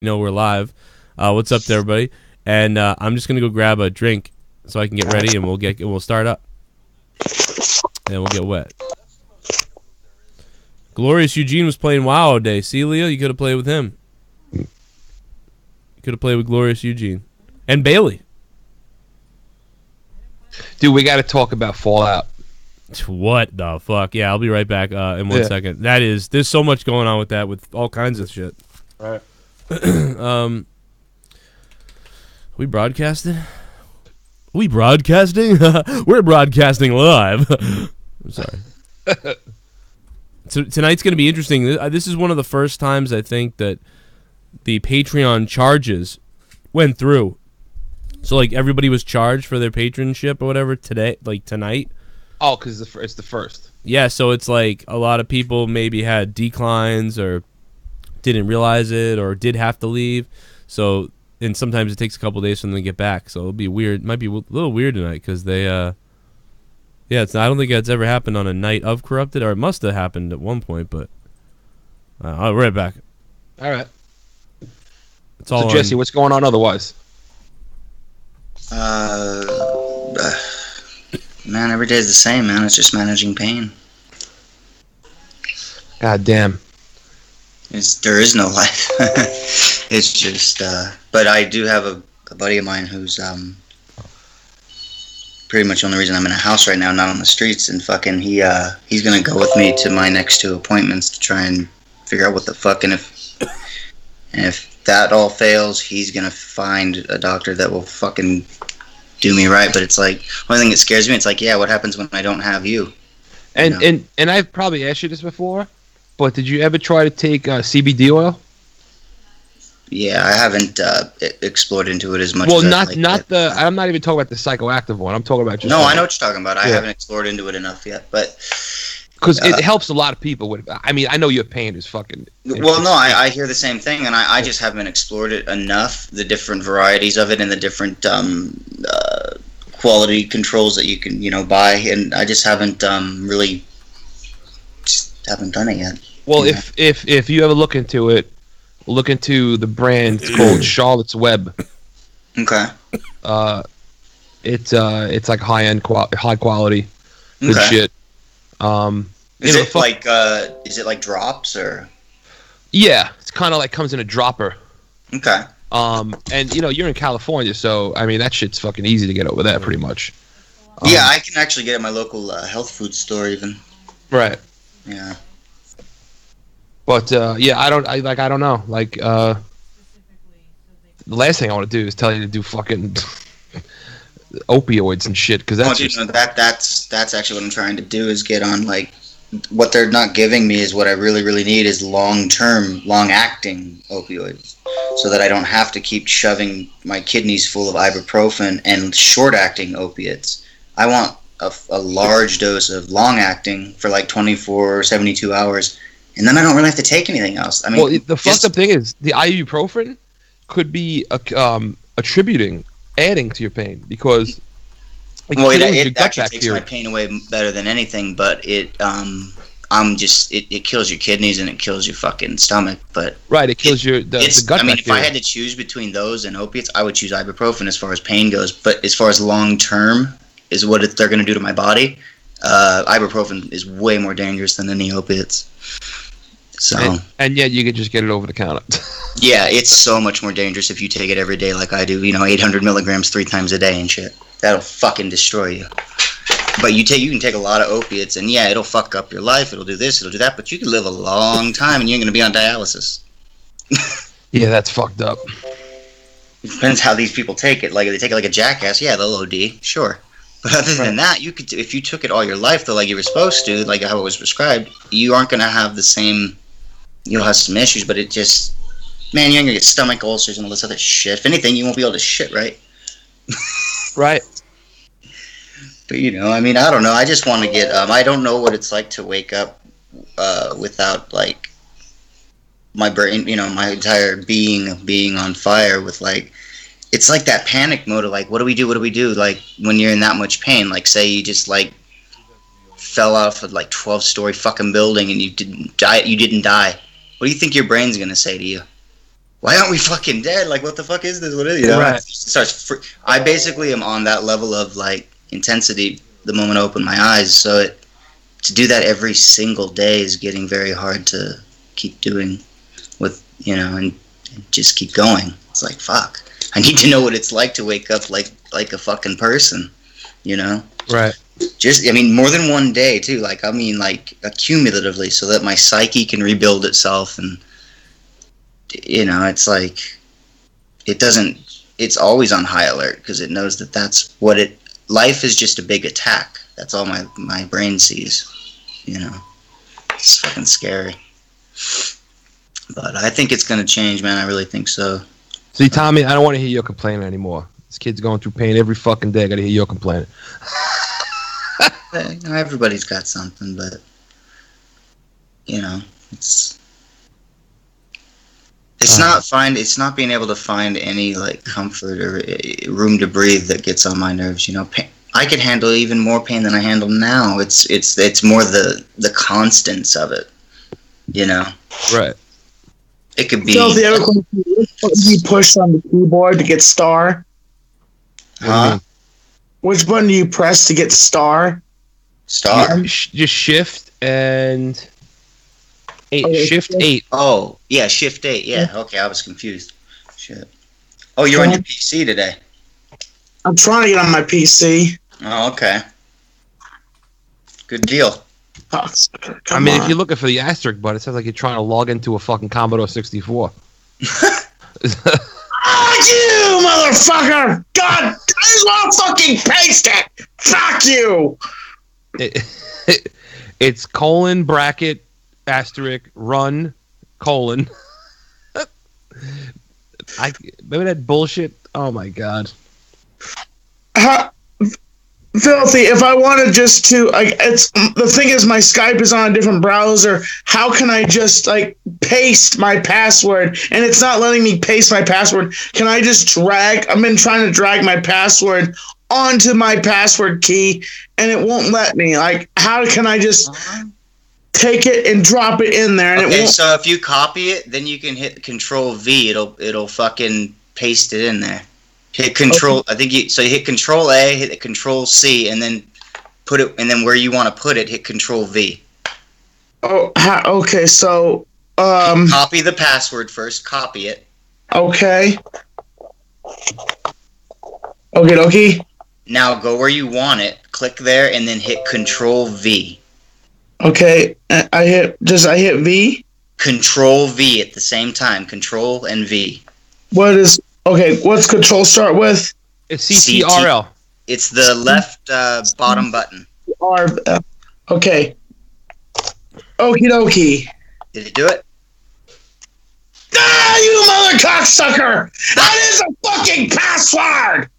We're live. What's up, to everybody? And I'm just gonna go grab a drink so I can get ready, and we'll start up, and we'll get wet. Glorious Eugene was playing WoW all day. See, Leo, you could have played with him. You could have played with Glorious Eugene and Bailey. Dude, we got to talk about Fallout. What the fuck? Yeah, I'll be right back in 1 second. There's so much going on with that, with all kinds of shit. All right. We broadcasting? We broadcasting? We're broadcasting live. I'm sorry. So tonight's going to be interesting. This is one of the first times I think that the Patreon charges went through. So like everybody was charged for their patronship or whatever today, like tonight. Oh, because it's the first. Yeah, so it's like a lot of people maybe had declines or didn't realize it or did have to leave. So, and sometimes it takes a couple days for them to get back. So it'll be weird. It might be a little weird tonight because they, I don't think it's ever happened on a night of Corrupted, or it must have happened at one point, but I'll be right back. All right. It's all so, Jesse, what's going on otherwise? Man, every day is the same, man. It's just managing pain. God damn. There is no life. It's just, but I do have a buddy of mine who's pretty much the only reason I'm in a house right now, not on the streets, and fucking he's gonna go with me to my next 2 appointments to try and figure out what the fuck, and if that all fails, he's gonna find a doctor that will fucking do me right. But it's like, one thing that scares me, it's like, yeah, what happens when I don't have you? And I've probably asked you this before, but did you ever try to take CBD oil? Yeah, I haven't explored into it as much. Well, as I'm not even talking about the psychoactive one. I'm talking about just. No, I know what you're talking about. I haven't explored into it enough yet, but because it helps a lot of people with. I mean, I know your pain is fucking. Well, no, I hear the same thing, and I just haven't explored it enough. The different varieties of it and the different quality controls that you can buy, and I just haven't really haven't done it yet. Well, if you ever look into it. Look into the brand. It's called Charlotte's Web. Okay. It's like high quality, good shit. Is it like drops or? Yeah, it's kind of like comes in a dropper. Okay. And you're in California, so I mean that shit's fucking easy to get over there, pretty much. Yeah, I can actually get it at my local health food store, even. Right. Yeah. But I don't know. Like the last thing I want to do is tell you to do fucking opioids and shit, because that's that's actually what I'm trying to do, is get on, like, what they're not giving me is what I really, really need is long-acting opioids, so that I don't have to keep shoving my kidneys full of ibuprofen and short-acting opiates. I want a large dose of long-acting for like 24 or 72 hours. And then I don't really have to take anything else. I mean, well, the fucked up thing is the ibuprofen could be adding to your pain, because it actually takes my pain away better than anything. But it kills your kidneys and it kills your fucking stomach. But right, it kills the gut bacteria. I mean, if I had to choose between those and opiates, I would choose ibuprofen as far as pain goes. But as far as long term is what they're going to do to my body, ibuprofen is way more dangerous than any opiates. So, and yet you could just get it over the counter. Yeah, it's so much more dangerous if you take it every day like I do. 800 milligrams 3 times a day and shit. That'll fucking destroy you. But you can take a lot of opiates, and yeah, it'll fuck up your life. It'll do this, it'll do that, but you can live a long time, and you're going to be on dialysis. Yeah, that's fucked up. It depends how these people take it. Like, if they take it like a jackass, yeah, they'll OD, sure. But other than that, you could, if you took it all your life, though, like you were supposed to, like how it was prescribed, you aren't going to have the same. You'll have some issues, but it just, man, you're going to get stomach ulcers and all this other shit. If anything, you won't be able to shit, right? Right. But, I mean, I don't know. I just want to get, I don't know what it's like to wake up without, like, my brain, my entire being on fire with, like, it's like that panic mode of, like, what do we do? Like, when you're in that much pain, like, say you just, like, fell off a, like, 12-story fucking building and you didn't die. What do you think your brain's going to say to you? why aren't we fucking dead? Like, what the fuck is this? What is it? You know? Right. It starts. I basically am on that level of like intensity the moment I open my eyes. So to do that every single day is getting very hard to keep doing with, and just keep going. It's like, fuck. I need to know what it's like to wake up like a fucking person, Right. More than one day too. Like accumulatively, so that my psyche can rebuild itself, and it's like it's always on high alert because it knows that's what life is, just a big attack. That's all my brain sees. It's fucking scary. But I think it's gonna change, man. I really think so. See, Tommy, I don't want to hear your complaining anymore. This kid's going through pain every fucking day. I gotta hear your complaining. Everybody's got something, but it's not being able to find any like comfort or room to breathe that gets on my nerves. Pain, I can handle even more pain than I handle now. It's more the constants of it. Right. It could be. So the other question, which button do you push on the keyboard to get star? Huh? Which button do you press to get star? Star. Just shift and 8. Okay. Shift 8. Oh, yeah, Shift 8. Yeah, okay, I was confused. Shit. Oh, you're on your PC today. I'm trying to get on my PC. Oh, okay. Good deal. Oh, I mean, if you're looking for the asterisk button, it sounds like you're trying to log into a fucking Commodore 64. Fuck you, motherfucker! God, I just want to fucking paste it! Fuck you! It's colon bracket asterisk run colon. Remember that bullshit? Oh my god. Filthy, if I wanted just to, it's the thing is, my Skype is on a different browser. How can I just paste my password? And it's not letting me paste my password. Can I just drag? I've been trying to drag my password onto my password key, and it won't let me. How can I just take it and drop it in there? And Okay, so if you copy it, then you can hit Control V. It'll fucking paste it in there. Hit Control. Okay. You hit Control A, hit Control C, and then put it. And then where you want to put it, hit Control V. Oh, okay. So copy the password first. Copy it. Okay. Okay. Now go where you want it. Click there, and then hit Control V. Okay. I hit V. Control V at the same time. Control and V. Okay, what's Control start with? It's CTRL. It's the left bottom button. Okay. Okie dokie. Did it do it? Ah, you mother cocksucker! That is a fucking password!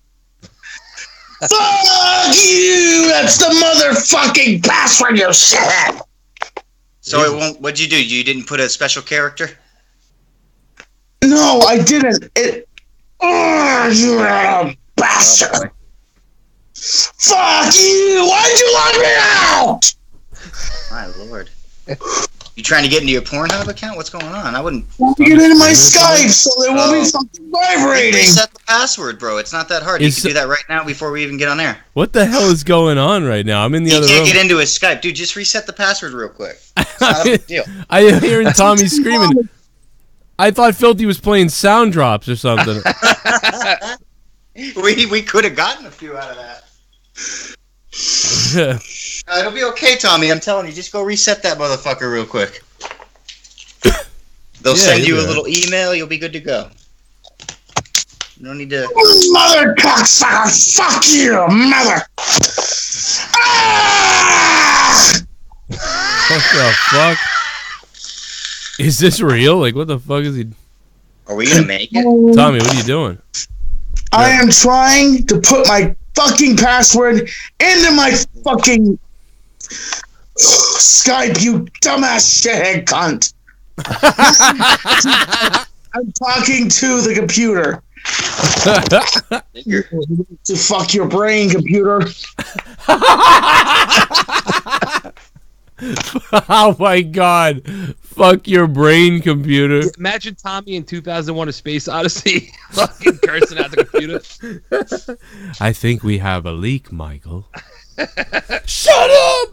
Fuck you! That's the motherfucking password, you shit! So it won't. What'd you do? You didn't put a special character? No, I didn't. You bastard! Oh, fuck you! Why'd you lock me out? my lord. You trying to get into your Pornhub account? What's going on? I wouldn't. Get into my Skype so they won't be fucking vibrating. Reset the password, bro. It's not that hard. You can do that right now before we even get on air. What the hell is going on right now? I'm in the other room. You can't get into his Skype. Dude, just reset the password real quick. It's not a big deal. I am hearing Tommy screaming. I thought Filthy was playing sound drops or something. We could have gotten a few out of that. It'll be okay, Tommy. I'm telling you. Just go reset that motherfucker real quick. They'll send you a little email. You'll be good to go. You don't need to... Mother cocksucker! Fuck you, mother! Ah! What the fuck? Is this real? What the fuck is he... Are we gonna make it? Tommy, what are you doing? I am trying to put my fucking password into my fucking Skype, you dumbass shithead cunt. I'm talking to the computer. To fuck your brain, computer. Oh my god. Fuck your brain, computer. Imagine Tommy in 2001: A Space Odyssey, fucking cursing at the computer. I think we have a leak, Michael. Shut up!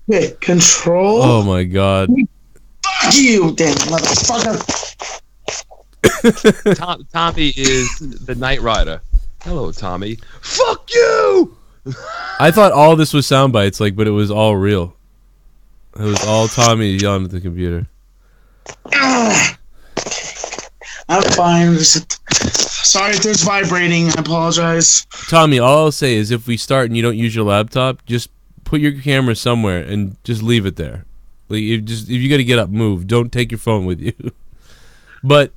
Okay, control. Oh my god. Fuck you, damn motherfucker. Tommy is the Knight Rider. Hello, Tommy. Fuck you! I thought all this was sound bites, like, but it was all real. It was all Tommy yelling at the computer. I'm fine. Sorry if there's vibrating. I apologize. Tommy, all I'll say is if we start and you don't use your laptop, just put your camera somewhere and just leave it there. Like, if you got to get up, move. Don't take your phone with you. But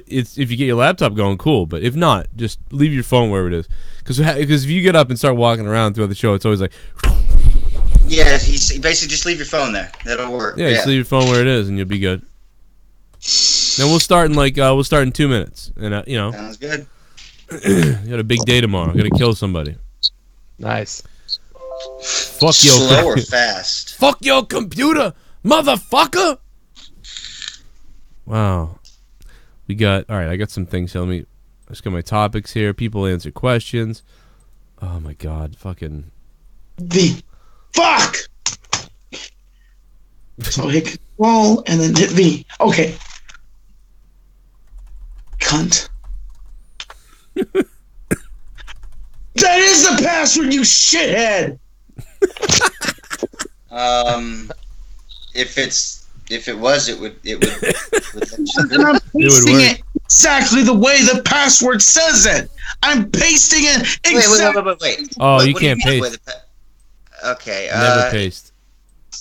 it's if you get your laptop going, cool. But if not, just leave your phone wherever it is. Because if you get up and start walking around throughout the show, it's always like. Yeah, he basically just leave your phone there. That'll work. Yeah, just leave your phone where it is, and you'll be good. Then we'll start in we'll start in 2 minutes, and you know. Sounds good. Got a big day tomorrow. Got to kill somebody. Nice. Fuck your Slow or fast? Fuck your computer, motherfucker! Wow. We got all right. I got some things. So I just got my topics here. People answer questions. Oh my god, fucking. V. Fuck! So hit control and then hit V. Okay. Cunt. That is the password, you shithead! If it was, it would And I'm pasting work. it exactly the way the password says it. I'm pasting it exactly. Wait. Oh, What you do can't mean paste. Okay. Never paste.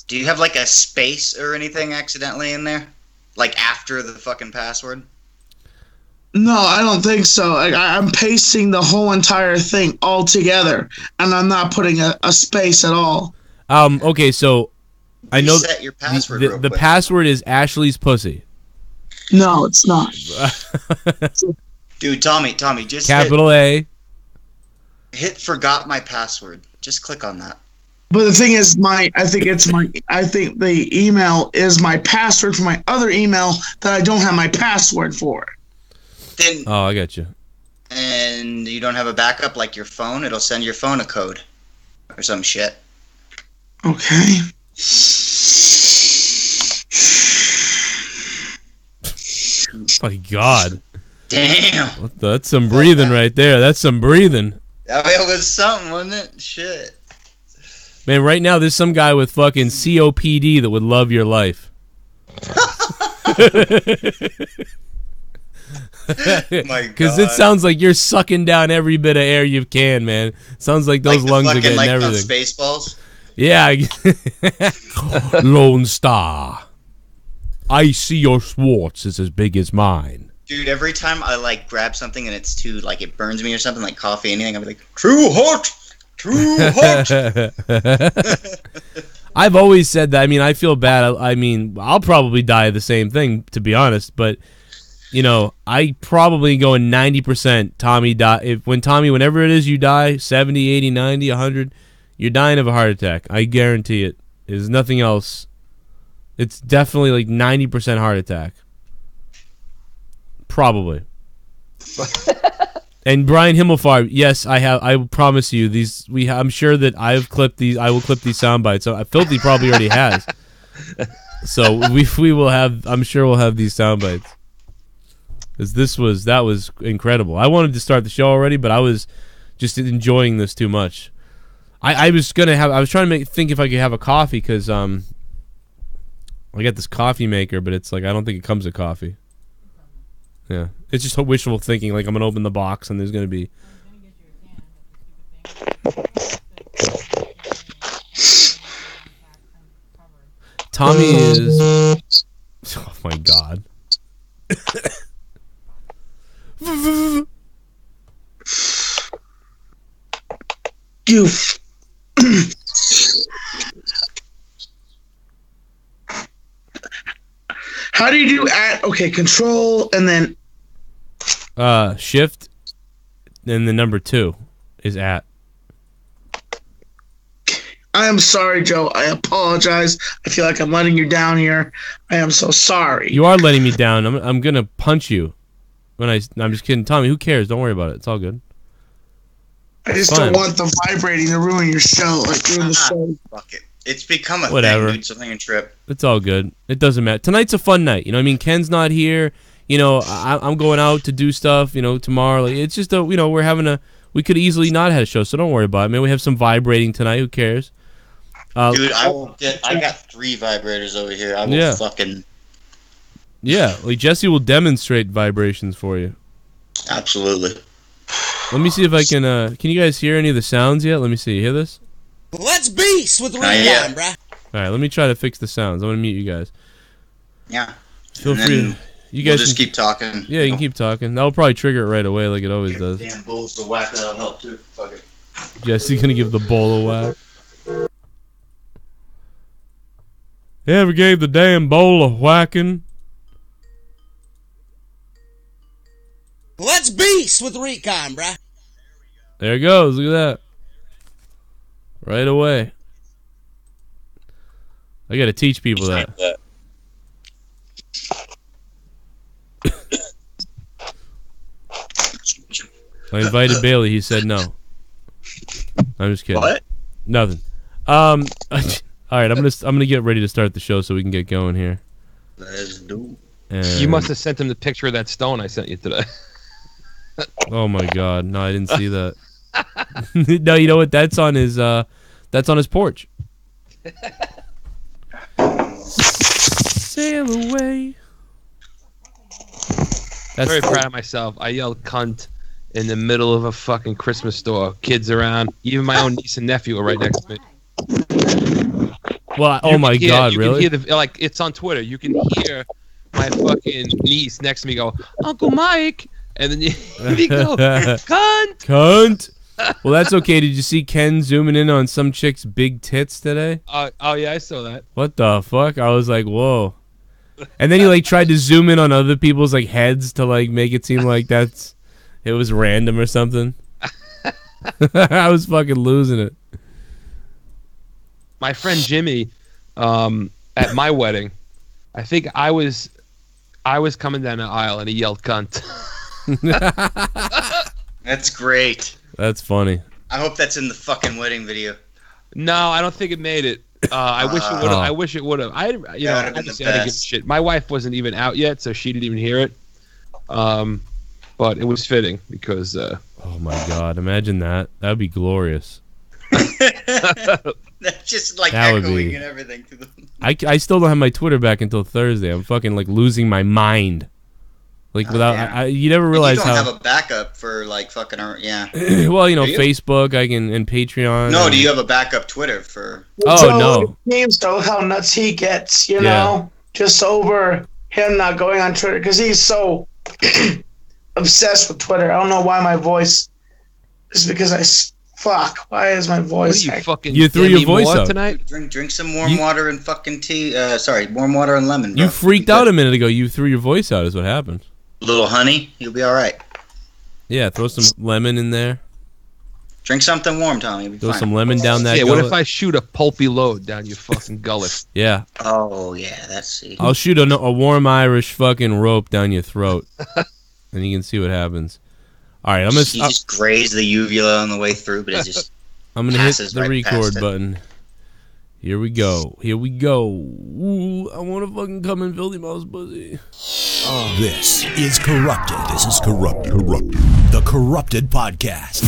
Do you have like a space or anything accidentally in there? Like after the fucking password? No, I don't think so. I'm pasting the whole entire thing all together, and I'm not putting a space at all. Okay, so I know Reset your password. the real quick. password is Ashley's pussy. No, it's not. Dude, Tommy, just Capital A. hit forgot my password. Just click on that. But the thing is, I think the email is my password for my other email that I don't have my password for. Then Oh, I got you. and you don't have a backup like your phone, it'll send your phone a code or some shit. Okay. My God, Damn. that's some breathing right there. That's some breathing, It was something, wasn't it? Shit. man. Right now, there's some guy with fucking COPD that would love your life. My Because God. it sounds like you're sucking down every bit of air you can, man. Sounds like those the lungs are fucking, getting like everything. Spaceballs. Yeah. Lone Star. I see your Schwartz is as big as mine. Dude, every time I like grab something and it's too like it burns me or something like coffee, anything, I'll be like, too hot, too hot. I've always said that. I mean, I feel bad. I mean, I'll probably die of the same thing, to be honest. But, you know, I probably go in 90% Tommy die. Whenever it is you die, 70, 80, 90, 100, you're dying of a heart attack. I guarantee it. There's nothing else. It's definitely like 90% heart attack. Probably. And Brian Himmelfarb, yes, I have. I promise you, I'm sure that I've clipped these. I will clip these sound bites. So Filthy probably already has. So we will have. I'm sure we'll have these sound bites. Because that was incredible. I wanted to start the show already, but I was just enjoying this too much. I was trying to think if I could have a coffee because I got this coffee maker, but it's like I don't think it comes with coffee. Yeah, it's just wishful thinking. Like I'm gonna open the box and there's gonna be. Tommy is. Oh my God. You. How do you do okay, control and then Shift, and the number 2 is at. I am sorry, Joe. I apologize. I feel like I'm letting you down here. I am so sorry. You are letting me down. I'm gonna punch you. I'm just kidding, Tommy. Who cares? Don't worry about it. It's all good. I just Fine. don't want the vibrating to ruin your show. Like ruin the show. Fuck it. It's become a Whatever. thing, dude. Something a trip. It's all good. It doesn't matter. Tonight's a fun night. You know what I mean? Ken's not here. You know, I'm going out to do stuff, you know, tomorrow. Like, it's just, we're having we could easily not have a show, so don't worry about it. Maybe we have some vibrating tonight. Who cares? Dude, I got 3 vibrators over here. I will fucking... Yeah, like Jesse will demonstrate vibrations for you. Absolutely. Let me see if I can you guys hear any of the sounds yet? Let me see. You hear this? Let's beast with the recon, yeah. bruh. All right, let me try to fix the sounds. I'm going to mute you guys. Yeah. Feel And free. then You we'll guys just can, keep talking. Yeah, you can keep talking. That'll probably trigger it right away like it always does. Damn bulls to whack, that'll help too. Fuck it. Jesse's going to give the bowl a whack. You ever gave the damn bowl a whacking? Let's beast with the recon, bruh. There it goes. Look at that. Right away. I got to teach people that. I invited Bailey. He said no. I'm just kidding. What? Nothing. All right. I'm gonna get ready to start the show so we can get going here. Let's do. And, You must have sent him the picture of that stone I sent you today. Oh my God! No, I didn't see that. No, you know what? That's on his porch. Sail away. That's Very proud of myself. I yelled cunt in the middle of a fucking Christmas store. Kids around. Even my own niece and nephew were right next to me. Well, oh my God, you really? can hear it's on Twitter. You can hear my fucking niece next to me go, Uncle Mike. And then you go, cunt. Cunt. Well, that's okay. Did you see Ken zooming in on some chick's big tits today? Oh, yeah, I saw that. What the fuck? I was like, whoa. And then he like tried to zoom in on other people's like heads to like make it seem like it was random or something. I was fucking losing it. My friend Jimmy, at my wedding, I think I was coming down the aisle and he yelled cunt. That's great. That's funny. I hope that's in the fucking wedding video. No, I don't think it made it. I wish it would have. I wish it would have. That would've been Obviously the I didn't give a best. shit. My wife wasn't even out yet, so she didn't even hear it. But it was fitting because Oh my God! Imagine that. That would be glorious. That's just like That would echoing be- and everything to them. I still don't have my Twitter back until Thursday. I'm fucking like losing my mind. Like without yeah. you never You realize don't how. have a backup for like fucking yeah. Well, you know, Do you? Facebook, and Patreon. No, and- do you have a backup Twitter for? Oh, So no. It seems though how nuts he gets, you Yeah. know, just over him not going on Twitter because he's so obsessed with Twitter. I don't know why my voice is because fuck. Why is my what voice? are you fucking? You threw Demi your voice Moore out. tonight. Drink some warm water and fucking tea. Warm water and lemon. Bro. You freaked out a minute ago. You threw your voice out. Is what happened. A little honey, you'll be all right. Yeah, throw some lemon in there. Drink something warm, Tommy. You'll be Throw fine. some lemon down that. Yeah. What gullet. if I shoot a pulpy load down your fucking gullet? Yeah, Oh yeah, that's it. I'll shoot a warm Irish fucking rope down your throat, and you can see what happens. All right, He just grazed the uvula on the way through, but it just I'm gonna hit passes the right past record it. button. Here we go. Ooh, I want to fucking come in filthy mouse pussy. This is Corrupted. This is Corrupted. The Corrupted Podcast.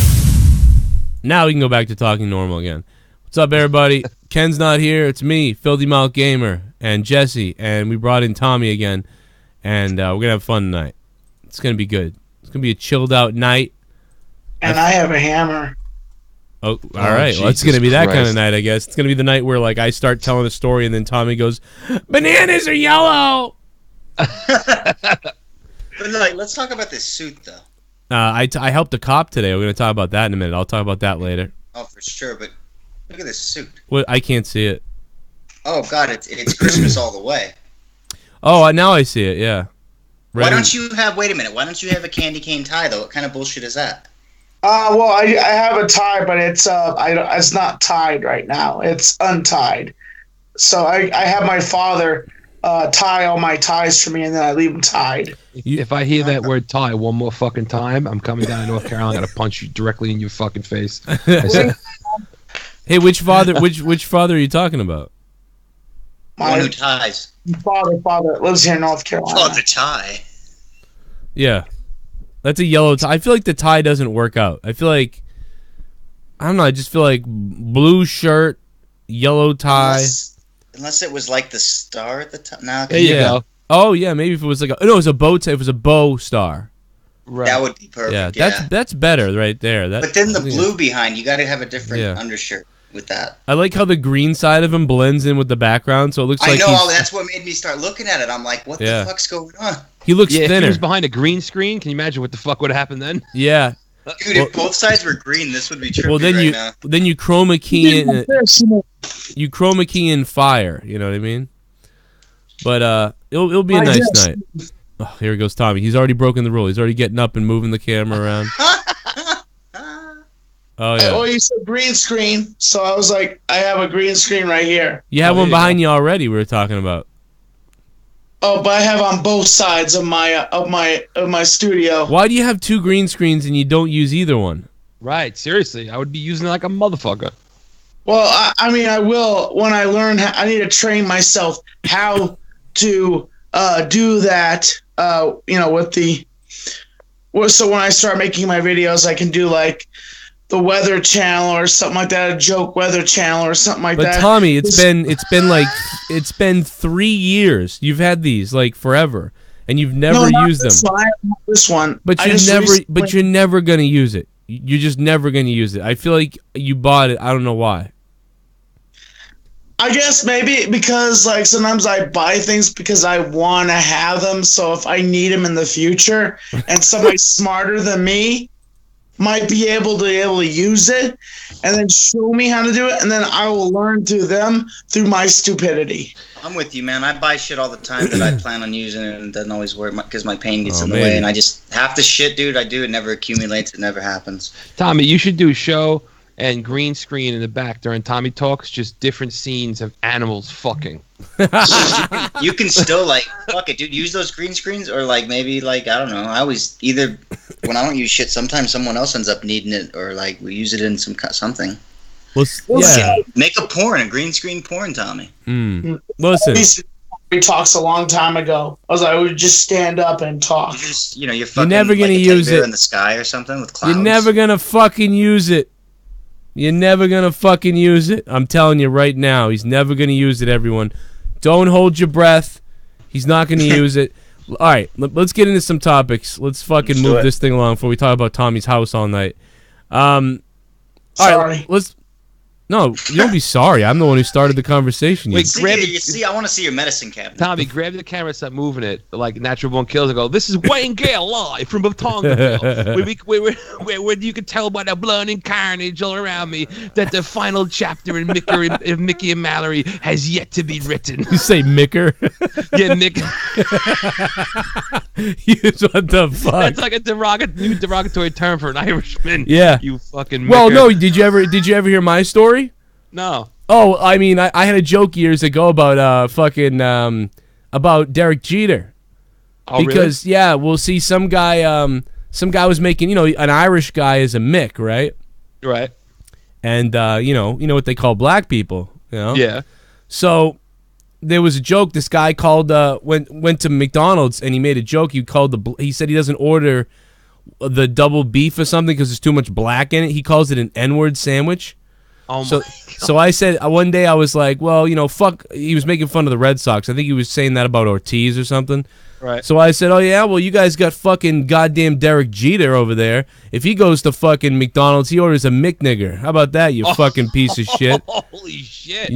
Now we can go back to talking normal again. What's up, everybody? Ken's not here. It's me, Filthy Mouth Gamer, and Jesse, and we brought in Tommy again, and we're gonna have fun tonight. It's gonna be good. It's gonna be a chilled out night. And I have a hammer. Oh, all right. Well, it's Jesus gonna be that kind of Christ. night, I guess. It's gonna be the night where like I start telling a story, and then Tommy goes, "Bananas are yellow." But like, let's talk about this suit though. I helped a cop today. We're gonna talk about that in a minute. I'll talk about that later. Oh, for sure. But look at this suit. What? I can't see it. Oh God, it's Christmas all the way. Oh, now I see it. Yeah. Why Red don't you have? Wait a minute. Why don't you have a candy cane tie though? What kind of bullshit is that? Well, I have a tie, but it's not tied right now. It's untied. So I have my father tie all my ties for me, and then I leave them tied. If I hear that word tie one more fucking time, I'm coming down to North Carolina. I'm gonna punch you directly in your fucking face. Hey, which father are you talking about? One who ties. Father lives here in North Carolina. Father tie. Yeah. That's a yellow tie. I feel like the tie doesn't work out. I feel like, I don't know, I just feel like blue shirt, yellow tie. Unless it was like the star at the top. Nah, There you go. Oh, yeah, maybe if it was like no, it was a bow tie. It was a bow star. Right. that would be perfect. Yeah, That's better right there. but then the blue behind, you got to have a different undershirt with that. I like how the green side of him blends in with the background, so it looks like I know, that's what made me start looking at it. I'm like, what the fuck's going on? he looks If he thinner. was behind a green screen, can you imagine what the fuck would have happened then? Yeah. Dude, if both sides were green, this would be trippy Well, then you chroma key in fire. You know what I mean? But it'll be a nice night. Oh, here goes Tommy. He's already broken the rule. He's already getting up and moving the camera around. Oh yeah. Oh, you said green screen, so I was like, I have a green screen right here. You have one behind you already. We were talking about. Oh, but I have on both sides of my studio. Why do you have two green screens and you don't use either one? Right, seriously. I would be using it like a motherfucker. Well, I mean, I will when I learn. I need to train myself how to do that. With the. So when I start making my videos, I can do like the Weather Channel or something like that, a joke Weather Channel or something like that. But Tommy, it's been 3 years. You've had these like forever, and you've never used them. This one, but you're never gonna use it. You're just never gonna use it. I feel like you bought it. I don't know why. I guess maybe because like sometimes I buy things because I want to have them. So if I need them in the future, and somebody smarter than me might be able to use it, and then show me how to do it, and then I will learn through them through my stupidity. I'm with you, man. I buy shit all the time that I plan on using, and it doesn't always work because my pain gets in the way, and I just half the shit, dude. I do it never accumulates. It never happens. Tommy, you should do a show and green screen in the back during Tommy talks, just different scenes of animals fucking. You can still like fuck it, dude. Use those green screens, or like maybe like I don't know. I always either when I don't use shit, sometimes someone else ends up needing it, or like we use it in something. Well, yeah. Make a green screen porn, Tommy. Listen. He talks a long time ago. I was like, I would just stand up and talk. You're fucking. You're never gonna like use it in the sky or something with clouds. You're never gonna fucking use it. You're never gonna fucking use it. I'm telling you right now. He's never gonna use it. Everyone, don't hold your breath. He's not gonna use it. All right, let's get into some topics. Let's fucking move this thing along before we talk about Tommy's house all night. All right, let's. No, you don't be sorry. I'm the one who started the conversation. Wait, I want to see your medicine cabinet. Tommy, grab the camera, start moving it like Natural Born Killers, and go, "This is Wayne Gale live from Batongerville, where you can tell by the blood and carnage all around me that the final chapter in Mickey and Mallory has yet to be written." You say Micker? Yeah, Mick. What the fuck? That's like a new derogatory term for an Irishman. Yeah. You fucking Micker. Well, no, did you ever hear my story? No. Oh, I mean, I had a joke years ago about about Derek Jeter. Oh, because really? yeah, we'll see some guy was making, an Irish guy is a Mick, right? Right. And you know what they call black people, Yeah. So there was a joke. This guy called went to McDonald's and he made a joke. He said he doesn't order the double beef or something because there's too much black in it. He calls it an N-word sandwich. Oh my God. So I said one day I was like, well, fuck. He was making fun of the Red Sox. I think he was saying that about Ortiz or something. Right. So I said, oh yeah, well you guys got fucking goddamn Derek Jeter over there. If he goes to fucking McDonald's, he orders a McNigger. How about that, you fucking piece of shit? Holy shit.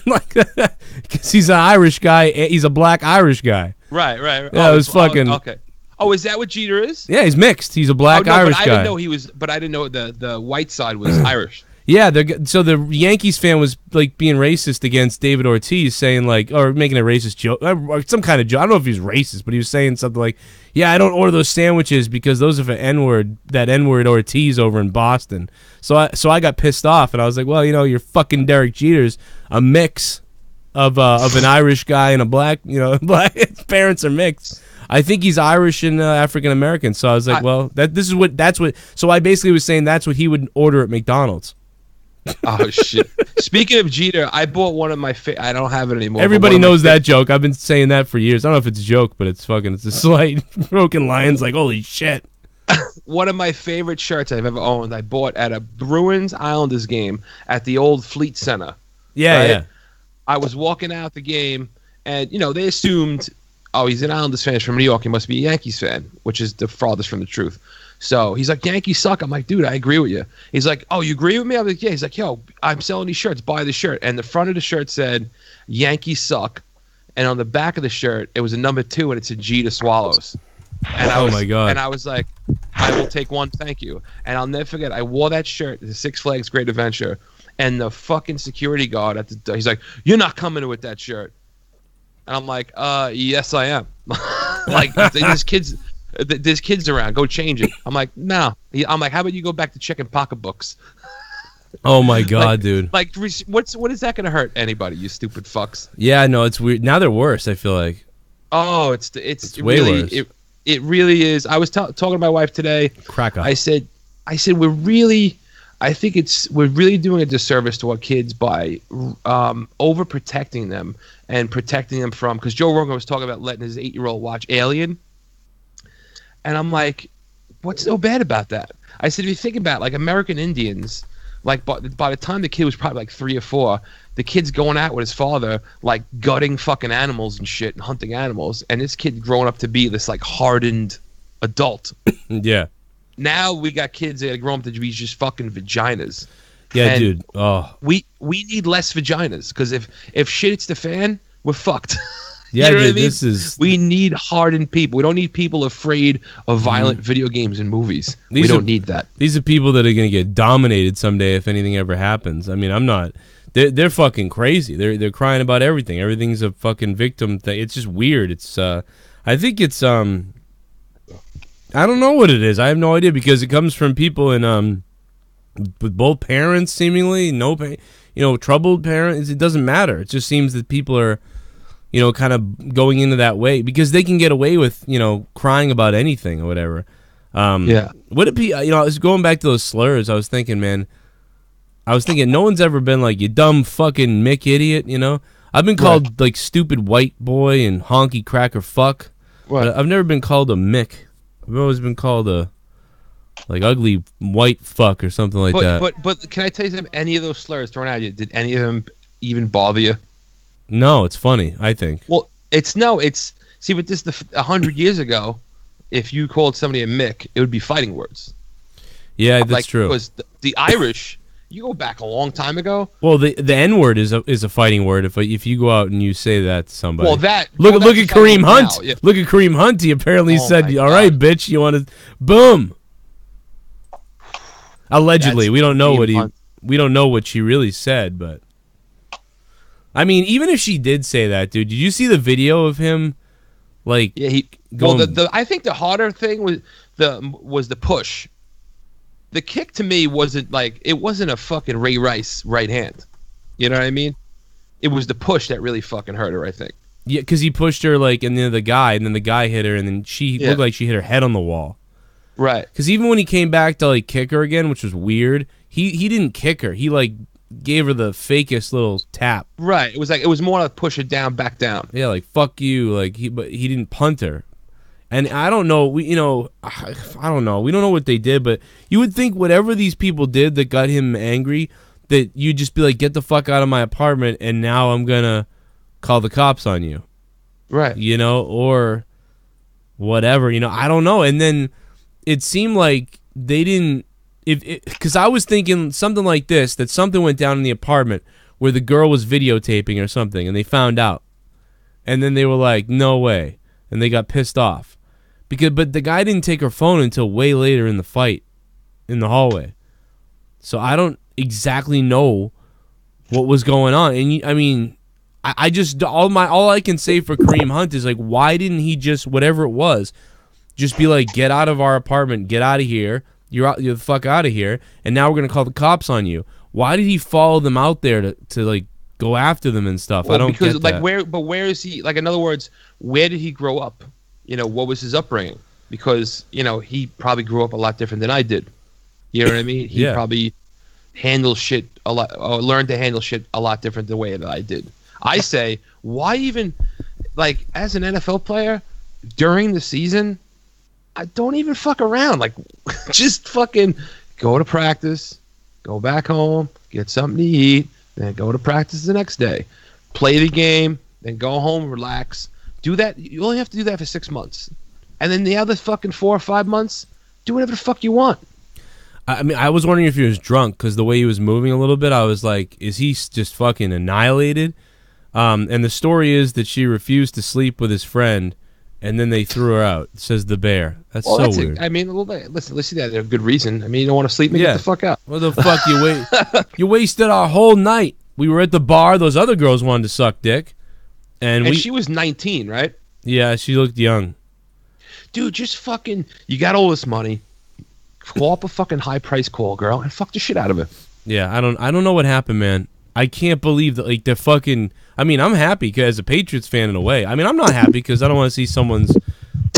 Like that, because he's an Irish guy. He's a black Irish guy. Right. Yeah, it was fucking. Okay. Oh, is that what Jeter is? Yeah, he's mixed. He's a black Irish guy. I didn't know he was. But I didn't know the white side was Irish. Yeah, so the Yankees fan was like being racist against David Ortiz, saying like, or making a racist joke, or some kind of joke. I don't know if he was racist, but he was saying something like, "Yeah, I don't order those sandwiches because those are for that N-word Ortiz over in Boston." So I got pissed off, and I was like, "Well, you're fucking Derek Jeter's a mix of an Irish guy and a black, black his parents are mixed." I think he's Irish and African American. So I was like, that's what. So I basically was saying that's what he would order at McDonald's. Oh shit! Speaking of Jeter, I bought one of my. I don't have it anymore. Everybody knows that joke. I've been saying that for years. I don't know if it's a joke, but it's a slight broken lion's like, holy shit. One of my favorite shirts I've ever owned. I bought at a Bruins Islanders game at the old Fleet Center. Yeah, right? yeah. I was walking out the game, and they assumed, oh, he's an Islanders fan from New York. He must be a Yankees fan, which is the farthest from the truth. So he's like, Yankees suck. I'm like, dude, I agree with you. He's like, oh, you agree with me? I'm like, yeah. He's like, yo, I'm selling these shirts. Buy the shirt. And the front of the shirt said, Yankees suck. And on the back of the shirt, it was a number 2, and it said Jeter Swallows. And my God. And I was like, I will take one, thank you. And I'll never forget, I wore that shirt to the Six Flags Great Adventure, and the fucking security guard at the door, he's like, you're not coming with that shirt. And I'm like, yes, I am. Like, there's kids around. Go change it. I'm like, no. I'm like, how about you go back to checking pocketbooks? Oh my God, dude. Like, what is that gonna hurt anybody? You stupid fucks. Yeah, no, it's weird. Now they're worse. I feel like. Oh, it's way really worse. It really is. I was talking to my wife today. Crack up. I said we're really doing a disservice to our kids by overprotecting them and protecting them from, because Joe Rogan was talking about letting his 8-year-old watch Alien. And I'm like, what's so bad about that? I said, if you think about it, like American Indians, like by the time the kid was probably like 3 or 4, the kid's going out with his father, like gutting fucking animals and shit and hunting animals. And this kid growing up to be this like hardened adult. Yeah. Now we got kids that grow up to be just fucking vaginas. Yeah, and dude. Oh. We need less vaginas, because if shit hits the fan, we're fucked. Yeah, you know dude, what I mean? We need hardened people. We don't need people afraid of violent video games and movies. We don't need that. These are people that are going to get dominated someday if anything ever happens. I mean, I'm not. They're fucking crazy. They're crying about everything. Everything's a fucking victim thing. It's just weird. It's I think it's I don't know what it is. I have no idea, because it comes from people in with both parents seemingly troubled parents. It doesn't matter. It just seems that people are kind of going into that way because they can get away with crying about anything or whatever. Yeah. Would it be I was going back to those slurs. I was thinking, no one's ever been like, you dumb fucking Mick idiot. I've been called like stupid white boy and honky cracker fuck. Right. But I've never been called a Mick. I've always been called a like ugly white fuck or something like that. But can I tell you something? Any of those slurs thrown at you, did any of them even bother you? No, it's funny, I think. Well, see, but this 100 years ago, if you called somebody a Mick, it would be fighting words. Yeah, that's true. Because the Irish, you go back a long time ago. Well, the N-word is a fighting word if you go out and you say that to somebody. Well, look at Kareem Hunt. Yeah. Look at Kareem Hunt. He apparently said, "All right, bitch, you want to boom." Allegedly, we don't know we don't know what she really said, but I mean, even if she did say that, dude, did you see the video of him? Like, yeah, I think the harder thing was the push. The kick to me wasn't a fucking Ray Rice right hand. You know what I mean? It was the push that really fucking hurt her, I think. Yeah, because he pushed her and then the guy hit her, and then she looked like she hit her head on the wall. Right. Because even when he came back to kick her again, which was weird, he didn't kick her. He gave her the fakest little tap. Right. It was more like push it down, back down. Yeah, like fuck you. But he didn't punt her. And I don't know. I don't know. We don't know what they did, but you would think whatever these people did that got him angry, that you'd just be like, get the fuck out of my apartment, and now I'm gonna call the cops on you. Right. Or whatever. I don't know. And then it seemed like they didn't. Because I was thinking something like this, that something went down in the apartment where the girl was videotaping or something, and they found out. And then they were like, no way. And they got pissed off. But the guy didn't take her phone until way later in the fight, in the hallway. So I don't, exactly know what was going on. And I mean, I just all I can say for Kareem Hunt is like, why didn't he just, whatever it was, just be like, get out of our apartment, get out of here, you're the fuck out of here, and now we're gonna call the cops on you. Why did he follow them out there to like go after them and stuff? Well, I don't because get like that. where is he? Like, in other words, where did he grow up? You know, what was his upbringing? Because, you know, he probably grew up a lot different than I did. You know what I mean? He Yeah. probably handled shit a lot, or learned to handle shit a lot different the way that I did. I say, why even, like, as an NFL player during the season, I don't even fuck around. Like, just fucking go to practice, go back home, get something to eat, then go to practice the next day, play the game, then go home, relax. Do that. You only have to do that for 6 months, and then the other fucking 4 or 5 months, do whatever the fuck you want. I mean, I was wondering if he was drunk because the way he was moving a little bit, I was like, is he just fucking annihilated? And the story is that she refused to sleep with his friend, and then they threw her out, says the Bear. That's so weird. I mean, well, listen, that there's a good reason. I mean, you don't want to sleep, get the fuck out. What the fuck you wasted our whole night. We were at the bar. Those other girls wanted to suck dick, and she was 19, right? Yeah, she looked young. Dude, just fucking, you got all this money. Call up a fucking high price call girl and fuck the shit out of her. Yeah, I don't know what happened, man. I can't believe that, like, they're fucking. I mean, I'm happy as a Patriots fan in a way. I mean, I'm not happy because I don't want to see someone's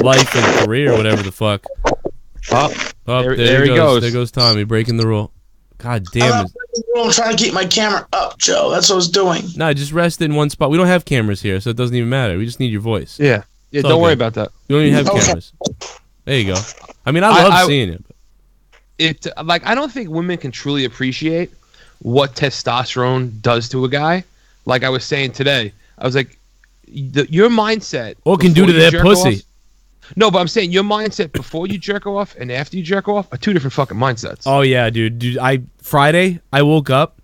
life and career or whatever the fuck. Oh, there he goes. There goes Tommy breaking the rule. God damn it. I'm trying to keep my camera up, Joe. That's what I was doing. No, just rest it in one spot. We don't have cameras here, so it doesn't even matter. We just need your voice. Yeah. Yeah, all don't worry good. about that. We don't even have cameras. There you go. I mean, I love seeing it. It, like, I don't think women can truly appreciate what testosterone does to a guy. Like I was saying today, I was like, your mindset. What it can do to before you their jerk pussy. off- No, but I'm saying your mindset before you jerk off and after you jerk off are two different fucking mindsets. Oh yeah, dude. Friday I woke up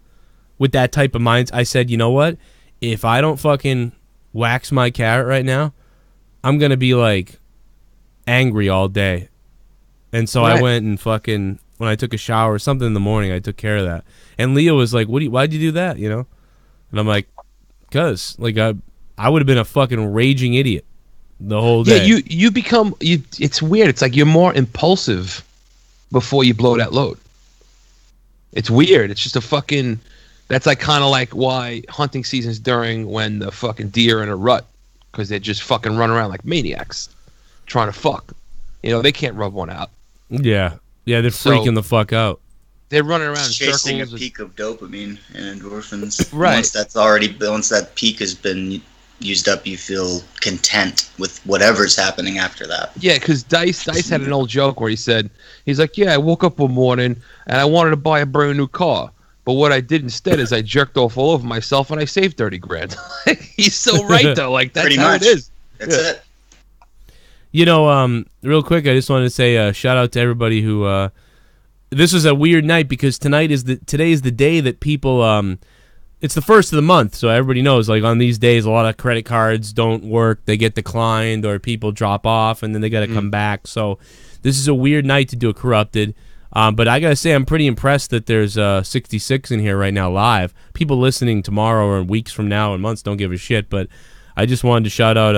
with that type of mind. I said, you know what? If I don't fucking wax my carrot right now, I'm gonna be like angry all day. And so I Right. went and fucking, when I took a shower or something in the morning, I took care of that. And Leah was like, why'd you do that? You know? And I'm like, cause like I would have been a fucking raging idiot the whole day. Yeah, you become it's weird. It's like you're more impulsive before you blow that load. It's weird. It's just a fucking. That's like kind of like why hunting season's during when the fucking deer are in a rut, because they just fucking run around like maniacs, trying to fuck. You know, they can't rub one out. Yeah, they're So- freaking the fuck out. They're running around in Chasing a circles. peak of dopamine and endorphins. Right. Once that peak has been used up, you feel content with whatever's happening after that. Yeah, because Dice had an old joke where he's like, yeah, I woke up one morning and I wanted to buy a brand new car. But what I did instead is I jerked off all over myself and I saved 30 grand. He's so right, though. Like, that's Pretty how much. it is. That's Yeah. it. You know, real quick, I just wanted to say shout out to everybody who. This was a weird night because today is the day that people. It's the first of the month, so everybody knows. Like on these days, a lot of credit cards don't work; they get declined, or people drop off, and then they got to come back. So this is a weird night to do a corrupted. But I gotta say, I'm pretty impressed that there's 66 in here right now live. People listening tomorrow or weeks from now and months don't give a shit. But I just wanted to shout out.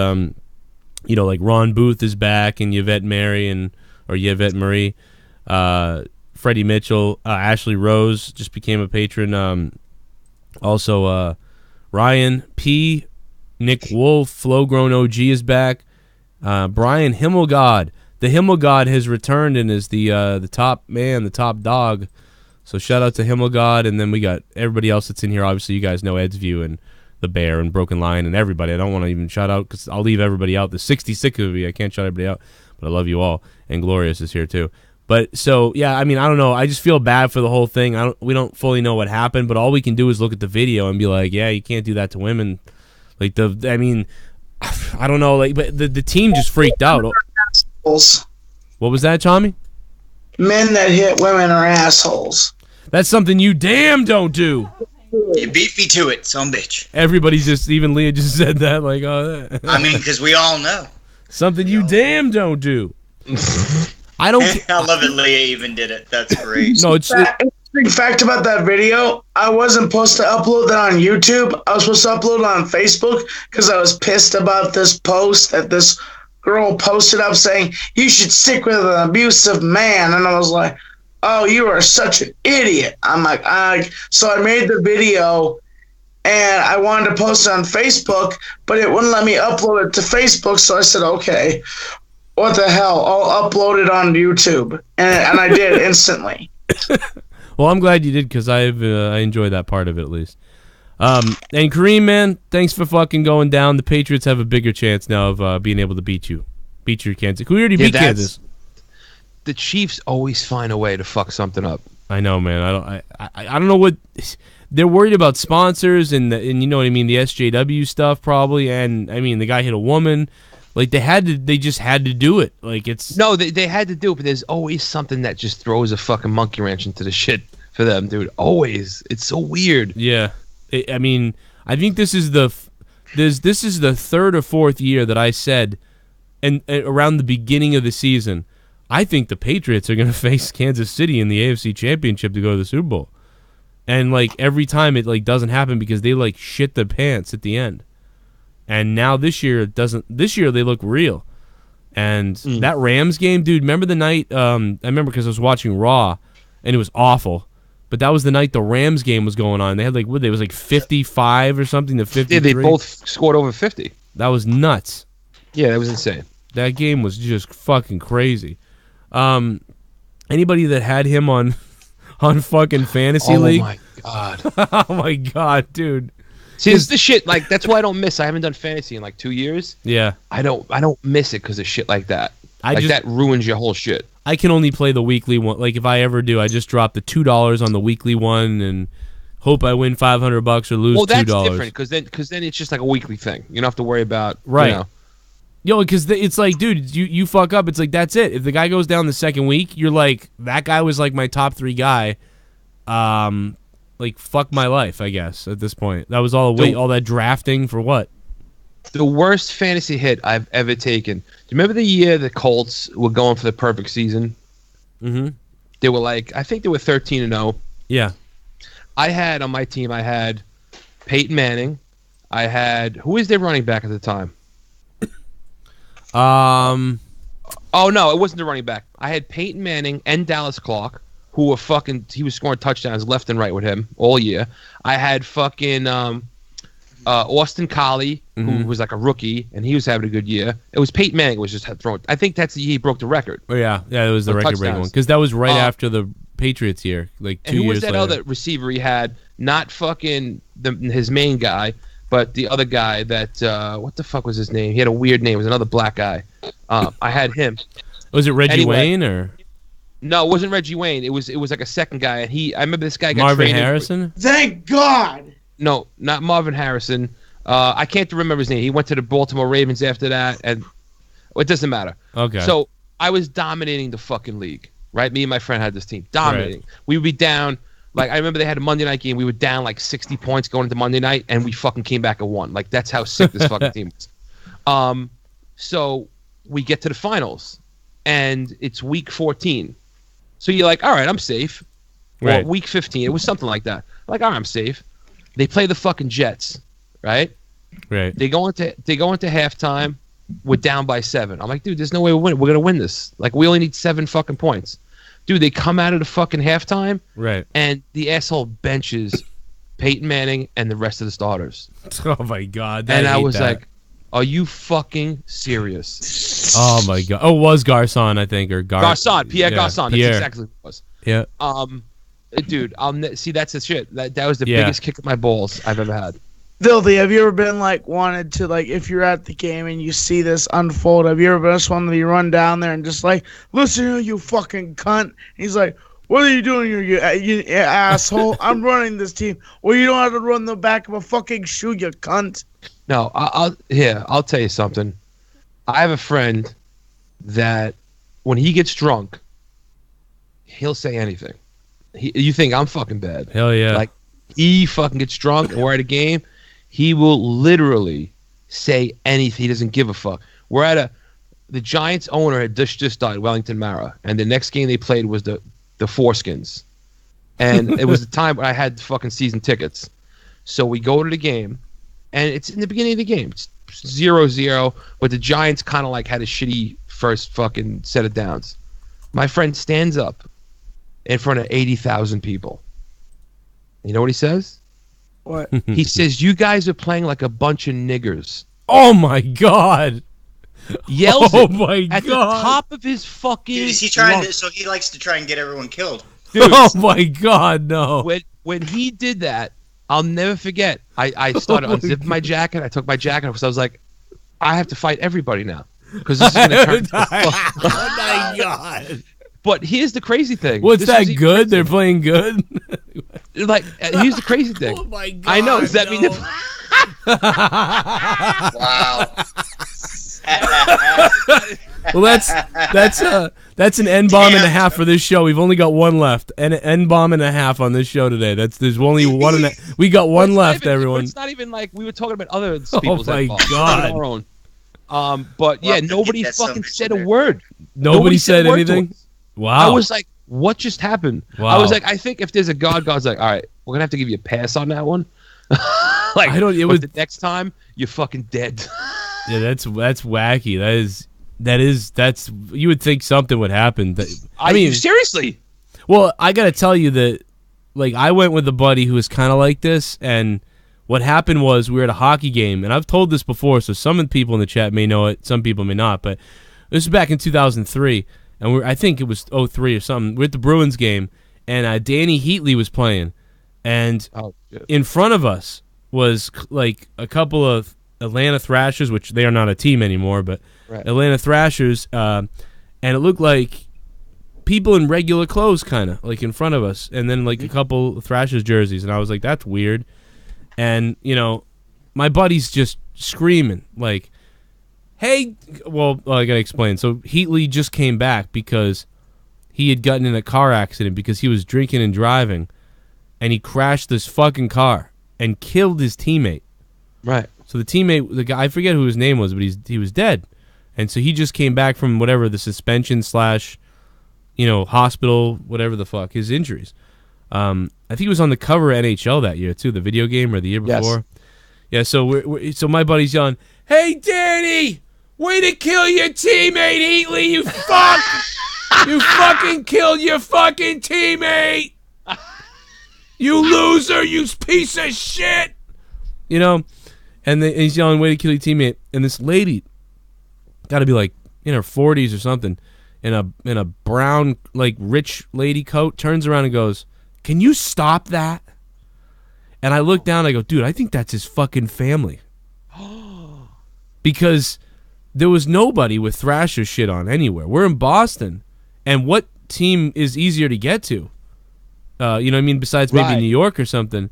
Like Ron Booth is back, and Yvette Marie, Freddie Mitchell, Ashley Rose just became a patron. Also, Ryan P, Nick Wolf, Flowgrown OG is back. Brian Himmelgod, the Himmelgod has returned and is the top man, the top dog. So shout out to Himmelgod, and then we got everybody else that's in here. Obviously, you guys know Ed's View and the Bear and Broken Lion and everybody. I don't want to even shout out because I'll leave everybody out. There's 66 of you. I can't shout everybody out, but I love you all. And Glorious is here too. But so yeah, I mean, I don't know. I just feel bad for the whole thing. We don't fully know what happened, but all we can do is look at the video and be like, yeah, you can't do that to women. Like I don't know. Like, but the team just freaked out. Assholes. What was that, Tommy? Men that hit women are assholes. That's something you damn don't do. You beat me to it, son bitch. Everybody even Leah just said that. Like, oh, I mean, because we all know. something you damn don't do. I don't. I love it. Leah even did it. That's great. No, it's interesting fact about that video, I wasn't supposed to upload that on YouTube. I was supposed to upload it on Facebook because I was pissed about this post that this girl posted up saying, you should stick with an abusive man. And I was like, oh, you are such an idiot. I'm like, so I made the video and I wanted to post it on Facebook, but it wouldn't let me upload it to Facebook. So I said, okay, what the hell? I'll upload it on YouTube. And I did instantly. Well, I'm glad you did because I enjoy that part of it at least. And Kareem, man, thanks for fucking going down. The Patriots have a bigger chance now of being able to beat your Kansas. Who already beat Kansas? The Chiefs always find a way to fuck something up. I know, man. I don't know what they're worried about, sponsors and you know what I mean, the SJW stuff probably. And I mean, the guy hit a woman. Like they just had to do it. Like it's no, they had to do it, but there's always something that just throws a fucking monkey wrench into the shit for them, dude. Always, it's so weird. Yeah, I mean, I think this is the third or fourth year that I said, and around the beginning of the season, I think the Patriots are going to face Kansas City in the AFC Championship to go to the Super Bowl, and like every time it like doesn't happen because they like shit their pants at the end. And now this year it doesn't. This year they look real, and that Rams game, dude. Remember the night? I remember because I was watching Raw, and it was awful. But that was the night the Rams game was going on. They had like it was like 55 or something to 53. Yeah, they both scored over 50. That was nuts. Yeah, that was insane. That game was just fucking crazy. Anybody that had him on fucking fantasy league? Oh my god. Oh my god, dude. See, it's the shit. Like that's why I don't miss. I haven't done fantasy in like 2 years. Yeah, I don't miss it because of shit like that. That ruins your whole shit. I can only play the weekly one. Like if I ever do, I just drop the $2 on the weekly one and hope I win $500 or lose $2. Well, that's different because then it's just like a weekly thing. You don't have to worry about right. You know. Yo, because it's like, dude, you fuck up. It's like that's it. If the guy goes down the second week, you're like, that guy was like my top 3 guy. Like fuck my life, I guess. At this point, that was all that drafting for what? The worst fantasy hit I've ever taken. Do you remember the year the Colts were going for the perfect season? Mm-hmm. They were like, I think they were 13-0. Yeah. I had on my team, I had Peyton Manning. I had who was their running back at the time? Oh no, it wasn't the running back. I had Peyton Manning and Dallas Clark, who were he was scoring touchdowns left and right with him all year. I had fucking Austin Collie, who was like a rookie, and he was having a good year. It was Peyton Manning was just throwing. I think that's the year he broke the record. Oh yeah, it was the record-breaking one because that was right after the Patriots year, like 2 years later. And who was that other receiver he had? Not fucking his main guy, but the other guy that what the fuck was his name? He had a weird name. It was another black guy. I had him. Was it Reggie Wayne or? No, it wasn't Reggie Wayne. It was like a second guy, and I remember this guy got Marvin traded. Harrison. Thank God. No, not Marvin Harrison. I can't remember his name. He went to the Baltimore Ravens after that, and it doesn't matter. Okay. So I was dominating the fucking league, right? Me and my friend had this team dominating. Right. We would be down. Like I remember they had a Monday night game. We were down like 60 points going into Monday night, and we fucking came back and won. Like that's how sick this fucking team was. So we get to the finals, and it's week 14. So you're like, all right, I'm safe. Right. Or week 15, it was something like that. Like, all right, I'm safe. They play the fucking Jets, right? Right. They go into halftime. We're down by 7. I'm like, dude, there's no way we're gonna win this. Like, we only need 7 fucking points. Dude, they come out of the fucking halftime, right? And the asshole benches Peyton Manning and the rest of the starters. Oh my god! And I was like, are you fucking serious? Oh my god! Oh, it was Garcon, I think, or Garcon, Pierre Garcon. That's exactly what it was. Yeah. Dude, see, that's the shit. That was the biggest kick of my balls I've ever had. Filthy, have you ever been like wanted to like if you're at the game and you see this unfold? Have you ever just wanted to run down there and just like, listen here, you fucking cunt? And he's like, what are you doing here, you asshole? I'm running this team. Well, you don't have to run the back of a fucking shoe, you cunt. No, I'll tell you something. I have a friend that when he gets drunk, he'll say anything. You think I'm fucking bad? Hell yeah! Like he fucking gets drunk and we're at a game, he will literally say anything. He doesn't give a fuck. We're at the Giants owner had just died, Wellington Mara, and the next game they played was the Foreskins, And it was the time when I had fucking season tickets. So we go to the game, and it's in the beginning of the game. It's 0-0, but the Giants kind of like had a shitty first fucking set of downs. My friend stands up in front of 80,000 people. You know what he says? What? He says, "You guys are playing like a bunch of niggers." Oh my god! Yells Oh it my at the god! top of his fucking Dude, is he trying lungs. to? So he likes to try and get everyone killed. Dude, Oh my god! No! when he did that, I'll never forget. I started unzipping my jacket. I took my jacket off. So I was like, I have to fight everybody now because this is going to turn. Oh my god! But here's the crazy thing. What's This that was even good? They're playing good. Like, here's the crazy thing. Oh my god! I know. Does that mean no. Wow. Well, that's an N bomb and a half for this show. We've only got one left, and an N bomb and a half on this show today. There's only one. We got one left, everyone. It's not even like we were talking about other Oh people's my N-bombs, God. not our own. But yeah, Well, nobody get that fucking son said of a a bitch word. Nobody said a word to anything. us. Wow. I was like, what just happened? Wow. I was like, I think if there's a God's like, all right, we're gonna have to give you a pass on that one. Like, I don't- it but was- the next time you're fucking dead. Yeah, that's wacky. That's you would think something would happen. I mean, seriously. well, I gotta tell you that, like, I went with a buddy who was kind of like this, and what happened was we were at a hockey game, and I've told this before, so some of the people in the chat may know it, some people may not, but this was back in 2003, and I think it was 03 or something. We're at the Bruins game, and Danny Heatley was playing, and Oh, shit. in front of us was like a couple of Atlanta Thrashers, which they are not a team anymore, but Right. Atlanta Thrashers, and it looked like people in regular clothes, kind of like in front of us, and then like a couple Thrashers jerseys, and I was like, that's weird. And my buddy's just screaming like, "Hey!" Well, I gotta explain. So Heatley just came back because he had gotten in a car accident because he was drinking and driving, and he crashed this fucking car and killed his teammate. Right. So the teammate, the guy, I forget who his name was, but he was dead. And so he just came back from whatever the suspension / hospital, whatever the fuck, his injuries. I think he was on the cover of NHL that year too, the video game, or the year Yes. before. Yeah. So so my buddy's yelling, "Hey, Danny, way to kill your teammate, Heatley! You fuck! You fucking killed your fucking teammate! You loser! You piece of shit!" And he's yelling, "Way to kill your teammate!" And this lady, got to be like in her 40s or something, in a brown, like, rich lady coat, turns around and goes, "Can you stop that?" And I look down, I go, "Dude, I think that's his fucking family." Because there was nobody with Thrasher shit on anywhere. We're in Boston, and what team is easier to get to? You know what I mean? Besides maybe Right. New York or something,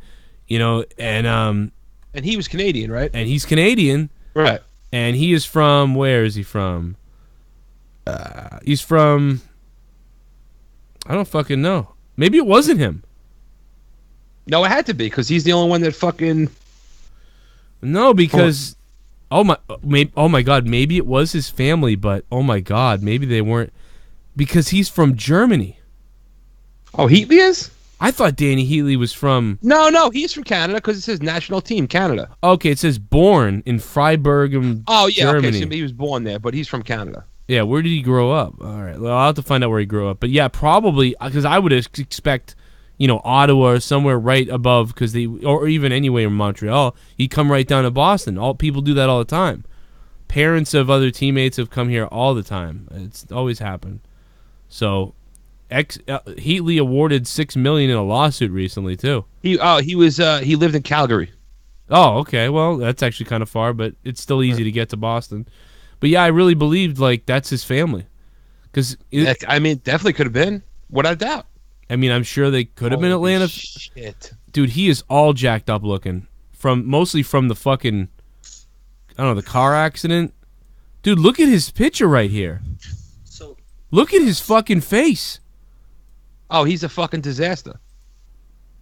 And he was Canadian, right? and he's Canadian. Right. And he is from, where is he from? He's from, I don't fucking know. Maybe it wasn't him. No, it had to be because he's the only one that fucking. No, because, oh my God, maybe it was his family, but oh my God, maybe they weren't, because he's from Germany. Oh, Heatley is? I thought Danny Heatley was from, No, he's from Canada because it says national team Canada. okay, it says born in Freiburg, Oh yeah, Germany. okay. So he was born there, but he's from Canada. Yeah, where did he grow up? All right, well, I'll have to find out where he grew up. But yeah, probably, because I would expect, Ottawa or somewhere right above, because or even anywhere in Montreal, he'd come right down to Boston. All people do that all the time. Parents of other teammates have come here all the time. It's always happened. So, Heatley awarded $6 million in a lawsuit recently too. He lived in Calgary. Oh, okay. Well, that's actually kind of far, but it's still easy to get to Boston. But yeah, I really believed like that's his family, because I mean, definitely could have been. Without doubt. I'm sure they could have been Holy Atlanta. Shit. Dude, he is all jacked up looking, mostly from the fucking, I don't know, the car accident. Dude, look at his picture right here. So Look at his fucking face. Oh, he's a fucking disaster.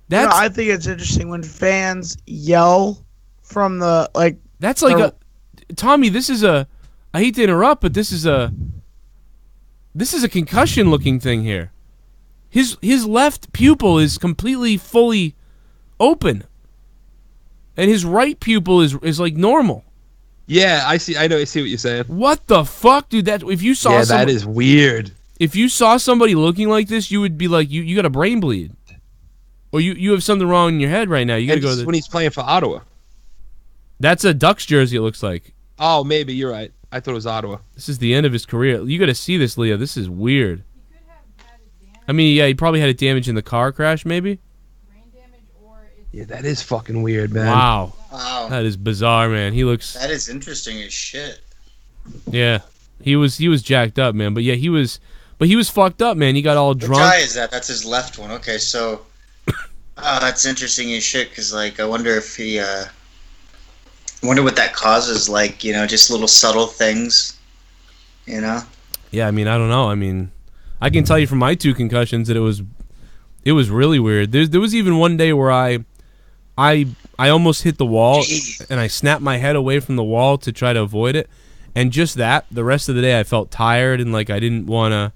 That's I think it's interesting when fans yell from the that's like or- Tommy. This is I hate to interrupt, but this is a concussion looking thing here. His left pupil is completely fully open, and his right pupil is like normal. Yeah, I see. I know. I see what you're saying. What the fuck, dude? That if you saw that is weird. If you saw somebody looking like this, you would be like, you got a brain bleed, or you have something wrong in your head right now. You got to And go this to is when he's playing for Ottawa. That's a Ducks jersey. It looks like. Oh, maybe you're right. I thought it was Ottawa. This is the end of his career. You got to see this, Leah. This is weird. I mean, yeah, he probably had it damaged in the car crash, maybe. Yeah, that is fucking weird, man. Wow, Wow. that is bizarre, man. He looks. That is interesting as shit. Yeah, he was jacked up, man. But yeah, he was fucked up, man. He got all drunk. Which eye is that? That's his left one. Okay, so, that's interesting as shit. Cause like, I wonder if he, I wonder what that causes. Like, you know, just little subtle things. You know. Yeah, I mean, I don't know. I mean, I can tell you from my 2 concussions that it was really weird. There was even one day where I almost hit the wall, and I snapped my head away from the wall to try to avoid it. And just that, the rest of the day I felt tired and like I didn't want to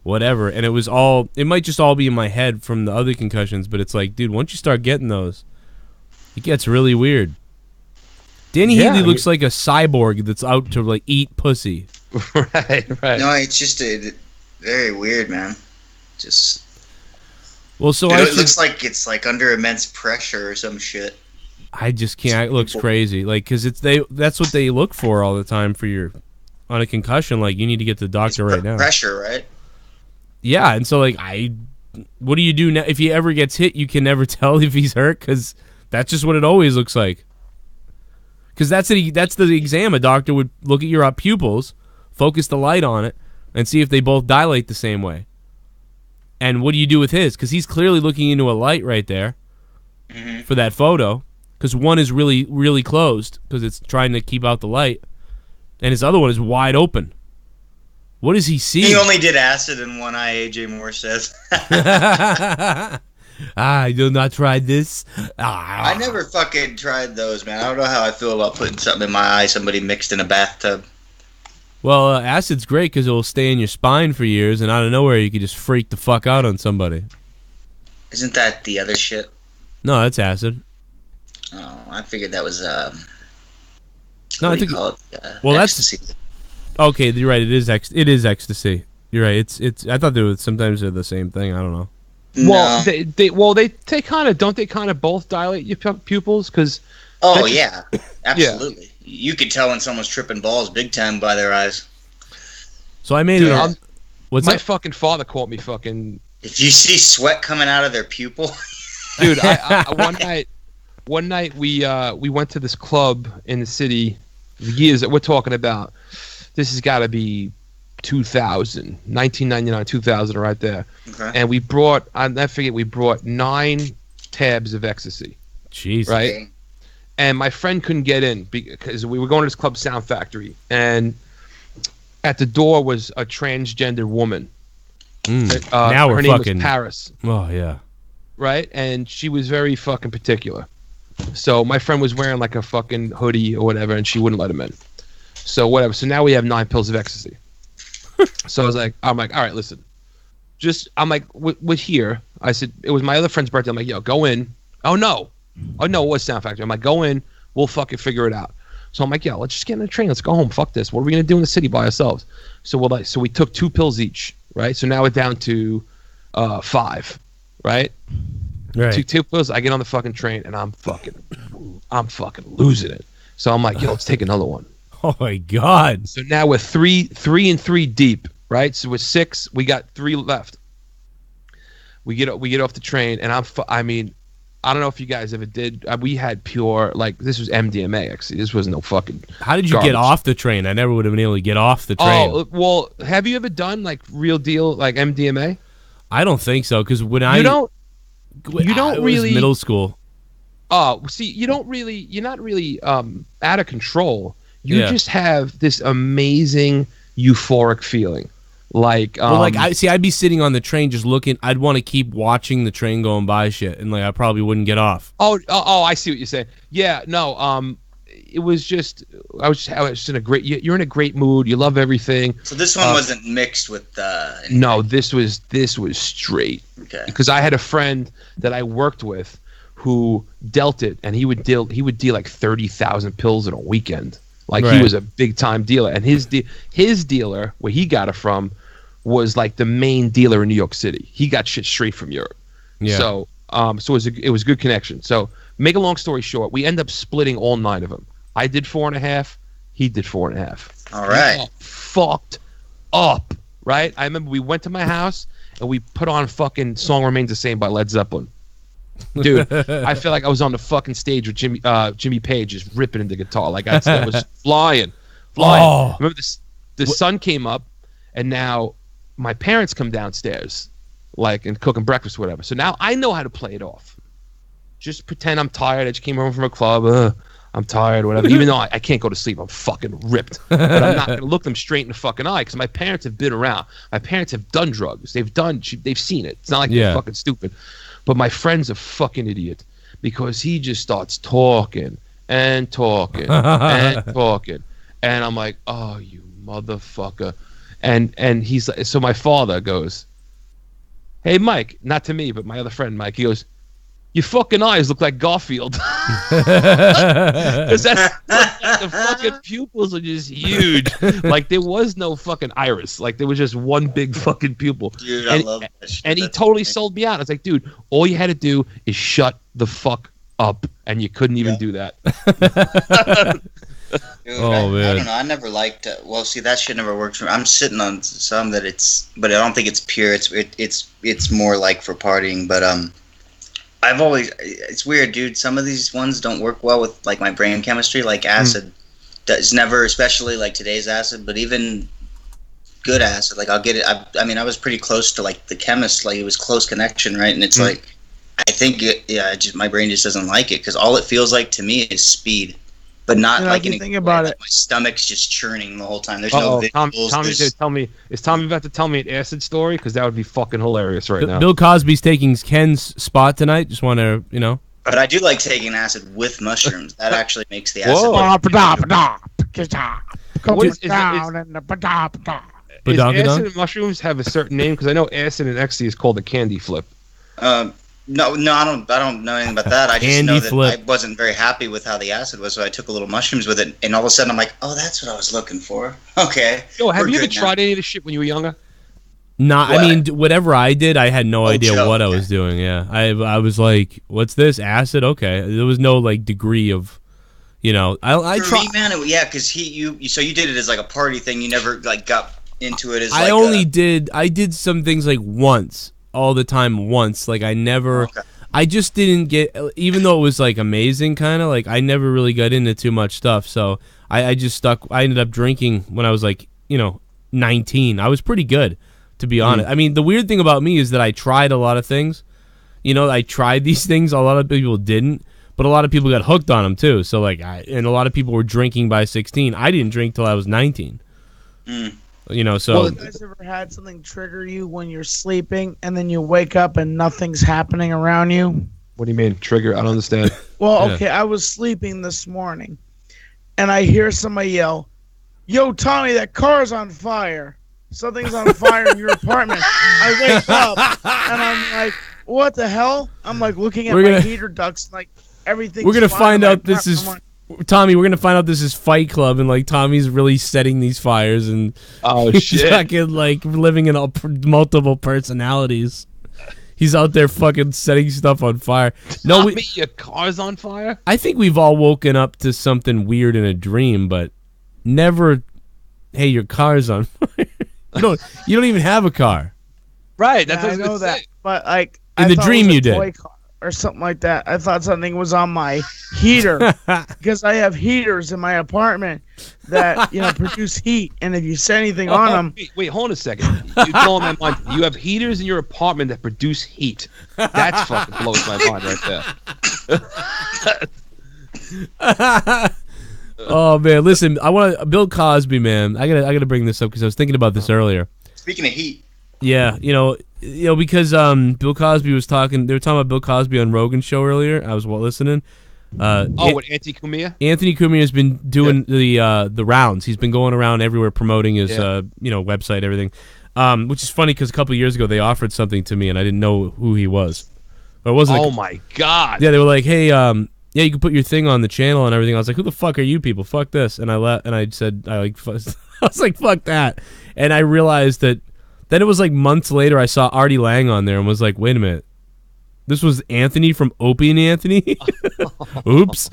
whatever. And it might just all be in my head from the other concussions, but it's like, dude, once you start getting those, it gets really weird. Danny Heatley looks like a cyborg that's out to like eat pussy. Right. No, it's just very weird, man. Just. Well, so It looks like it's like under immense pressure or some shit. I just can't. It looks crazy, like because that's what they look for all the time for on a concussion. Like you need to get to the doctor right now. Pressure, right? Yeah, and so like what do you do now if he ever gets hit? You can never tell if he's hurt because that's just what it always looks like. Because that's the exam. A doctor would look at your pupils, focus the light on it, and see if they both dilate the same way. And what do you do with his? Because he's clearly looking into a light right there for that photo. Because one is really, really closed because it's trying to keep out the light, and his other one is wide open. What does he see? He only did acid in one eye, AJ Moore says. I do not try this. I never fucking tried those, man. I don't know how I feel about putting something in my eye somebody mixed in a bathtub. Well, acid's great because it will stay in your spine for years, and out of nowhere you could just freak the fuck out on somebody. Isn't that the other shit? No, that's acid. Oh, I figured that was No, what I do you think. call it? Well, ecstasy. that's okay. You're right. It is ecstasy. You're right. It's. I thought sometimes they're the same thing. I don't know. Well, No. they kind of don't. They kind of both dilate your pupils because. Oh yeah, absolutely. You could tell when someone's tripping balls big time by their eyes. So I made Dude, it. What's my that? fucking father caught me fucking. If you see sweat coming out of their pupil, Dude, one night we went to this club in the city. Years that we're talking about. This has got to be 2000, 1999, 2000, right there. okay. And we brought. I forget. We brought 9 tabs of ecstasy. Jeez. Right. Okay. And my friend couldn't get in because we were going to this club, Sound Factory, and at the door was a transgender woman. Now we're her name fucking. was Paris, Oh yeah. right? And she was very fucking particular. So my friend was wearing like a fucking hoodie or whatever, and she wouldn't let him in. So whatever. So now we have 9 pills of ecstasy. So I'm like, all right, listen. I'm like, we're here. I said, it was my other friend's birthday. I'm like, yo, go in. Oh no, it was Sound Factory. I'm like, go in. We'll fucking figure it out. So I'm like, yo, let's just get in the train. Let's go home. Fuck this. What are we gonna do in the city by ourselves? So we took 2 pills each, right? So now we're down to 5, right? Right. 2 pills. I get on the fucking train and I'm fucking losing it. So I'm like, yo, let's take another one. Oh my God. So now we're 3 and 3 deep, right? So we're 6. We got 3 left. We get off the train, and I mean, I don't know if you guys ever did. We had pure, like, this was MDMA. Actually, this was no fucking. How did you garbage. get off the train? I never would have been able to get off the train. Oh well, have you ever done like real deal like MDMA? I don't think so because when You don't it was really middle school. Oh, see, you're not really out of control. You Yeah. just have this amazing euphoric feeling. Like, Well, like I'd be sitting on the train just looking. I'd want to keep watching the train going by shit, and like I probably wouldn't get off. oh, I see what you're saying. Yeah, no, it was just I was just in a great. You're in a great mood. You love everything. So this one wasn't mixed with. No, this was straight. Okay. Because I had a friend that I worked with who dealt it, and he would deal like 30,000 pills in a weekend. Like Right. he was a big time dealer, and his dealer, where he got it from, was like the main dealer in New York City. He got shit straight from Europe. Yeah. So it was a good connection. So make a long story short, we end up splitting all 9 of them. I did 4.5. He did 4.5. All right. We got fucked up. Right. I remember we went to my house and we put on fucking "Song Remains the Same" by Led Zeppelin. Dude, I feel like I was on the fucking stage with Jimmy Page just ripping into guitar. Like I was flying. Oh. Remember the sun came up, and now my parents come downstairs, like, and cooking breakfast, or whatever. So now I know how to play it off. Just pretend I'm tired. I just came home from a club. I'm tired, whatever. Even though I can't go to sleep, I'm fucking ripped. But I'm not gonna look them straight in the fucking eye because my parents have been around. My parents have done drugs. They've seen it. It's not like they're fucking stupid. But my friend's a fucking idiot because he just starts talking and talking and talking, and I'm like, oh, you motherfucker. And he's like, so my father goes, hey, Mike, not to me, but my other friend, Mike, he goes, your fucking eyes look like Garfield. Because that's the fucking pupils are just huge. Like there was no fucking iris. Like there was just one big fucking pupil. Dude, I love that shit. And he totally sold me out. I was like, dude, all you had to do is shut the fuck up. And you couldn't even do that. Dude, Oh, man. I don't know. I never liked. Well, see, that shit never works for me. I'm sitting on some that but I don't think it's pure. It's more like for partying. But it's weird, dude. Some of these ones don't work well with like my brain chemistry. Like acid does never, especially like today's acid. But even good acid, like I'll get it. I mean, I was pretty close to like the chemist. Like it was close connection, right? And it's like, I think, my brain just doesn't like it because all it feels like to me is speed. But not like you think about it. My stomach's just churning the whole time. There's no visuals. Tommy's gonna tell me. Is Tommy about to tell me an acid story? Because that would be fucking hilarious right now. Bill Cosby's taking Ken's spot tonight. Just want to, But I do like taking acid with mushrooms. That actually makes the acid. Whoa. Going Is down and Does Badonkadonk? acid and mushrooms have a certain name? Because I know acid and ecstasy is called a candy flip. No, I don't know anything about that. I just Candy know that flip. I wasn't very happy with how the acid was, so I took a little mushrooms with it, and all of a sudden I'm like, oh, that's what I was looking for. Okay. Yo, have we're you ever good now. tried any of this shit when you were younger? Nah, I What? mean, whatever I did, I had no idea Joe, what I okay. was doing. Yeah, I was like, "What's this? Acid? Okay." There was no like degree of, I For tried. me, man, yeah, because so you did it as like a party thing. You never like got into it as. I like only did some things like once, all the time once. Like I never. Okay. I just didn't get, even though it was like amazing, kind of like I never really got into too much stuff. So I just stuck. I ended up drinking when I was like 19. I was pretty good, to be honest. I mean, the weird thing about me is that I tried a lot of things. I tried these things. A lot of people didn't, but a lot of people got hooked on them too. So and a lot of people were drinking by 16. I didn't drink till I was 19. So you guys ever had something trigger you when you're sleeping and then you wake up and nothing's happening around you? What do you mean trigger? I don't understand. Well, Yeah. okay, I was sleeping this morning and I hear somebody yell, "Yo, Tommy, that car's on fire. Something's on fire in your apartment." I wake up and I'm like, what the hell? I'm like looking at my heater ducts and like everything. We're gonna find out this is Tommy. We're gonna find out this is Fight Club, and like Tommy's really setting these fires, and Oh he's shit! fucking like living in multiple personalities. He's out there fucking setting stuff on fire. No, Tommy, your car's on fire. I think we've all woken up to something weird in a dream, but never. Hey, your car's on fire. You don't even have a car. Right. Yeah, That's what I know that, say. but like In I the thought it dream was a you did. toy car or something like that. I thought something was on my heater because I have heaters in my apartment that produce heat, and if you set anything on them, Wait, hold on a second. You told my mind. You have heaters in your apartment that produce heat. That's fucking blows my mind right there. Oh man, listen, I want Bill Cosby, man. I gotta bring this up because I was thinking about this earlier. Speaking of heat, Yeah, because Bill Cosby was talking. They were talking about Bill Cosby on Rogan's show earlier. I was listening. What, Anthony Cumia? Anthony Cumia has been doing the rounds. He's been going around everywhere promoting his website, everything. Which is funny because a couple of years ago they offered something to me and I didn't know who he was. Or it wasn't. Oh my God! Yeah, they were like, "Hey, you can put your thing on the channel and everything." I was like, "Who the fuck are you people? Fuck this!" And I said, I was like, "Fuck that!" And I realized that. Then it was like months later, I saw Artie Lang on there and was like, "Wait a minute, this was Anthony from Opie and Anthony." Oops.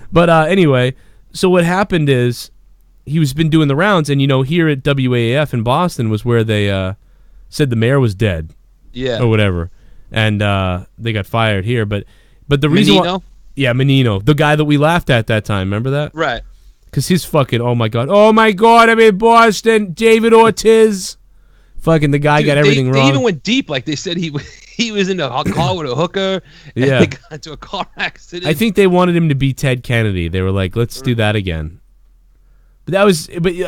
But anyway, so what happened is he was been doing the rounds, and here at WAAF in Boston was where they said the mayor was dead, or whatever, and they got fired here. But the reason, Menino, the guy that we laughed at that time, remember that? Right. Because he's fucking, oh my god, I'm in Boston, David Ortiz. Fucking the guy got everything wrong. They even went deep, like they said he was in a car with a hooker. And they got into a car accident. I think they wanted him to be Ted Kennedy. They were like, let's do that again. But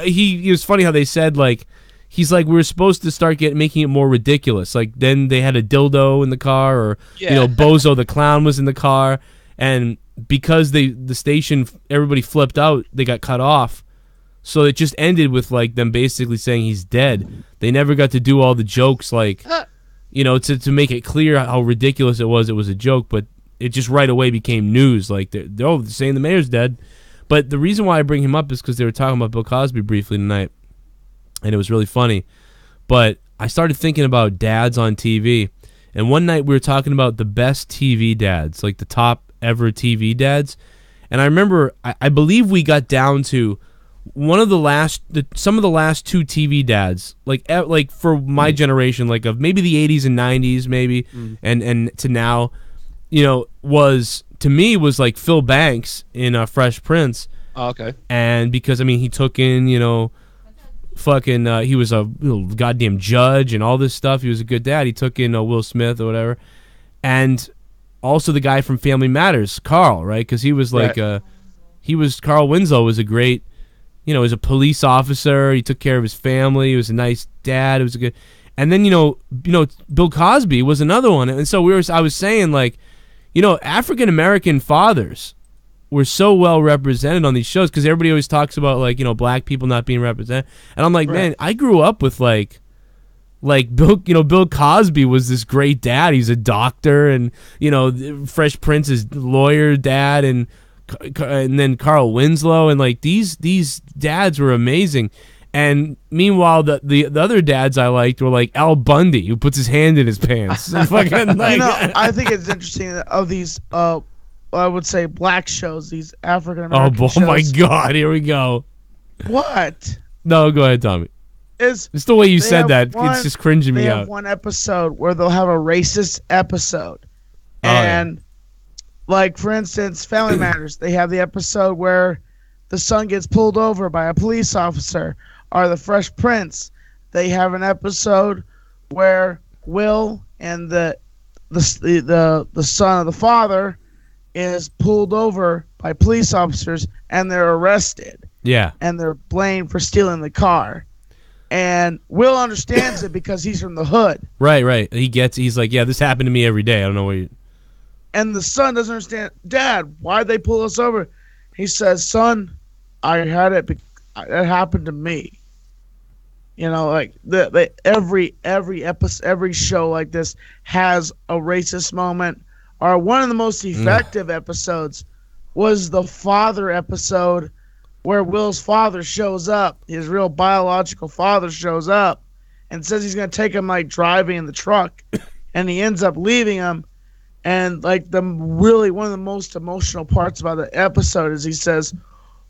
he was funny how they said like he's like we were supposed to start making it more ridiculous. Like then they had a dildo in the car, or Bozo the clown was in the car, and because the station everybody flipped out, they got cut off. So it just ended with like them basically saying he's dead. They never got to do all the jokes like, to make it clear how ridiculous it was. It was a joke, but it just right away became news. Like they're saying the mayor's dead. But the reason why I bring him up is because they were talking about Bill Cosby briefly tonight, and it was really funny. But I started thinking about dads on TV, and one night we were talking about the best TV dads, like the top ever TV dads. And I remember, I believe we got down to some of the last two TV dads, like for my generation, like of maybe the 80s and 90s, maybe, and to now, was to me was like Phil Banks in Fresh Prince. Oh, okay. And because he took in, he was a goddamn judge and all this stuff. He was a good dad. He took in Will Smith or whatever, and also the guy from Family Matters, Carl, right? Because he was like Carl Winslow was a great. He was a police officer. He took care of his family. He was a nice dad. It was a good, and then Bill Cosby was another one. And so I was saying like, African American fathers were so well represented on these shows because everybody always talks about like black people not being represented. And I'm like, man, I grew up with like Bill Cosby was this great dad. He's a doctor, and Fresh Prince's lawyer dad, and then Carl Winslow, and like these dads were amazing. And meanwhile, the other dads I liked were like Al Bundy, who puts his hand in his pants. Fucking, like, I think it's interesting that of these, I would say black shows, these African American shows. Oh my God, here we go. What? No, go ahead, Tommy. It's the way you said that. It's just cringing me out. They have one episode where they'll have a racist episode, and. Like, for instance, Family Matters, they have the episode where the son gets pulled over by a police officer. Or The Fresh Prince, they have an episode where Will and the son of the father is pulled over by police officers, and they're arrested. Yeah. And they're blamed for stealing the car. And Will understands it because he's from the hood. Right. He's like, yeah, this happened to me every day. I don't know what you... And the son doesn't understand. Dad, why'd they pull us over? He says, son, I had it. It happened to me. Like every episode, every show like this has a racist moment. Or one of the most effective episodes was the father episode where Will's father shows up. His real biological father shows up and says he's going to take him like driving in the truck. And he ends up leaving him. And like one of the most emotional parts about the episode is he says,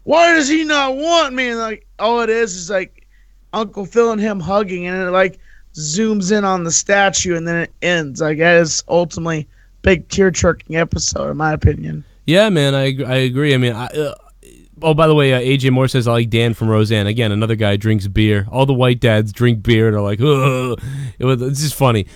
"Why does he not want me?" And like all it is like Uncle Phil and him hugging, and it like zooms in on the statue, and then it ends. Like that is ultimately big tear-jerking episode, in my opinion. Yeah, man, I agree. I mean, by the way, AJ Moore says I like Dan from Roseanne. Again, another guy drinks beer. All the white dads drink beer and are like, ugh. It's just funny.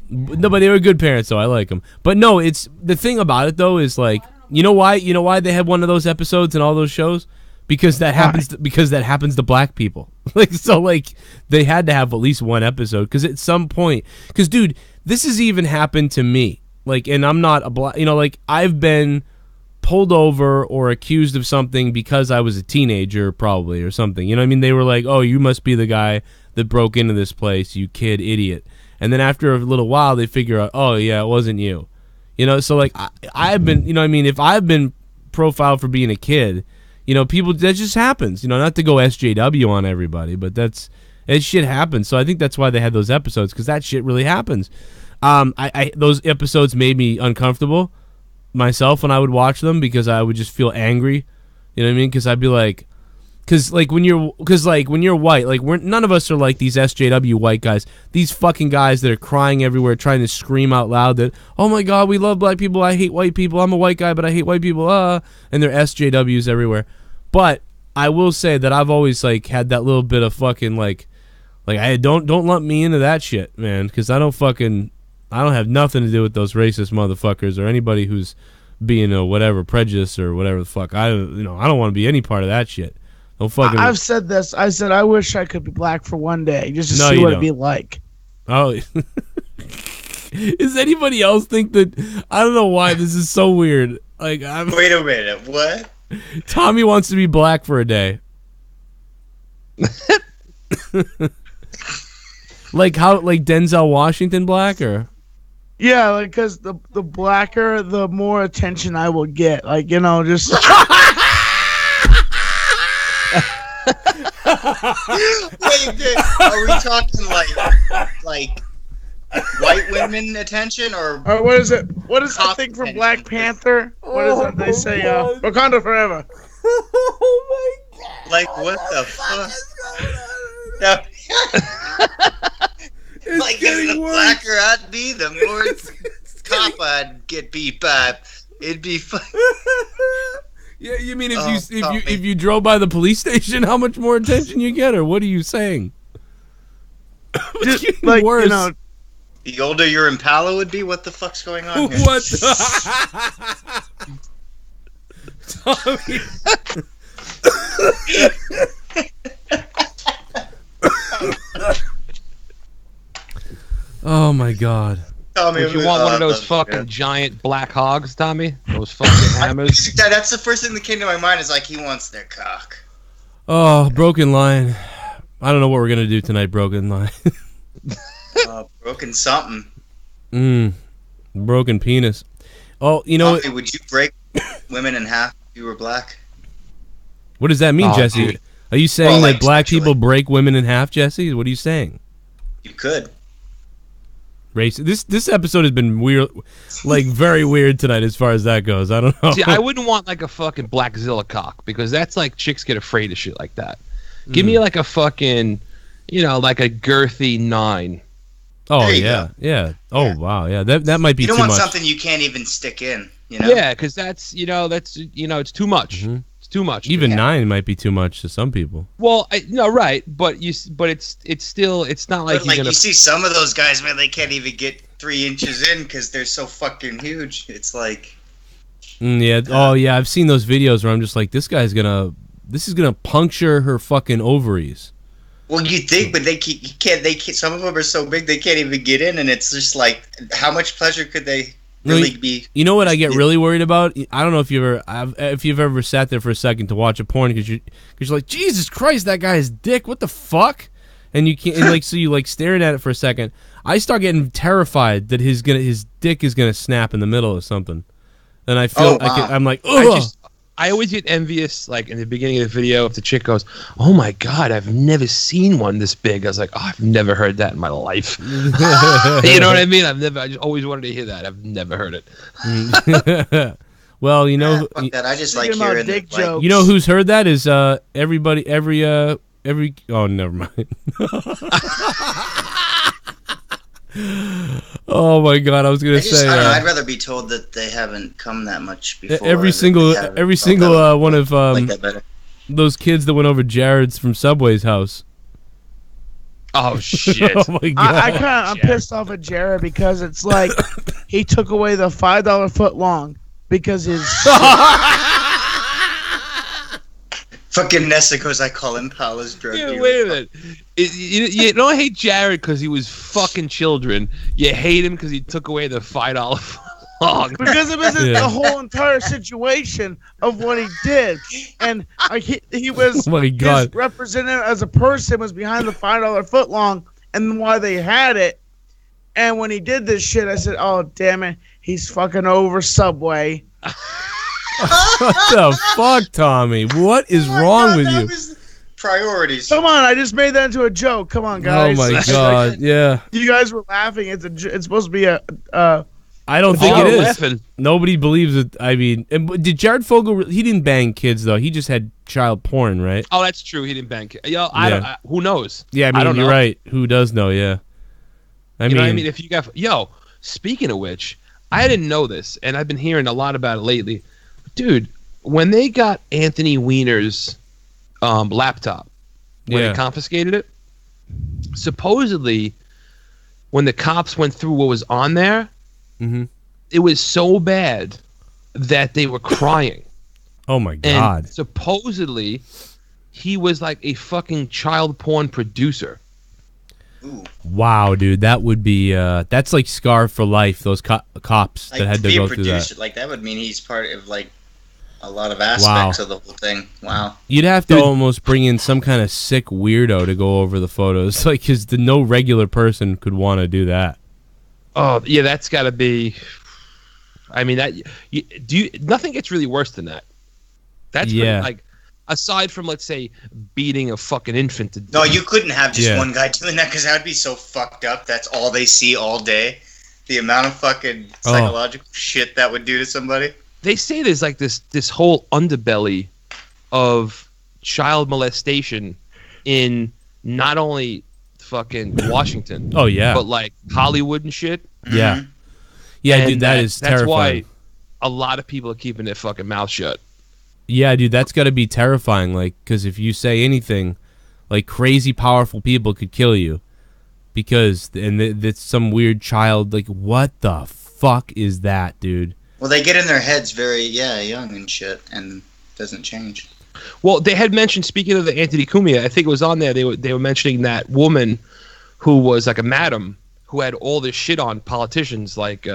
No, but they were good parents, though. I like them. But no, it's the thing about it though is like, you know why they had one of those episodes in all those shows? Because that happens. Because that happens to black people. Like so, like they had to have at least one episode. Because at some point, because dude, this has even happened to me. Like, and I'm not a black. Like I've been pulled over or accused of something because I was a teenager, probably, or something. You know what I mean? They were like, "Oh, you must be the guy that broke into this place, you kid idiot." And then after a little while, they figure out, "Oh yeah, it wasn't you." You know, so like I've been, you know what I mean? If I've been profiled for being a kid, you know, people, that just happens. You know, not to go SJW on everybody, but that shit happens. So I think that's why they had those episodes, because that shit really happens. Those episodes made me uncomfortable myself when I would watch them, because I would just feel angry. You know what I mean? Because I'd be like, because when you're white, like none of us are like these SJW white guys. These fucking guys that are crying everywhere, trying to scream out loud that, "Oh my God, we love black people. I hate white people. I'm a white guy, but I hate white people." And they're SJWs everywhere. But I will say that I've always like had that little bit of fucking like I don't lump me into that shit, man, because I don't have nothing to do with those racist motherfuckers or anybody who's being a whatever prejudice or whatever the fuck. I don't want to be any part of that shit. Don't fucking. I've said this. I said I wish I could be black for one day just to No, see you what don't. it'd be like. Oh, does anybody else think that? I don't know why this is so weird. Like, Wait a minute, what? Tommy wants to be black for a day. Like how, like Denzel Washington black, or? Yeah, like, because the blacker, the more attention I will get. Like, you know, just. Wait, are we talking like white women attention or What is it? What is the Cop thing from attention? Black Panther? What is it? They say, Wakanda forever. Oh my God! like what the fuck? No. Like getting the worse. blacker I'd be, the more cop I'd get beat by. It'd be fun. Yeah, you mean Oh, if you drove by the police station, how much more attention you get, or what are you saying? It's Just, getting like, worse. you know, The older your Impala would be, what the fuck's going on here? What? Tommy. Oh my God. Tell me If you who- want one of those the- fucking giant black hogs, Tommy, those fucking hammers. That's the first thing that came to my mind is like he wants their cock. Oh, Broken Line. I don't know what we're gonna do tonight, Broken Line. Broken something. Broken penis. Oh, you know Tommy, would you break women in half if you were black? what does that mean, Oh, Jesse? dude. Are you saying Well, that like, black sexually. people break women in half, Jesse? What are you saying? You could. Race. This episode has been weird, like very weird tonight as far as that goes. I don't know. See, I wouldn't want like a fucking black Zilla cock, because that's like chicks get afraid of shit like that. Give me like a fucking, like a girthy 9. Oh There you yeah, go. yeah. Oh wow, yeah. That might be You don't too want much. something you can't even stick in. You know? Yeah, because that's it's too much. It's too much. Even 9 might be too much to some people. Well, no, right, but it's still, it's not like But you're like gonna. you see some of those guys, man, they can't even get 3 inches in because they're so fucking huge. It's like, Yeah. Oh yeah. I've seen those videos where I'm just like, this is gonna puncture her fucking ovaries. well, you think, but they can't. Some of them are so big they can't even get in, and it's just like, how much pleasure could they really be? You know what I get really worried about? I don't know if you've ever sat there for a second to watch a porn because you're like, Jesus Christ, that guy's dick, what the fuck? And you can't, and like, so you like staring at it for a second. I start getting terrified that his dick is gonna snap in the middle of something, and I feel I'm like, ugh. I always get envious, like in the beginning of the video, if the chick goes, "Oh my God, I've never seen one this big." I was like, "Oh, I've never heard that in my life." You know what I mean? I just always wanted to hear that. I've never heard it. Well, you know, Fuck that. I just like Thinking about hearing dick that, like, jokes. you know who's heard that is everybody, every. Oh, never mind. Oh my God, I was gonna say. I don't know, I'd rather be told that they haven't come that much before. Every than single they haven't felt that one of like that better. those kids that went over Jared's from Subway's house. Oh shit! Oh my God. I'm pissed off at Jared because it's like he took away the $5 foot long because his Fucking Nessa goes, I call him Paula's drug Dude, dealer. wait a minute. You don't hate Jared because he was fucking children. You hate him because he took away the $5. long. Because it was Yeah. the whole entire situation of what he did, and he was Oh my God. his representative as a person was behind the $5 footlong, and why they had it. And when he did this shit, I said, "Oh damn it, he's fucking over Subway." What the fuck, Tommy? What is wrong with you? Priorities. Come on, I just made that into a joke. Come on, Oh guys. my God! Yeah, You guys were laughing. It's supposed to be a. I don't think Oh, it is. laughing. Nobody believes it. I mean, did Jared Fogle? He didn't bang kids though. He just had child porn, right? Oh, that's true. He didn't bank it. Yo, I don't. Who knows? Yeah, I mean, don't you're know. right. Who does know? Yeah. You know what I mean? If you got speaking of which, I didn't know this, and I've been hearing a lot about it lately. Dude, when they got Anthony Weiner's laptop, when Yeah. they confiscated it, supposedly, when the cops went through what was on there, Mhm. it was so bad that they were crying. Oh my And God! supposedly, he was like a fucking child porn producer. Ooh. Wow, dude, that would be that's like scar for life. Those cops Like, that had to be go a through producer, that. like that would mean he's part of like a lot of aspects of the whole thing. Wow. You'd have to almost bring in some kind of sick weirdo to go over the photos, like, because no regular person could want to do that. Oh yeah, that's got to be. I mean, nothing gets really worse than that. That's Yeah. like, aside from let's say beating a fucking infant to death. No, you couldn't have just Yeah. one guy doing that because that would be so fucked up. That's all they see all day. The amount of fucking psychological shit that would do to somebody. They say there's like this whole underbelly of child molestation in not only fucking Washington, Oh yeah, but like Hollywood and shit. yeah, yeah, And dude, that is that's terrifying. why a lot of people are keeping their fucking mouth shut. Yeah, dude, that's got to be terrifying. Like, because if you say anything, like crazy powerful people could kill you, because it's some weird child. Like, what the fuck is that, dude? Well, they get in their heads very young and shit, and it doesn't change. Well, they had mentioned, speaking of the Anthony Cumia, I think it was on there. They were mentioning that woman who was like a madam who had all this shit on politicians, like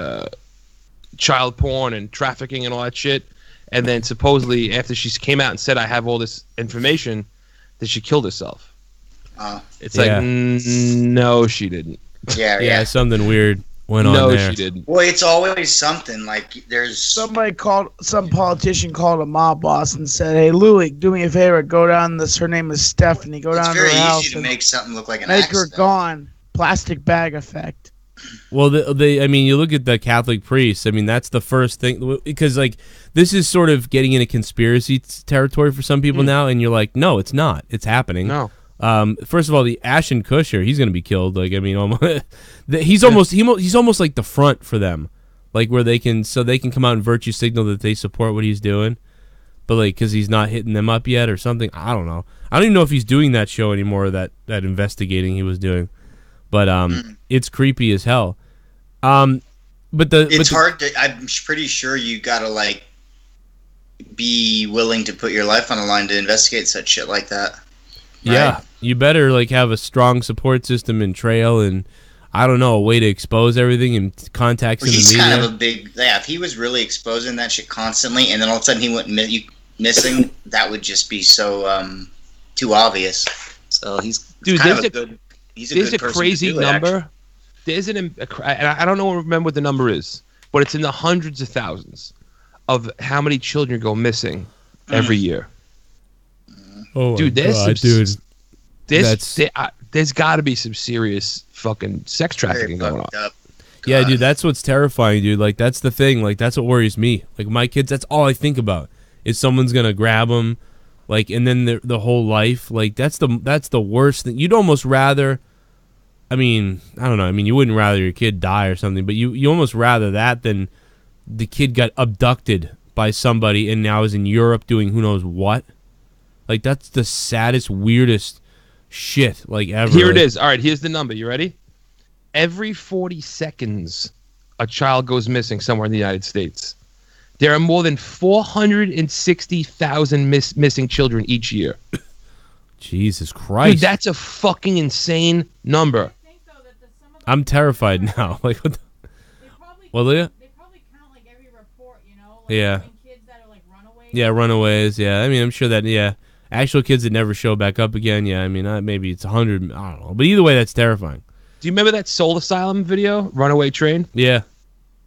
child porn and trafficking and all that shit. And then supposedly, after she came out and said, "I have all this information," that she killed herself. It's Yeah. like, no, she didn't. Yeah, Yeah, something weird went on No, there. she didn't. Well, it's always something. Like there's Some politician called a mob boss and said, "Hey, Louie, do me a favor. Go down this. Her name is Stephanie. Go it's down to very her house easy to and make something look like an make her accident. gone. Plastic bag effect." Well, I mean, you look at the Catholic priests. I mean, that's the first thing, because like this is sort of getting into conspiracy territory for some people now, and you're like, no, it's not. It's happening. No. First of all, the Ashton Kutcher, he's going to be killed. Like, I mean, almost, he's almost like the front for them, like where they can come out and virtue signal that they support what he's doing, but like because he's not hitting them up yet or something. I don't know. I don't even know if he's doing that show anymore. That investigating he was doing. But it's creepy as hell. It's hard to. I'm pretty sure you gotta like be willing to put your life on the line to investigate such shit like that. Yeah, right? you better like have a strong support system and trail, and I don't know, a way to expose everything and contacts Well, in the he's media. kind of a big. Yeah, if he was really exposing that shit constantly, and then all of a sudden he went missing, that would just be so too obvious. So he's Dude, kind of there's a good. He's a There's good a person to crazy do it, number. actually. There's and I don't remember what the number is, but it's in the hundreds of thousands of how many children go missing every year. oh, Dude, my there's God, some- dude. There's got to be some serious fucking sex Very trafficking going on. fucked up. Yeah, God. dude, that's what's terrifying, dude. Like, that's the thing. Like, that's what worries me. Like, my kids, that's all I think about is someone's gonna grab them, like, and then the whole life. Like, that's the worst thing. You'd almost rather. I mean, I don't know. I mean, you wouldn't rather your kid die or something, but you almost rather that than the kid got abducted by somebody and now is in Europe doing who knows what. Like, that's the saddest, weirdest shit, like, ever. Here it Like, is. All right, here's the number. You ready? Every 40 seconds, a child goes missing somewhere in the United States. There are more than 460,000 missing children each year. Jesus Christ. Dude, that's a fucking insane number. I'm terrified now. Like, what the, well, Leah? They probably count Yeah. And kids that are like runaways. Yeah, runaways. Yeah, I mean, I'm sure that. Yeah, actual kids that never show back up again. Yeah, I mean, maybe it's 100. I don't know, but either way, that's terrifying. Do you remember that Soul Asylum video, Runaway Train? Yeah,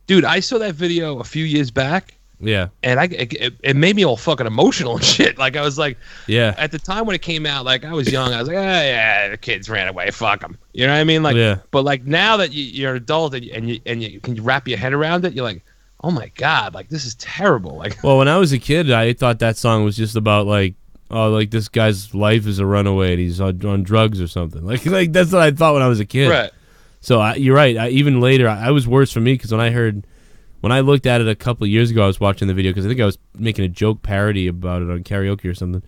Dude, I saw that video a few years back, yeah, and it made me all fucking emotional and shit. Like, I was like, yeah, at the time when it came out, like, I was young. I was like, yeah, the kids ran away. Fuck them. You know what I mean? Like, yeah. But like now that you're an adult and you can wrap your head around it, you're like, oh my god, like this is terrible. Like, Well, when I was a kid, I thought that song was just about like, oh, like this guy's life is a runaway and he's on drugs or something. Like that's what I thought when I was a kid. right? So you're right. Even later, I was worse for me because when I looked at it a couple of years ago, I was watching the video because I think I was making a joke parody about it on karaoke or something,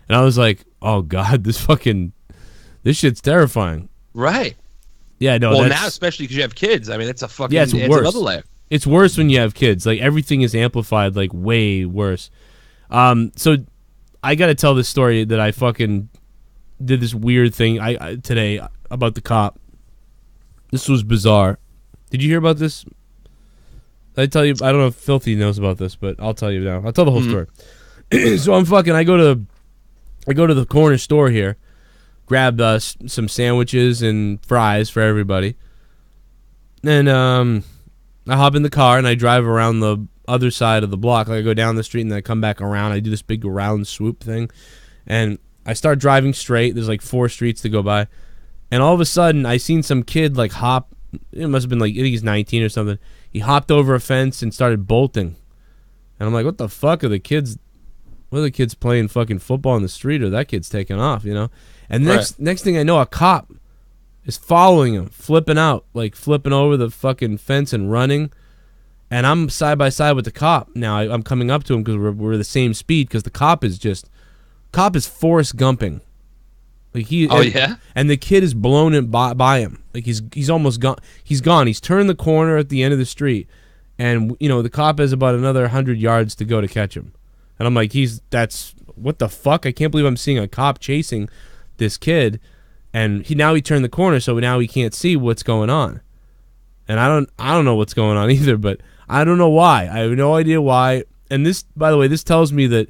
and I was like, oh god, this shit's terrifying. Right. Yeah, no. Well, now especially because you have kids. I mean, it's a fucking Yeah, it's adds worse. another layer. It's worse when you have kids. Like everything is amplified, like way worse. So I got to tell this story that I fucking did this weird thing I today about the cop. This was bizarre. Did you hear about this? I tell you, I don't know if Filthy knows about this, but I'll tell you now. I'll tell the whole story. So I go to the corner store here, grab some sandwiches and fries for everybody, and I hop in the car and I drive around the other side of the block. Like I go down the street and then I come back around. I do this big round swoop thing, and I start driving straight. There's like 4 streets to go by, and all of a sudden I seen some kid like hop. It must have been like, I think he's 19 or something. He hopped over a fence and started bolting, and I'm like, what the fuck are the kids? What are the kids playing fucking football in the street, or that kid's taking off, you know? And next thing I know, a cop is following him, flipping out, like flipping over the fucking fence and running. And I'm side by side with the cop. Now I'm coming up to him because we're the same speed. Because the cop is Forrest Gumping. Like and the kid is blown it by him. Like he's almost gone. He's gone. He's turned the corner at the end of the street, and you know the cop has about another 100 yards to go to catch him. And I'm like, that's what the fuck? I can't believe I'm seeing a cop chasing this kid. And he turned the corner, so now he can't see what's going on. And I don't know what's going on either, but I don't know why. I have no idea why. And this, by the way, this tells me that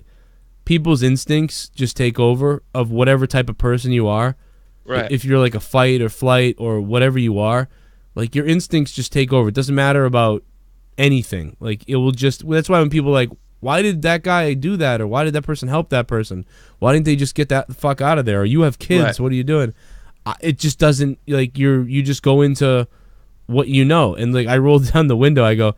people's instincts just take over of whatever type of person you are. Right. If you're like a fight or flight or whatever you are, like your instincts just take over. It doesn't matter about anything. Like it will just. That's why when people are like, why did that guy do that, or why did that person help that person? Why didn't they just get that the fuck out of there? Or you have kids, right. What are you doing? It just doesn't, like, you just go into what you know. And like I rolled down the window, I go,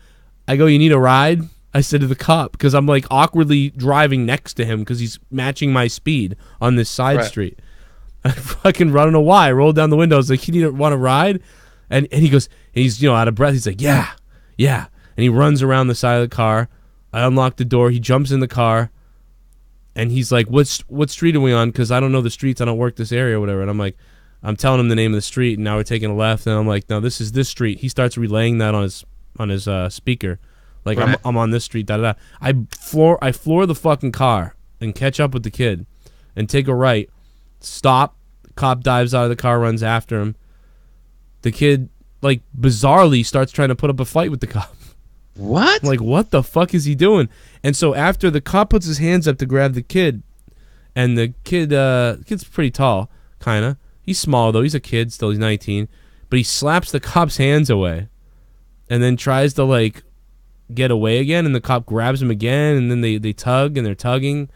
you need a ride? I said to the cop, because I'm like awkwardly driving next to him because he's matching my speed on this side street. I fucking I don't know why. I rolled down the window. I was like, you want a ride? And he goes, and he's out of breath. He's like, yeah. And he runs around the side of the car. I unlock the door. He jumps in the car, and he's like, what street are we on? Because I don't know the streets. I don't work this area or whatever. And I'm like, I'm telling him the name of the street, and now we're taking a left. And I'm like, no, this is this street. He starts relaying that on his speaker. Like, right. I'm on this street, da-da-da. I floor the fucking car and catch up with the kid and take a right. Stop. Cop dives out of the car, runs after him. The kid, like, bizarrely starts trying to put up a fight with the cop. What? Like, what the fuck is he doing? And so after the cop puts his hands up to grab the kid, and the kid's pretty tall, kind of. He's small, though. He's a kid still. He's 19. But he slaps the cop's hands away and then tries to, like, get away again, and the cop grabs him again, and then they tug, and they're tugging.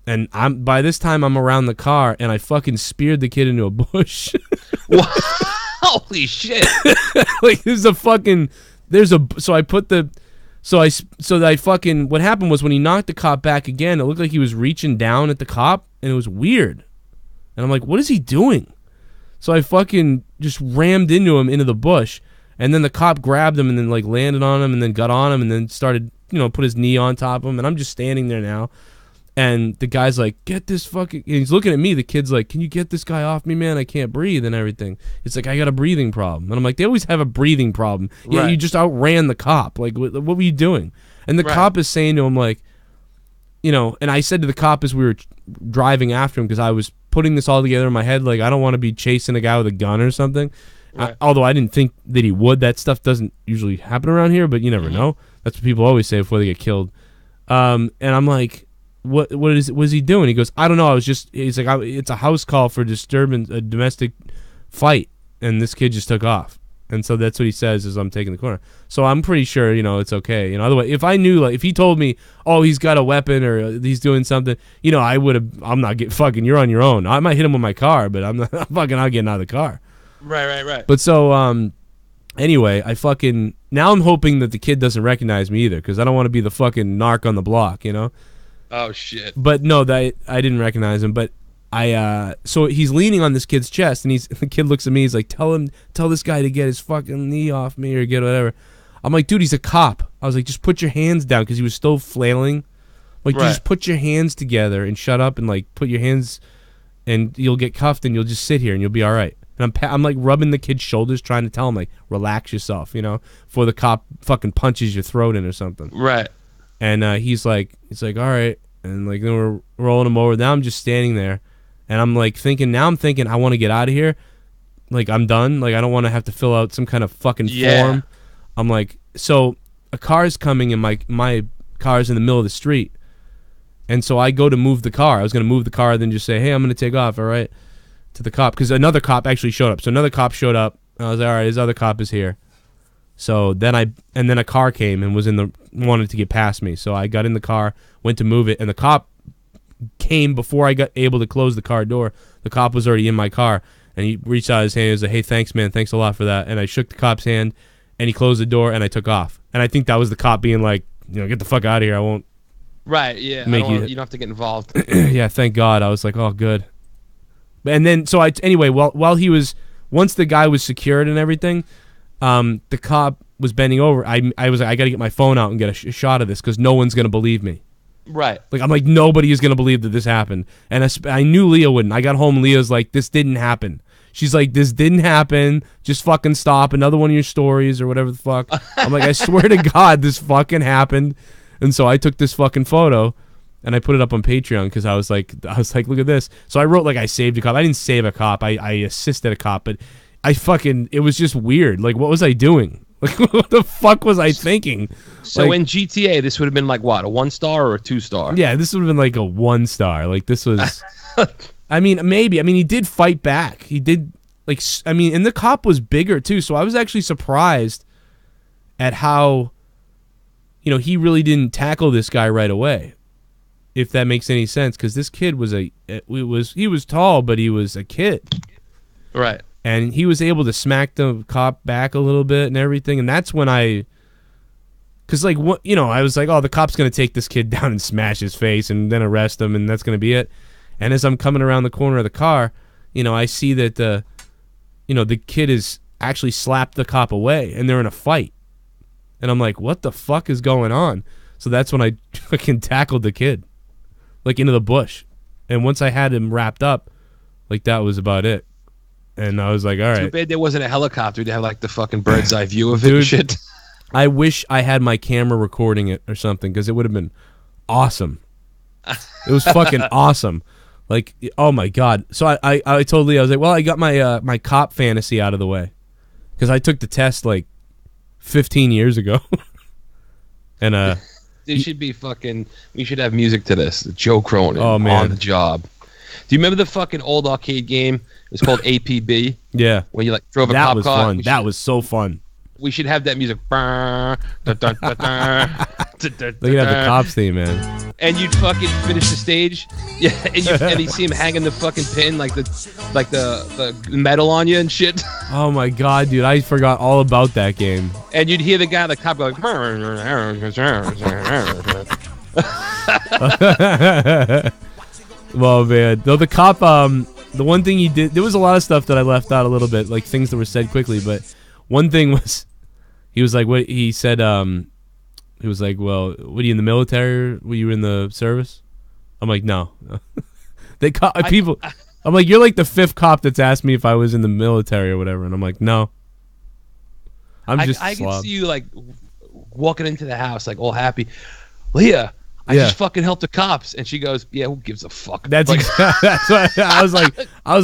And by this time, I'm around the car, and I fucking speared the kid into a bush. Holy shit. Like, what happened was when he knocked the cop back again, it looked like he was reaching down at the cop, and it was weird. And I'm like, what is he doing? So I fucking just rammed into the bush, and then the cop grabbed him and then like landed on him and then got on him and then started, put his knee on top of him, and I'm just standing there now. And the guy's like, get this fucking... And he's looking at me. The kid's like, can you get this guy off me, man? I can't breathe and everything. It's like, I got a breathing problem. And I'm like, they always have a breathing problem. Yeah, right. You just outran the cop. Like, what were you doing? And the cop is saying to him, like, and I said to the cop as we were driving after him, because I was putting this all together in my head, like, I don't want to be chasing a guy with a gun or something. Right. Although I didn't think that he would. That stuff doesn't usually happen around here, but you never know. That's what people always say before they get killed. And I'm like, what is he doing? He goes, I don't know. He's like, it's a house call for disturbance, a domestic fight, and this kid just took off. And so that's what he says as I'm taking the corner. So I'm pretty sure, it's okay. Otherwise, if I knew, like, if he told me, oh, he's got a weapon or he's doing something, I would have. I'm not getting fucking. You're on your own. I might hit him with my car, but I'm not getting out of the car. Right. But so, anyway, now I'm hoping that the kid doesn't recognize me either, because I don't want to be the fucking narc on the block, Oh shit. But no, I didn't recognize him. But so he's leaning on this kid's chest, and the kid looks at me. He's like, tell this guy to get his fucking knee off me or get whatever. I'm like, dude, he's a cop. I was like, just put your hands down, because he was still flailing. Like, dude, just put your hands together and shut up and like put your hands, and you'll get cuffed and you'll just sit here and you'll be all right. And I'm like rubbing the kid's shoulders, trying to tell him, like, relax yourself, before the cop fucking punches your throat in or something. Right. And he's like, all right. And like, then we're rolling him over. Now I'm just standing there, and I'm like thinking, I want to get out of here. Like, I'm done. Like, I don't want to have to fill out some kind of fucking form. I'm like, so a car's coming, and my car's in the middle of the street. And so I go to move the car. I was going to move the car, then just say, hey, I'm going to take off, all right, to the cop. Because another cop actually showed up. So another cop showed up. I was like, all right, his other cop is here. So then a car came and wanted to get past me. So I got in the car, went to move it, and the cop came before I got able to close the car door. The cop was already in my car, and he reached out his hand. He was like, hey, thanks, man. Thanks a lot for that. And I shook the cop's hand, and he closed the door, and I took off. And I think that was the cop being like, get the fuck out of here. I won't. Right, yeah. You don't have to get involved. Yeah, thank God. I was like, oh, good. And then, so anyway, once the guy was secured and everything, the cop was bending over. I was like, I got to get my phone out and get a shot of this, because no one's going to believe me. Right. Like, I'm like, nobody is going to believe that this happened. And I knew Leah wouldn't. I got home, Leah's like, this didn't happen. She's like, this didn't happen. Just fucking stop. Another one of your stories or whatever the fuck. I'm like, I swear to God, this fucking happened. And so I took this fucking photo, and I put it up on Patreon, because I was like, look at this. So I wrote, like, I saved a cop. I didn't save a cop. I assisted a cop, but it was just weird. Like, what was I doing? Like, what the fuck was I thinking? So in GTA, this would have been like what, a 1-star or a 2-star? Yeah, this would have been like a 1-star. Like, this was, I mean, maybe. I mean, he did fight back. He did, like, and the cop was bigger too. So I was actually surprised at how, he really didn't tackle this guy right away, if that makes any sense. Because this kid he was tall, but he was a kid. Right. And he was able to smack the cop back a little bit and everything. And that's when I was like, oh, the cop's going to take this kid down and smash his face and then arrest him, and that's going to be it. And as I'm coming around the corner of the car, I see that the kid has actually slapped the cop away, and they're in a fight. And I'm like, what the fuck is going on? So that's when I fucking tackled the kid, like, into the bush. And once I had him wrapped up, like, that was about it. And I was like, all right. Too bad there wasn't a helicopter to have, like, the fucking bird's eye view of it. Dude, and shit. I wish I had my camera recording it or something, because it would have been awesome. It was fucking awesome. Like, oh my God. So I told Lee, I was like, well, I got my cop fantasy out of the way, because I took the test like 15 years ago. And we should have music to this. Joe Cronin on the job. Do you remember the fucking old arcade game? It was called APB. Yeah. Where you like drove a that cop was car. Fun. That was so fun. We should have that music. They could have the cops theme, man. And you'd fucking finish the stage. Yeah, and you see him hanging the fucking pin, like the metal on you and shit. Oh my God, dude, I forgot all about that game. And you'd hear the guy, the cop, go like, well, man, though the cop, the one thing he did, there was a lot of stuff that I left out a little bit, like things that were said quickly, but one thing was, he was like, what he said, he was like, well, what are you in the military? Were you in the service? I'm like, no. I'm like, you're like the 5th cop that's asked me if I was in the military or whatever, and I'm like, no. I can see you like walking into the house like all happy. Leah, I just fucking helped the cops, and she goes, "Yeah, who gives a fuck?" That's like, that's what I was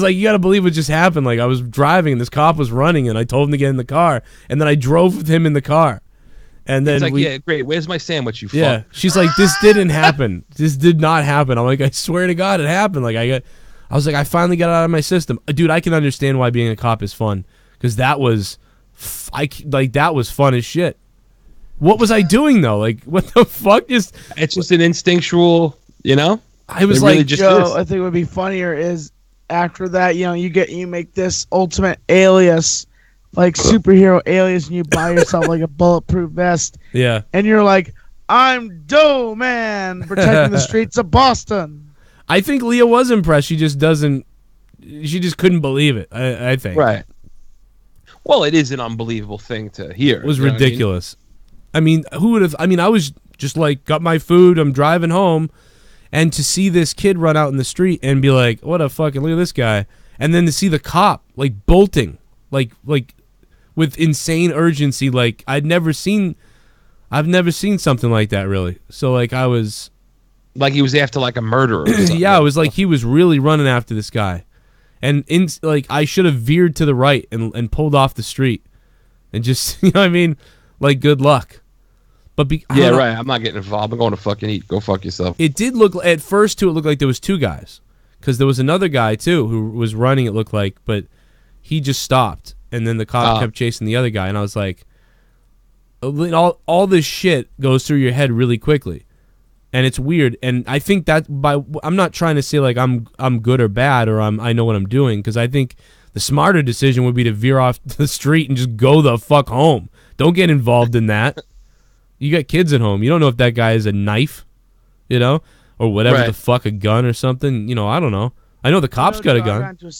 like. You got to believe what just happened. Like, I was driving, and this cop was running, and I told him to get in the car, and then I drove with him in the car, And then It's like, yeah, great. Where's my sandwich, you yeah, fuck? she's like, this didn't happen. This did not happen. I'm like, I swear to God, it happened. Like I was like, I finally got it out of my system, dude. I can understand why being a cop is fun because that was, that was fun as shit. What was I doing though? Like, what the fuck? It's just an instinctual, you know. I was It like, really just Joe, is. I think would be funnier is after that, you make this ultimate alias, like superhero alias, and you buy yourself like a bulletproof vest, yeah. and you're like, I'm Doe Man, protecting the streets of Boston. I think Leah was impressed. She just couldn't believe it. I think. Right. Well, it is an unbelievable thing to hear. It was you know what I mean? ridiculous. I mean, who would have? I mean, I was just like, got my food. I'm driving home, and to see this kid run out in the street and be like, "What a fucking look at this guy," and then to see the cop like bolting, like with insane urgency. Like I've never seen something like that really. So like I was, Like he was after like a murderer. Or something. yeah, it was like he was really running after this guy, and like I should have veered to the right and pulled off the street, and just you know what I mean, like good luck. But I Yeah, don't know. right. I'm not getting involved. I'm going to fucking eat. Go fuck yourself. It did look at first too. It looked like there was two guys because there was another guy too who was running. It looked like, but he just stopped, and then the cop kept chasing the other guy, and I was like, all this shit goes through your head really quickly, and it's weird. And I think that I'm not trying to say like I'm good or bad or I know what I'm doing because I think the smarter decision would be to veer off the street and just go the fuck home. Don't get involved in that. You got kids at home. You don't know if that guy has a knife, you know, or whatever Right. the fuck, a gun or something. You know, I don't know. I know the cops got a I gun. got into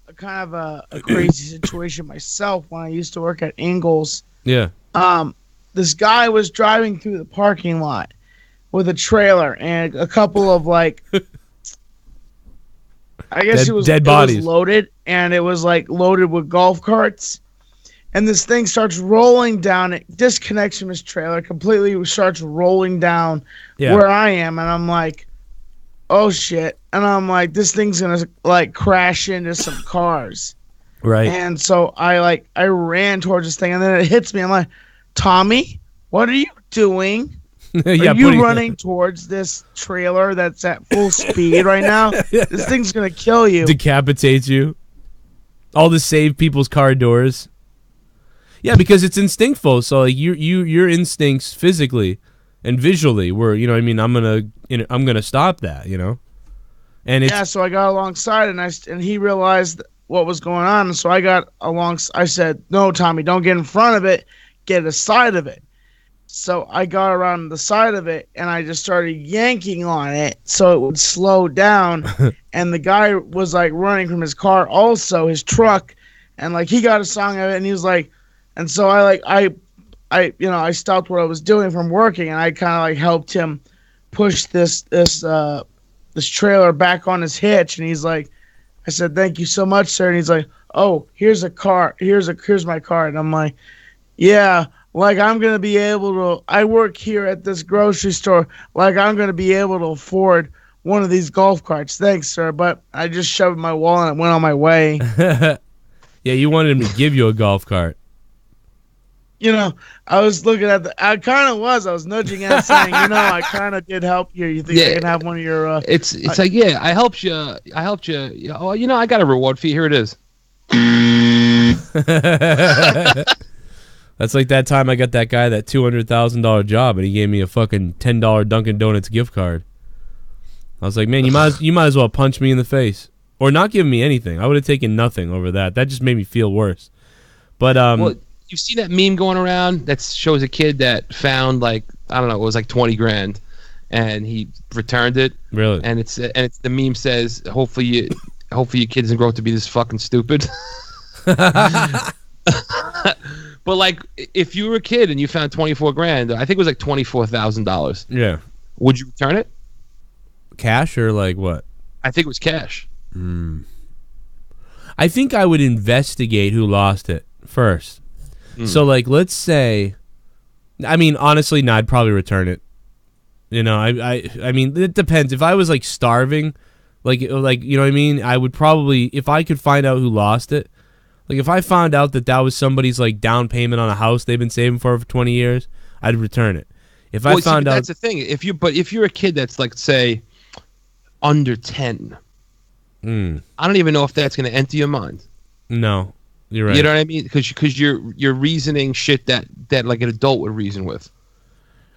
a kind of a crazy situation myself when I used to work at Ingalls. Yeah. This guy was driving through the parking lot with a trailer and a couple of like, I guess Dead it bodies. was loaded, and it was like loaded with golf carts. And this thing starts rolling down. It disconnects from his trailer completely. Starts rolling down Yeah. where I am, and I'm like, "Oh shit!" And I'm like, "This thing's gonna like crash into some cars." Right. And so I ran towards this thing, and then it hits me. I'm like, "Tommy, what are you doing? yeah. Are you running towards this trailer that's at full speed right now? This thing's gonna kill you." Decapitates you. All to save people's car doors. Yeah, because it's instinctful. So like your instincts physically and visually were, you know what I mean, I'm gonna stop that, you know. And it's Yeah, so I got alongside, and he realized what was going on. And so I got along. I said, "No, Tommy, don't get in front of it. Get aside of it." So I got around the side of it, and I just started yanking on it so it would slow down. And the guy was like running from his car, also his truck, and like he got a song of it, and he was like, and so I stopped what I was doing from working, and I kind of like helped him push this trailer back on his hitch, and he's like, I said, "Thank you so much, sir." And he's like, "Oh, here's a car. Here's my card." And I'm like, "Yeah, like I'm gonna be able to. I work here at this grocery store. Like I'm gonna be able to afford one of these golf carts. Thanks, sir." But I just shoved my wallet and went on my way. yeah, you wanted him to give you a golf cart. You know, I was looking at I was nudging at saying, I kind of did help you. You think I can have one of your? It's like, yeah, I helped you. Oh, I got a reward for you. Here it is. That's like that time I got that guy that $200,000 job, and he gave me a fucking $10 Dunkin' Donuts gift card. I was like, man, you might as well punch me in the face or not give me anything. I would have taken nothing over that. That just made me feel worse. But Well, you see that meme going around that shows a kid that found like, I don't know, it was like 20 grand, and he returned it. Really? And it's the meme says, hopefully your kid doesn't grow up to be this fucking stupid. But like, if you were a kid and you found 24 grand, I think it was like $24,000. Yeah. Would you return it? Cash or like what? I think it was cash. I think I would investigate who lost it first. So like, let's say, I mean, honestly, no, I'd probably return it. You know, I mean, it depends. If I was like starving, like you know what I mean, I would probably, if I could find out who lost it, like if I found out that was somebody's like down payment on a house they've been saving for 20 years, I'd return it. If Well, I found out, that's the thing. If you're a kid that's like, say, under 10, I don't even know if that's going to enter your mind. no, you're right. You know what I mean? Because you're reasoning shit that like an adult would reason with.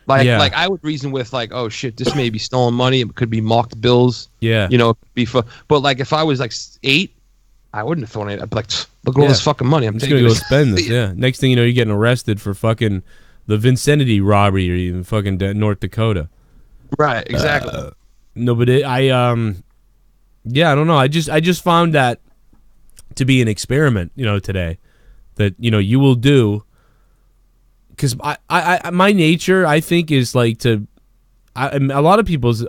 Like Yeah. like I would reason with like, oh shit, this may be stolen money. It could be marked bills. Yeah. You know, it could be but like if I was like 8, I wouldn't have thrown it. I'd be like, look at all this fucking money. I'm just taking gonna go this. spend this. Yeah. Next thing you know, you're getting arrested for fucking the Vicinity robbery or even fucking North Dakota. Right, exactly. No, but yeah, I don't know. I just found that to be an experiment, today, that you will do, because my nature, I think, is like a lot of people's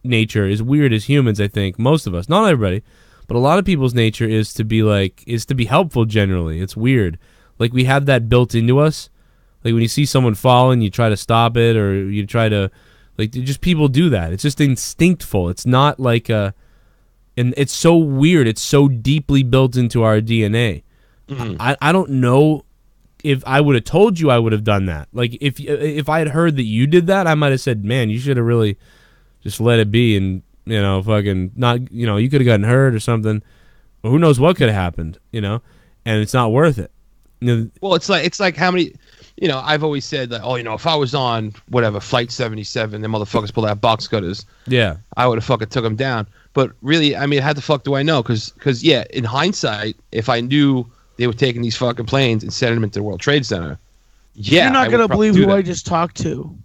nature is weird as humans. I think most of us, not everybody, but a lot of people's nature is to be helpful. Generally, it's weird. Like we have that built into us. Like when you see someone falling, you try to stop it, or you try to, like, just people do that. It's just instinctful. It's not like and it's so weird. It's so deeply built into our DNA. Mm-hmm. I don't know if I would have told you I would have done that. Like if I had heard that you did that, I might have said, man, you should have really just let it be, and fucking not, you could have gotten hurt or something. Or who knows what could have happened, and it's not worth it. Well, it's like how many. I've always said that, if I was on, whatever, Flight 77, the motherfuckers pulled out box cutters, yeah, I would have fucking took them down. But really, I mean, how the fuck do I know? Because yeah, in hindsight, if I knew they were taking these fucking planes and sending them into the World Trade Center, yeah. You're not going to believe who I just talked to.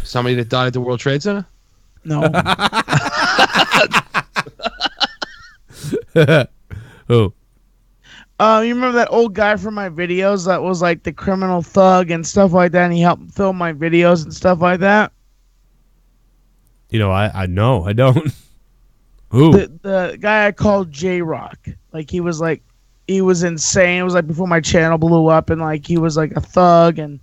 Somebody that died at the World Trade Center? No. Who? You remember that old guy from my videos that was like the criminal thug and stuff like that, and he helped film my videos and stuff like that? I know. I don't. Who? The guy I called J-Rock. Like, he was insane. It was like before my channel blew up, and like he was like a thug, and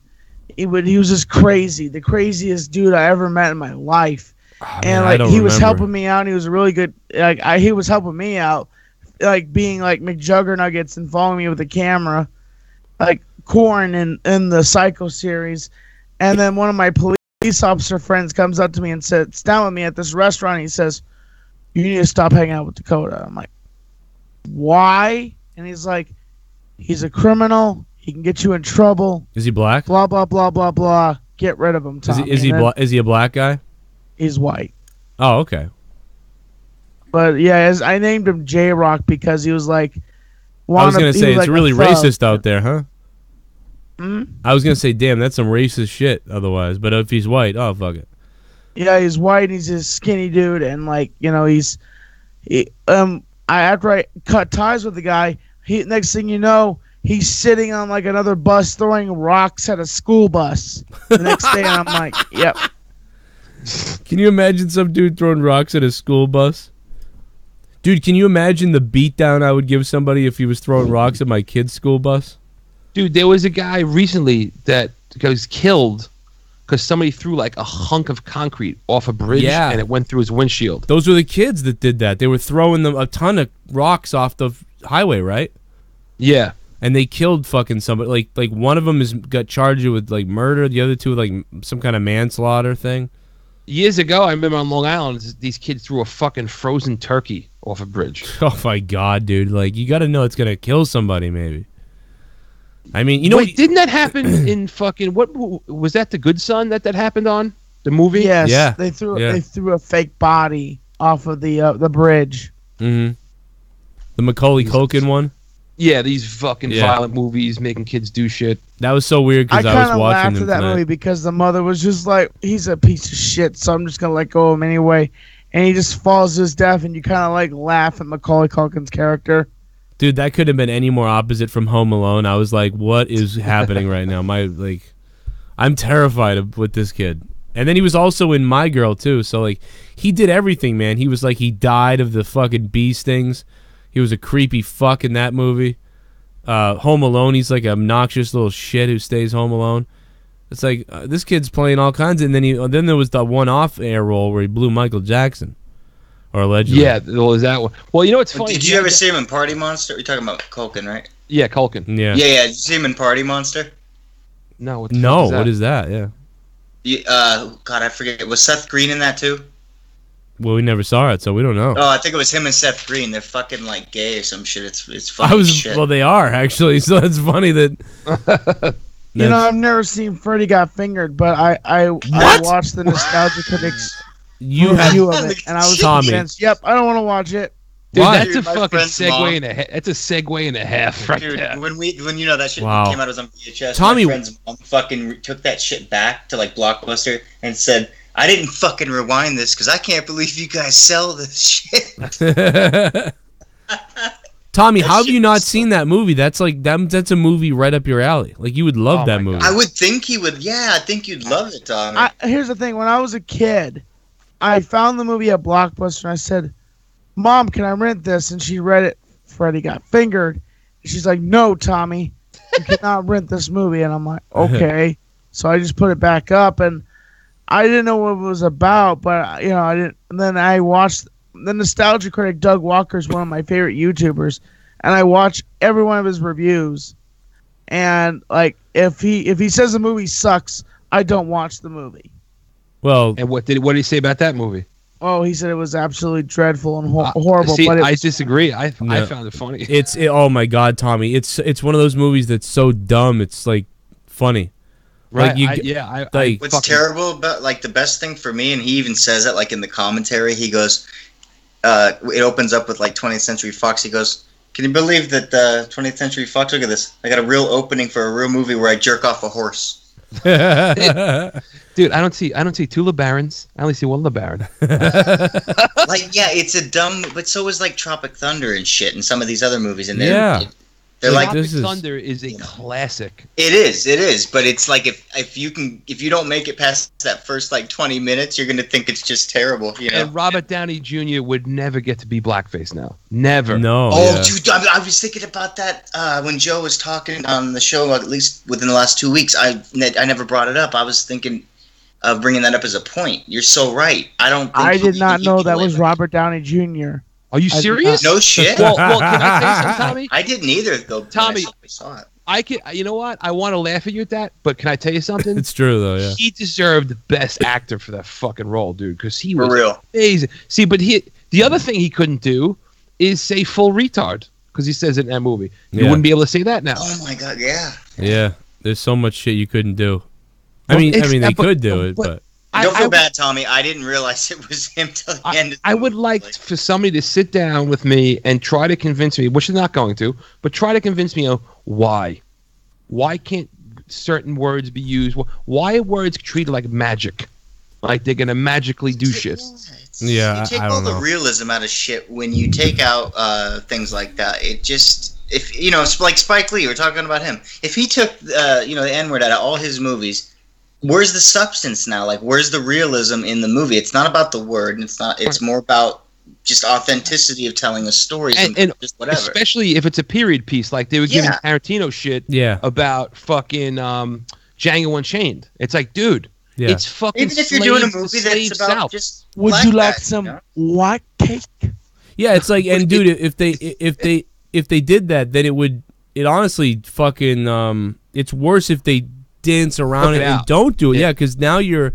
he was just crazy. The craziest dude I ever met in my life. Oh, and man, like he was remember. helping me out. He was really good. He was helping me out, like being like McJuggernuggets and following me with the camera, like Korn in the Psycho series. And then one of my police officer friends comes up to me and sits down with me at this restaurant. And he says, "You need to stop hanging out with Dakota." I'm like, "Why?" And he's like, "He's a criminal. He can get you in trouble. Is he black? Blah blah blah blah blah. Get rid of him, Tommy." Is he a black guy? He's white. Oh, okay. But yeah, I named him J-Rock because he was like. I was gonna say it's like really racist out there, huh? Hmm? I was gonna say, damn, that's some racist shit. Otherwise, but if he's white, oh fuck it. Yeah, he's white. He's a skinny dude, and like after I cut ties with the guy, next thing you know, he's sitting on like another bus throwing rocks at a school bus. The next day, I'm like, yep. Can you imagine some dude throwing rocks at a school bus? Dude, can you imagine the beatdown I would give somebody if he was throwing rocks at my kid's school bus? Dude, there was a guy recently that was killed because somebody threw like a hunk of concrete off a bridge and it went through his windshield. Those were the kids that did that. They were throwing them a ton of rocks off the highway, right? Yeah. And they killed fucking somebody. Like one of them got charged with like murder. The other two with like some kind of manslaughter thing. Years ago, I remember on Long Island, these kids threw a fucking frozen turkey off a bridge. Oh my god, dude! Like you got to know it's gonna kill somebody, maybe. I mean, Wait, didn't that happen in fucking what was that? The Good Son that happened on the movie? Yes. Yeah. They threw a fake body off of the bridge. Mm-hmm. The Macaulay Culkin one. Yeah, these fucking violent movies making kids do shit. That was so weird because I was watching laughed them at that tonight. movie because the mother was just like, "He's a piece of shit, so I'm just gonna let go of him anyway." And he just falls to his death, and you kind of like laugh at Macaulay Culkin's character. Dude, that could have been any more opposite from Home Alone. I was like, what is happening right now? I'm terrified with this kid. And then he was also in My Girl too. So like, he did everything, man. He was like, he died of the fucking bee stings. He was a creepy fuck in that movie. Home Alone, he's like an obnoxious little shit who stays home alone. It's like this kid's playing all kinds. And then there was the one off-air role where he blew Michael Jackson, or allegedly. Yeah, well, is that one? Well, you know what's funny? Did you ever see him in Party Monster? You're talking about Culkin, right? Yeah, Culkin. Yeah. Yeah. Did you see him in Party Monster? No, what the fuck No, is that? what is that? Yeah. God, I forget. Was Seth Green in that too? Well, we never saw it, so we don't know. Oh, I think it was him and Seth Green. They're fucking like gay or some shit. It's funny I was shit. well, they are actually. So it's funny that. You know, I've never seen Freddy Got Fingered, but I watched the Nostalgia Critics you review have of it, and I was Tommy. convinced. Yep, I don't want to watch it. Dude, Why? that's a Dude, my fucking friend's segue mom- and a that's a segue and a half right Dude, there. when you know that shit Wow. came out, it was on VHS. Tommy- My friend's mom fucking took that shit back to like Blockbuster and said, "I didn't fucking rewind this because I can't believe you guys sell this shit." Tommy, That how have shit you not was so- seen that movie? That's like that's a movie right up your alley. Like you would love Oh that my movie. God. I would think he would. Yeah, I think you'd love it, Tommy. Here's the thing: when I was a kid, I found the movie at Blockbuster, and I said, "Mom, can I rent this?" And she read it. Freddy Got Fingered. She's like, "No, Tommy, you cannot rent this movie." And I'm like, "Okay." So I just put it back up, and I didn't know what it was about, but I didn't. And then I watched the Nostalgia Critic. Doug Walker is one of my favorite YouTubers, and I watch every one of his reviews. And like, if he says the movie sucks, I don't watch the movie. Well, And what did he say about that movie? Oh, he said it was absolutely dreadful and horrible. See, but I disagree. I No. found it funny. oh my God, Tommy, it's one of those movies that's so dumb. It's like funny. Right? Like you, like- What's fucking- terrible about like the best thing for me, and he even says it like in the commentary. He goes, it opens up with like 20th Century Fox. He goes, "Can you believe that 20th Century Fox? Look at this. I got a real opening for a real movie where I jerk off a horse." Dude, I don't see two LeBarons. I only see one LeBaron. Like, yeah, it's a dumb, but so is like Tropic Thunder and shit, and some of these other movies. And Yeah. they're like, Tropic this is- Thunder is a classic. it is, but it's like if you don't make it past that first like 20 minutes, you're gonna think it's just terrible, you know. And Robert Downey Jr. would never get to be blackface now. Never. no. Oh, yeah. dude, I was thinking about that when Joe was talking on the show. At least within the last 2 weeks, I never brought it up. I was thinking of bringing that up as a point. You're so right. I don't. Think I did not he'd know get that away was with it. Robert Downey Jr. Are you I did serious? No shit. Well, can I tell you something, Tommy? I didn't either, though. Tommy. I saw it. I can. You know what? I want to laugh at you at that, but can I tell you something? It's true though. Yeah. He deserved best actor for that fucking role, dude, because he For was real. amazing. See, but the other thing he couldn't do is say full retard, because he says it in that movie. You Yeah. wouldn't be able to say that now. Oh my god, yeah. Yeah. There's so much shit you couldn't do. I Well, mean, it's- they but- could do it, but- but Don't feel bad, Tommy. I didn't realize it was him till the end. Of the I would movie. like for somebody to sit down with me and try to convince me, which is not going to, but try to convince me of why. Why can't certain words be used? Why are words treated like magic? Like they're going to magically do shit. Yeah, you take I all don't the know. realism out of shit when you take out things like that. It just, if you know, it's like Spike Lee. We're talking about him. If he took the N word out of all his movies, where's the substance now? Like, where's the realism in the movie? It's not about the word. And it's more about just authenticity of telling a story. And just whatever. especially if it's a period piece, like they were giving Yeah. Tarantino shit yeah. about fucking Django Unchained. It's like, dude, Yeah. it's fucking Even if you're doing a slave- movie slave that's about South. just Would black you like guys, some you know? white cake? Yeah, it's like, and dude, if they did that, then it honestly fucking it's worse if they dance around Took it it and out. don't do it. Yeah. Yeah, because now you're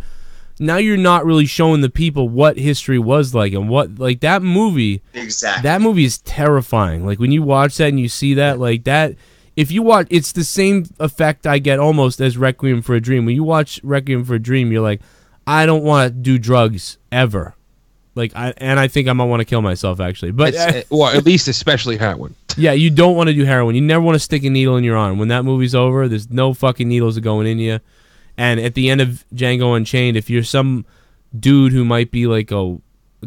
not really showing the people what history was like and what like that movie. Exactly. That movie is terrifying. Like when you watch that and you see that, like that. If you watch, it's the same effect I get almost as Requiem for a Dream. When you watch Requiem for a Dream, you're like, I don't want to do drugs ever. Like I think I might want to kill myself actually. But Or at least especially heroin. yeah, you don't want to do heroin. You never want to stick a needle in your arm. When that movie's over, there's no fucking needles going in you. And at the end of Django Unchained, if you're some dude who might be like a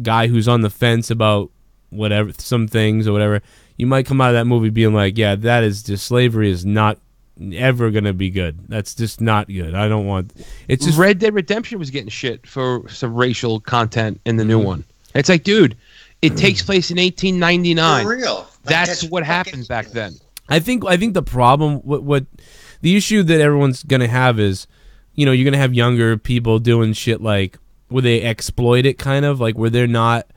guy who's on the fence about whatever, some things or whatever, you might come out of that movie being like, yeah, that is just, slavery is not ever going to be good. That's just not good. I don't want, it's just, Red Dead Redemption was getting shit for some racial content in the new Mm-hmm. one. It's like, dude, it takes place in 1899. For real. Like, That's what fucking happened back then. I think the problem, what the issue that everyone's gonna have is, you know, you're gonna have younger people doing shit like where they exploit it, kind of like where they're not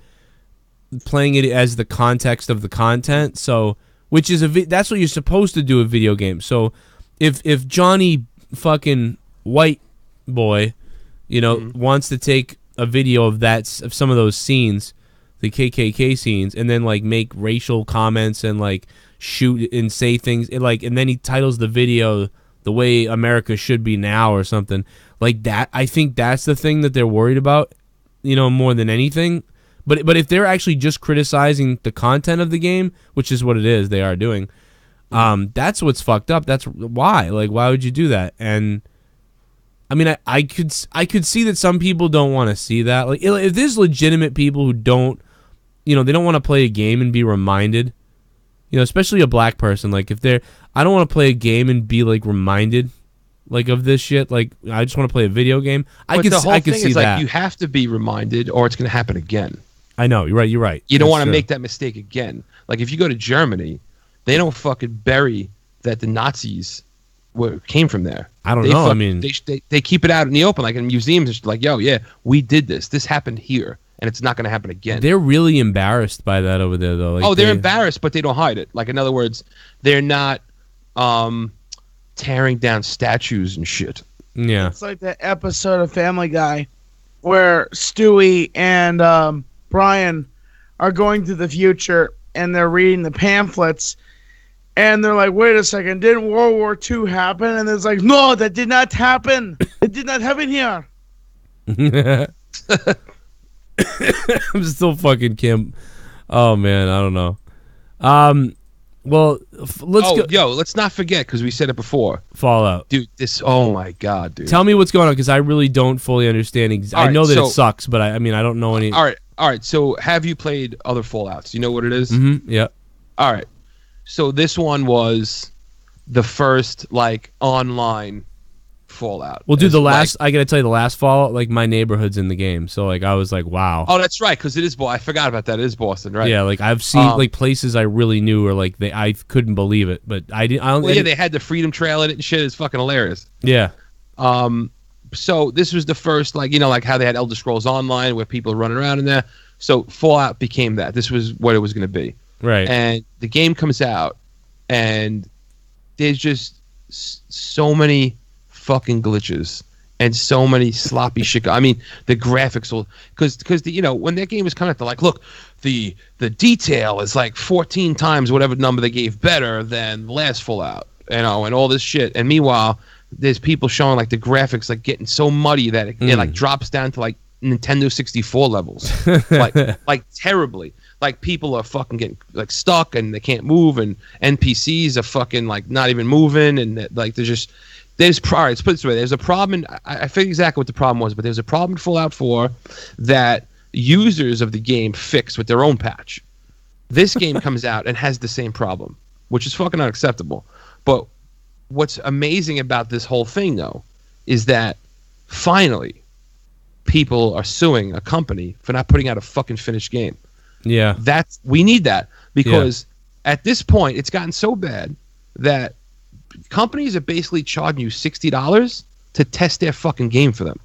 playing it as the context of the content. So, which is that's what you're supposed to do with video games. So, if Johnny fucking white boy, wants to take a video of some of those scenes, the KKK scenes, and then like make racial comments and like shoot and say things and then he titles the video the way America should be now or something like that. I think that's the thing that they're worried about, more than anything. But if they're actually just criticizing the content of the game, which is what it is, they are doing. That's what's fucked up. That's why. Like, why would you do that? And I mean, I could see that some people don't want to see that. Like, if there's legitimate people who don't, they don't want to play a game and be reminded, especially a black person. Like, I don't want to play a game and be like reminded, like, of this shit. Like, I just want to play a video game. I could see that. Like, you have to be reminded, or it's going to happen again. I know. You're right. You don't want to make that mistake again. Like, if you go to Germany, they don't fucking bury that the Nazis came from there. I don't know. They keep it out in the open, like in museums. It's like, yo, yeah, we did this. This happened here, and it's not going to happen again. They're really embarrassed by that over there, though. Like, they're embarrassed, but they don't hide it. Like, in other words, they're not tearing down statues and shit. Yeah, it's like that episode of Family Guy where Stewie and Brian are going to the future and they're reading the pamphlets and they're like, wait a second, didn't World War II happen? And it's like, no, that did not happen. It did not happen here. I'm still fucking Kim. Oh man, I don't know. Well, let's go. Yo, let's not forget, because we said it before. Fallout. Dude, oh my God, dude. Tell me what's going on, because I really don't fully understand. I know that it sucks, but I don't know any. All right. So have you played other Fallouts? You know what it is? Mm-hmm. Yeah. All right. So this one was the first, like, online Fallout. Well, dude, I gotta tell you, the last Fallout, like, my neighborhood's in the game, so like I was like, wow. Oh, that's right, because it is. I forgot about that. It is Boston, right? Yeah, like I've seen like places I really knew, or like I couldn't believe it, but I didn't. Yeah, they had the Freedom Trail in it and shit. It's fucking hilarious. Yeah. So this was the first, like, like how they had Elder Scrolls Online where people are running around in there. So Fallout became that. This was what it was going to be. Right. And the game comes out, and there's just so many fucking glitches and so many sloppy shit. I mean, the graphics will, because when that game was coming out, they're like, look, the detail is like 14 times whatever number they gave better than the last Fallout, and all this shit. And meanwhile, there's people showing like the graphics like getting so muddy that it like drops down to like Nintendo 64 levels, like terribly. Like, people are fucking getting like stuck and they can't move, and NPCs are fucking like not even moving, and like let's put it this way. There's a problem, and I forget exactly what the problem was, but there's a problem in Fallout 4 that users of the game fixed with their own patch. This game comes out and has the same problem, which is fucking unacceptable. But what's amazing about this whole thing, though, is that finally people are suing a company for not putting out a fucking finished game. Yeah. We need that, because at this point it's gotten so bad that companies are basically charging you $60 to test their fucking game for them.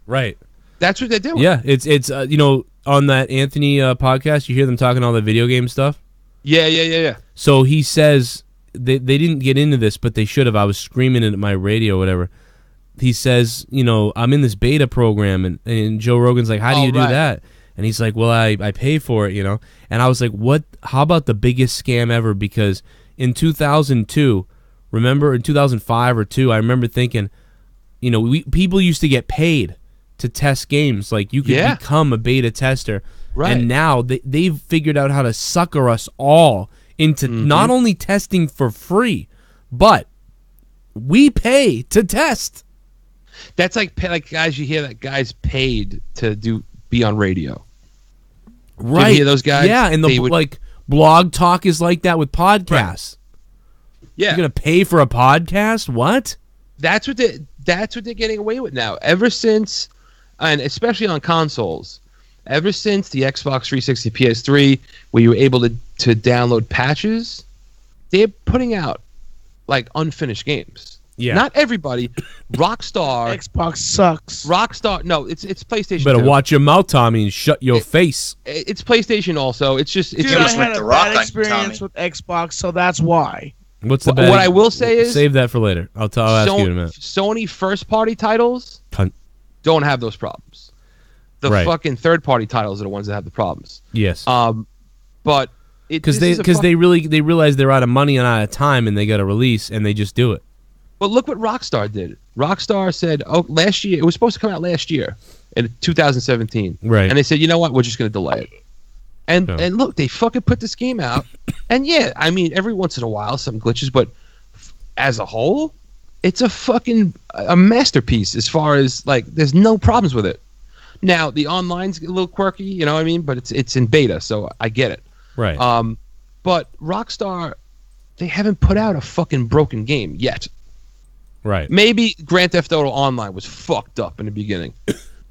Right. That's what they're doing. Yeah, it's on that Anthony podcast, you hear them talking all the video game stuff. Yeah. So he says they didn't get into this, but they should have. I was screaming it at my radio, whatever. He says, I'm in this beta program, and Joe Rogan's like, how do you do that? And he's like, well, I pay for it, And I was like, what? How about the biggest scam ever? Because in 2002, remember, in 2005 or 2, I remember thinking, people used to get paid to test games. Like, you could become a beta tester. Right. And now they've figured out how to sucker us all into not only testing for free, but we pay to test. That's like guys, you hear that guys paid to be on radio. Right. You hear those guys? Yeah, and like Blog Talk is like that with podcasts. Right. Yeah. You're going to pay for a podcast? What? That's what they're getting away with now. Ever since, and especially on consoles, ever since the Xbox 360, PS3, where you were able to download patches, they're putting out like unfinished games. Yeah. Not everybody. Rockstar. Xbox sucks. Rockstar. No, it's PlayStation. Better watch your mouth, Tommy, and shut your face. It's PlayStation also. It's just. Dude, I had a bad experience with Xbox, so that's why. What's the bad? What I will say is save that for later. I'll ask you in a minute. Sony first party titles Cunt. don't have those problems. The Right. fucking third party titles are the ones that have the problems. Yes. But Because they realize they're out of money and out of time, and they got to release, and they just do it. But look what Rockstar did. Rockstar said, "Oh, last year it was supposed to come out last year, in 2017." Right. And they said, "You know what? We're just going to delay it." And Yeah. and look, they fucking put this game out, and yeah, I mean, every once in a while some glitches, but as a whole, it's a masterpiece as far as like there's no problems with it. Now the online's a little quirky, you know what I mean? But it's in beta, so I get it. Right. But Rockstar, they haven't put out a fucking broken game yet. Right. Maybe Grand Theft Auto Online was fucked up in the beginning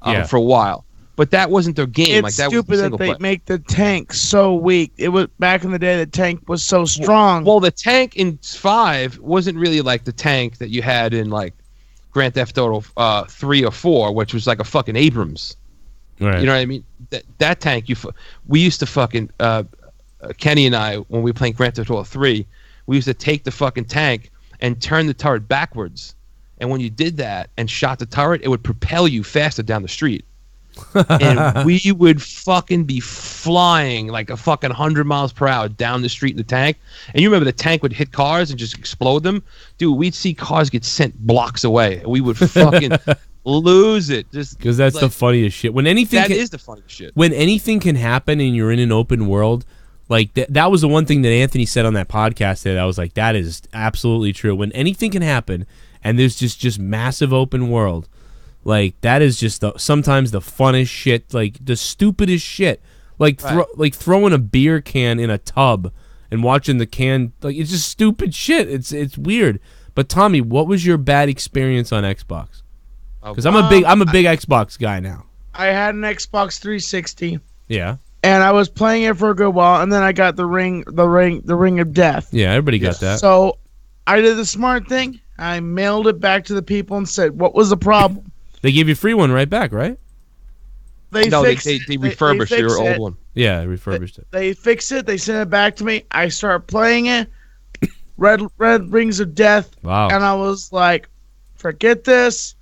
Yeah. for a while, but that wasn't their game. It's like that stupid was the that single they player. make the tank so weak. It was back in the day. The tank was so strong. Well, the tank in 5 wasn't really like the tank that you had in like Grand Theft Auto 3 or 4, which was like a fucking Abrams. Right. You know what I mean? That tank, we used to fucking Kenny and I, when we were playing Grand Theft Auto 3, we used to take the fucking tank and turn the turret backwards. And when you did that and shot the turret, it would propel you faster down the street. And we would fucking be flying like a fucking 100 miles per hour down the street in the tank. And you remember the tank would hit cars and just explode them? Dude, we'd see cars get sent blocks away. And we would fucking lose it. Just Because that's the funniest shit. When anything That can, is the funniest shit. when anything can happen and you're in an open world, like that was the one thing that Anthony said on that podcast that I was like, that is absolutely true. When anything can happen and there's just massive open world, like that is just sometimes the funnest shit, like the stupidest shit. Like like throwing a beer can in a tub and watching the can, like it's just stupid shit. It's weird. But Tommy, what was your bad experience on Xbox? Because I'm a big Xbox guy now. I had an Xbox 360, Yeah. and I was playing it for a good while, and then I got the ring of death. Yeah, everybody got that. So I did the smart thing. I mailed it back to the people and said, "What was the problem?" They gave you a free one right back, right? They They fixed refurbished they your fixed old it. one. Yeah, refurbished it. They fixed it. They sent it back to me. I start playing it. Red Rings of Death. Wow. And I was like, forget this.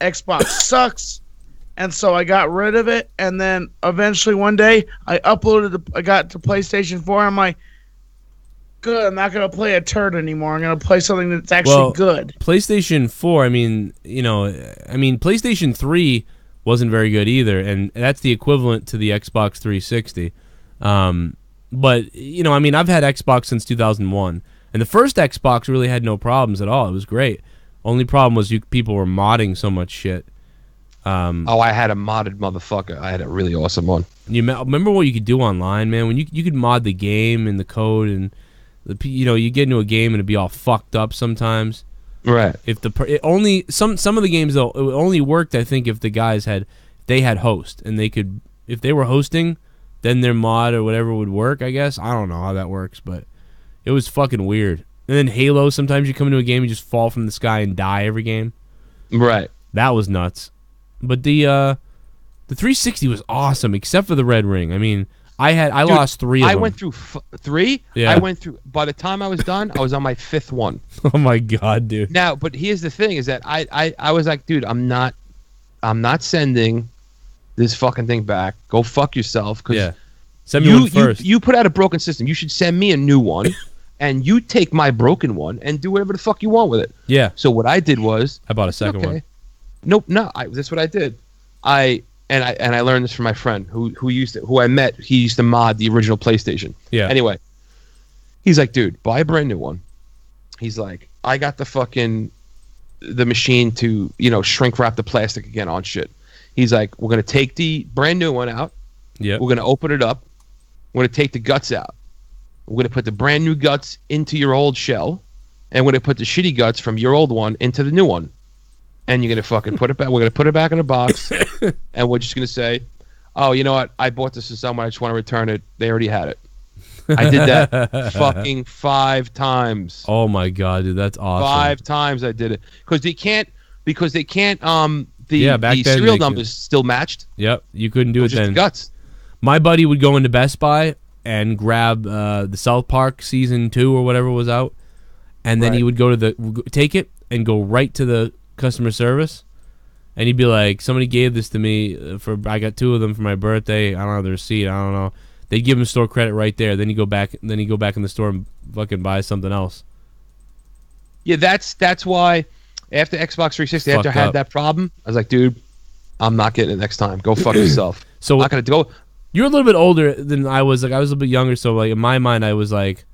Xbox sucks. And so I got rid of it. And then eventually one day I got to PlayStation 4. I'm like, good. I'm not going to play a turd anymore. I'm going to play something that's actually good. PlayStation 4, PlayStation 3 wasn't very good either, and that's the equivalent to the Xbox 360. But, I've had Xbox since 2001, and the first Xbox really had no problems at all. It was great. Only problem was people were modding so much shit. I had a modded motherfucker. I had a really awesome one. You remember what you could do online, man? When you could mod the game and the code, and you get into a game and it'd be all fucked up sometimes. Right. If some of the games though, it only worked, I think, if the guys had host, and if they were hosting, then their mod or whatever would work. I guess I don't know how that works, but it was fucking weird. And then Halo, sometimes you come into a game and just fall from the sky and die every game. Right. That was nuts. But the 360 was awesome, except for the red ring. I mean, I lost 3 of them. I went through 3. Yeah. I went through. By the time I was done, I was on my 5th one. Oh my god, dude. Now, but here's the thing: is that I was like, dude, I'm not sending this fucking thing back. Go fuck yourself. Yeah. Send me one first. You put out a broken system. You should send me a new one, and you take my broken one and do whatever the fuck you want with it. Yeah. So what I did was I bought a second one. Nope, no. That's what I did. I learned this from my friend who I met. He used to mod the original PlayStation. Yeah. Anyway, he's like, dude, buy a brand new one. He's like, I got the machine to shrink wrap the plastic again on shit. He's like, we're gonna take the brand new one out. Yeah. We're gonna open it up. We're gonna take the guts out. We're gonna put the brand new guts into your old shell, and we're gonna put the shitty guts from your old one into the new one. And you're gonna fucking put it back. We're gonna put it back in a box, and we're just gonna say, "Oh, you know what? I bought this to someone. I just want to return it. They already had it." I did that fucking 5 times. Oh my god, dude, that's awesome. 5 times I did it because they can't. The back then serial they numbers still matched. Yep, you couldn't do it Just then. the guts. My buddy would go into Best Buy and grab the South Park season 2 or whatever was out, and then Right. he would take it and go right to the customer service, and he'd be like, somebody gave this to me I got 2 of them for my birthday. I don't have the receipt. I don't know. They'd give him store credit right there. Then you go back in the store and fucking buy something else. Yeah, that's why after Xbox 360, after I Fucked had up. that problem, I was like, dude, I'm not getting it next time. Go fuck yourself. So I'm not gonna go. you're a little bit older than I was. Like, I was a little bit younger, so like in my mind, I was like,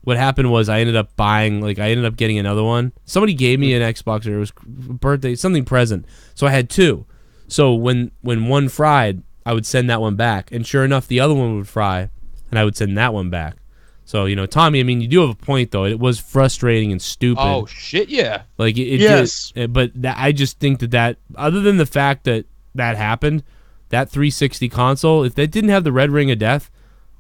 what happened was I ended up getting another one. Somebody gave me an Xbox, or it was birthday, something present. So I had 2. So when one fried, I would send that one back, and sure enough, the other one would fry, and I would send that one back. So, Tommy, I mean, you do have a point, though. It was frustrating and stupid. Oh shit, yeah. Like, it Yes. did, but I just think that other than the fact that happened, that 360 console, if that didn't have the red ring of death,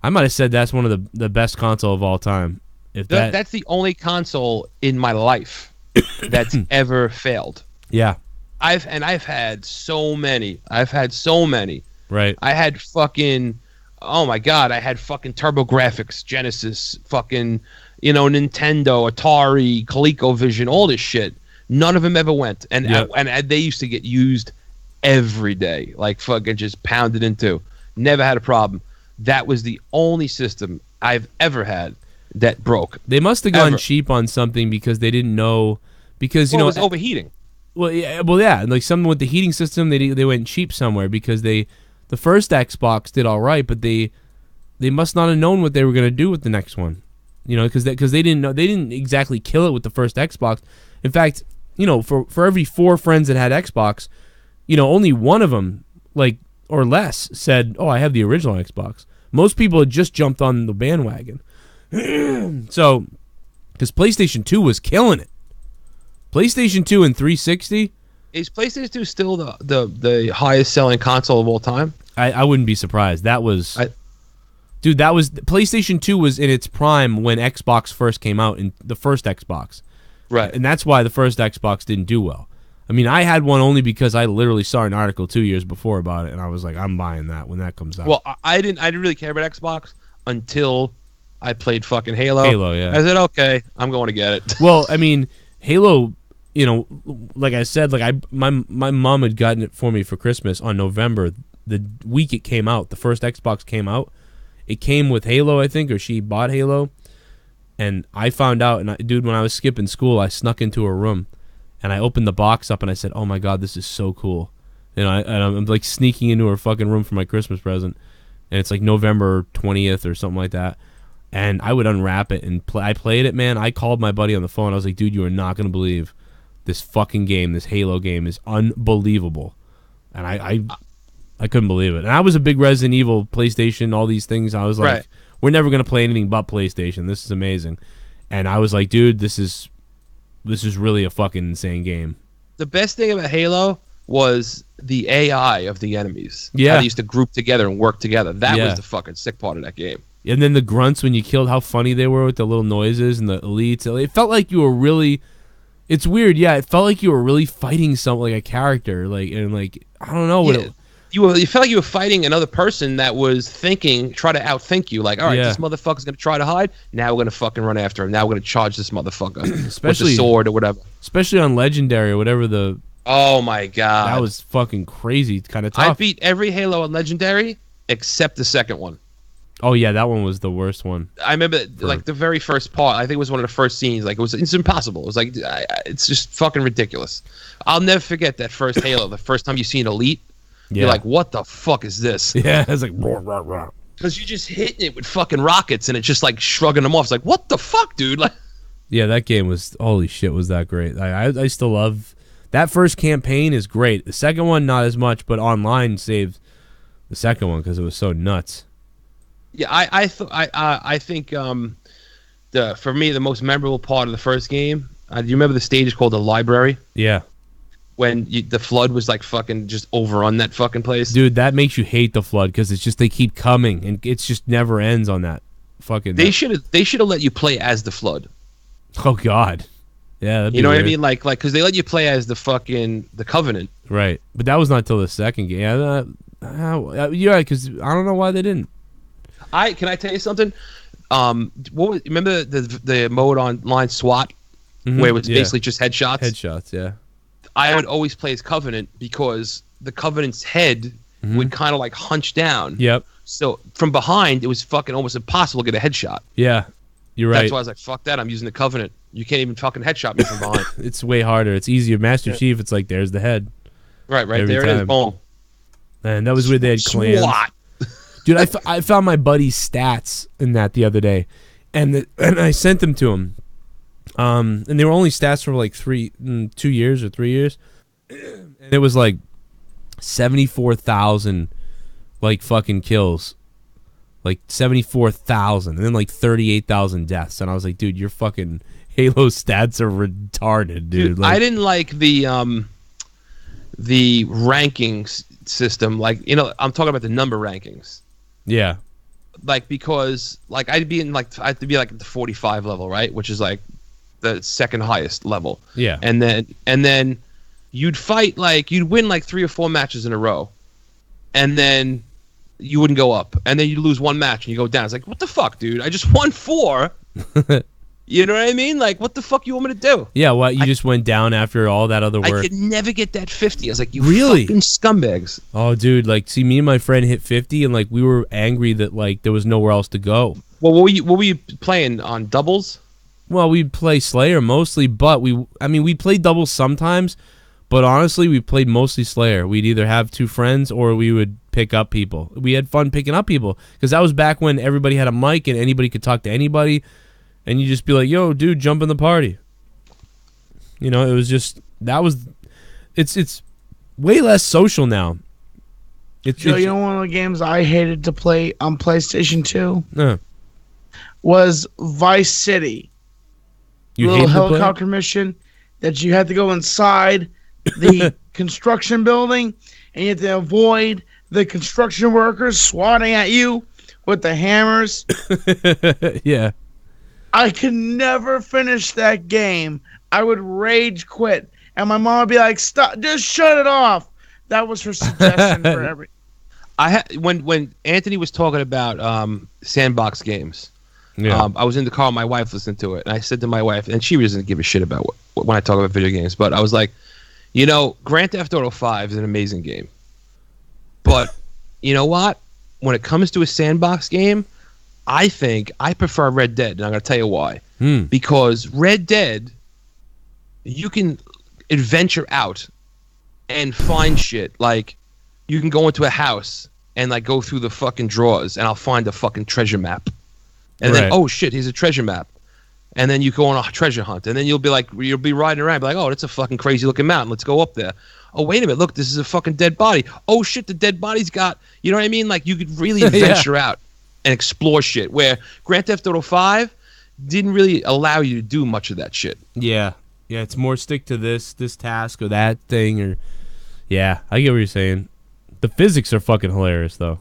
I might have said that's one of the best console of all time. If That's the only console in my life that's ever failed. yeah, I've had so many. right. I had fucking, oh my god, I had fucking TurboGrafx, Genesis, fucking, Nintendo, Atari, ColecoVision, all this shit. None of them ever went, and Yep. and they used to get used every day, like fucking just pounded into. Never had a problem. That was the only system I've ever had that broke. They must have gone Ever. cheap on something because they didn't know, because Well, it was overheating. Well, yeah, like something with the heating system, they went cheap somewhere because the first Xbox did all right, but they must not have known what they were going to do with the next one, because they didn't know, they didn't exactly kill it with the first Xbox. In fact, for every 4 friends that had Xbox, only one of them, like, or less, said, "Oh, I have the original Xbox." Most people had just jumped on the bandwagon. So, because PlayStation 2 was killing it. PlayStation 2 and 360, Is PlayStation 2 still the highest selling console of all time? I wouldn't be surprised. That was, PlayStation 2 was in its prime when Xbox first came out, in the first Xbox. Right. And that's why the first Xbox didn't do well. I mean, I had one only because I literally saw an article 2 years before about it, and I was like, I'm buying that when that comes out. Well, I didn't really care about Xbox until I played fucking Halo. Halo, yeah. I said, okay, I'm going to get it. Well, I mean, Halo, like I said, my mom had gotten it for me for Christmas on November, the week it came out. The first Xbox came out. It came with Halo, I think, or she bought Halo. And I found out, and when I was skipping school, I snuck into her room, and I opened the box up, and I said, "Oh my God, this is so cool!" And I'm like sneaking into her fucking room for my Christmas present, and it's like November 20th or something like that. And I would unwrap it and I played it, man. I called my buddy on the phone. I was like, "Dude, you are not gonna believe this fucking game. This Halo game is unbelievable." And I couldn't believe it. And I was a big Resident Evil, PlayStation, all these things. I was like, Right. we're never gonna play anything but PlayStation. This is amazing. And I was like, dude, this is really a fucking insane game. The best thing about Halo was the AI of the enemies. Yeah. How they used to group together and work together. That Yeah. was the fucking sick part of that game. And then the grunts when you killed, how funny they were with the little noises and the elites. It felt like you were really. It's weird, yeah. It felt like you were really fighting like a character, I don't know what. Yeah. You felt like you were fighting another person that was try to outthink you. Like, all right, Yeah. this motherfucker's going to try to hide. Now we're going to fucking run after him. Now we're going to charge this motherfucker with Especially- the sword or whatever. Especially on Legendary or whatever Oh, my God. that was fucking crazy, kind of I tough. beat every Halo on Legendary except the second one. Oh yeah, that one was the worst one. I remember like the very first part. I think it was one of the first scenes. Like it's impossible. It was like it's just fucking ridiculous. I'll never forget that first Halo. The first time you see an elite, Yeah. you're like, "What the fuck is this?" Yeah, it's like roar, roar, roar. Because you just hitting it with fucking rockets and it's just like shrugging them off. It's like, "What the fuck, dude?" Like, Yeah, that game was holy shit. Was that great? I still love that first campaign. Is great. The second one not as much, but online saved the second one because it was so nuts. yeah, I think for me the most memorable part of the first game. Do you remember the stage called the library? Yeah, When the flood was like fucking just overrun that fucking place. dude, that makes you hate the flood because it's just they keep coming and it's just never ends on that fucking. They should have let you play as the flood. Oh God, yeah, that'd be You know what I weird. mean? Like because they let you play as the Covenant. Right, but that was not till the second game. Yeah, because I don't know why they didn't. Can I tell you something? Remember the mode online SWAT where it was basically just headshots? Headshots, yeah. I would always play as Covenant because the Covenant's head would kind of like hunch down. Yep. So from behind, it was fucking almost impossible to get a headshot. Yeah, you're right. That's why I was like, fuck that. I'm using the Covenant. You can't even fucking headshot me from behind. It's way harder. It's easier. Master Chief, it's like, there's the head. Right Every there it time. is. Boom. And that was where they had clans. SWAT. Dude, I found my buddy's stats in that the other day, and I sent them to him. And they were only stats for like 2 years or 3 years. And it was like 74,000 like fucking kills. Like 74,000 and then like 38,000 deaths. And I was like, dude, your fucking Halo stats are retarded, dude. Like, I didn't like the rankings system. Like, I'm talking about the number rankings. yeah. Like, because like I'd be at the 45 level, right? Which is like the second highest level. Yeah. And then you'd fight, like, you'd win like 3 or 4 matches in a row. And then you wouldn't go up. And then you'd lose one match and you go down. It's like, what the fuck, dude? I just won 4. You know what I mean? Like, what the fuck you want me to do? Yeah, what? You just went down after all that other work? I could never get that 50. I was like, you Really? fucking scumbags. Oh, dude, like, see, me and my friend hit 50, and, like, we were angry that, like, there was nowhere else to go. Well, what were you playing on doubles? Well, we'd play Slayer mostly, but we played doubles sometimes, but honestly, we played mostly Slayer. We'd either have 2 friends or we would pick up people. We had fun picking up people, because that was back when everybody had a mic and anybody could talk to anybody, and you just be like, yo, dude, jump in the party. It was just, it's way less social now. Joe, you know one of the games I hated to play on PlayStation 2 Uh, was Vice City. you Little hated to play? helicopter mission that you had to go inside the construction building and you had to avoid the construction workers swatting at you with the hammers. Yeah. I could never finish that game. I would rage quit. And my mom would be like, stop, just shut it off. That was her suggestion for every. When Anthony was talking about sandbox games, Yeah. I was in the car with my wife listening to it, and I said to my wife, and she doesn't give a shit about when I talk about video games, but I was like, Grand Theft Auto 5 is an amazing game. But you know what? When it comes to a sandbox game, I think I prefer Red Dead, and I'm going to tell you why. Because Red Dead, you can adventure out and find shit. Like, you can go into a house and, like, go through the fucking drawers, and I'll find a fucking treasure map. And then, Right. oh, shit, here's a treasure map. And then you go on a treasure hunt, and then you'll be riding around, be like, oh, that's a fucking crazy-looking mountain. Let's go up there. Oh, wait a minute, look, this is a fucking dead body. Oh, shit, the dead body's got, you know what I mean? Like, you could really venture out and explore shit, where Grand Theft Auto 5 didn't really allow you to do much of that shit. Yeah. Yeah, it's more stick to this task or that thing, or... Yeah, I get what you're saying. The physics are fucking hilarious, though.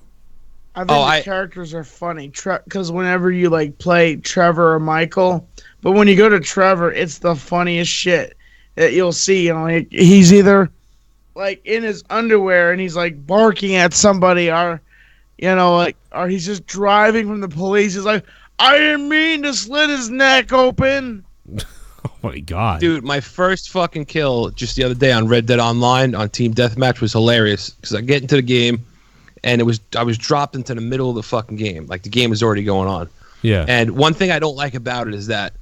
I think the characters are funny because whenever you like play Trevor or Michael, but when you go to Trevor, it's the funniest shit that you'll see. He's either like in his underwear and he's like barking at somebody, or he's just driving from the police. He's like, I didn't mean to slit his neck open. Oh my god, dude! My first fucking kill just the other day on Red Dead Online on Team Deathmatch was hilarious because I get into the game and I was dropped into the middle of the fucking game, like the game is already going on. Yeah. And one thing I don't like about it is that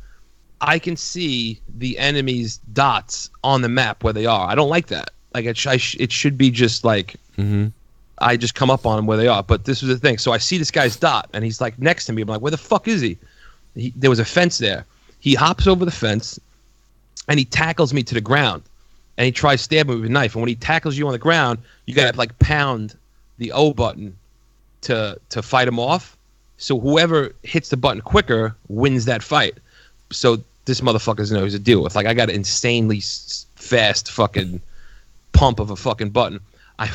I can see the enemy's dots on the map where they are. I don't like that. Like it should be just like I just come up on them where they are. But this was the thing. So I see this guy's dot and he's like next to me. I'm like, where the fuck is he? There was a fence there. He hops over the fence, and he tackles me to the ground, and he tries stabbing me with a knife. And when he tackles you on the ground, you gotta like pound the O button to fight him off. So whoever hits the button quicker wins that fight. So this motherfucker doesn't know what to deal with. Like I got an insanely fast fucking pump of a fucking button. I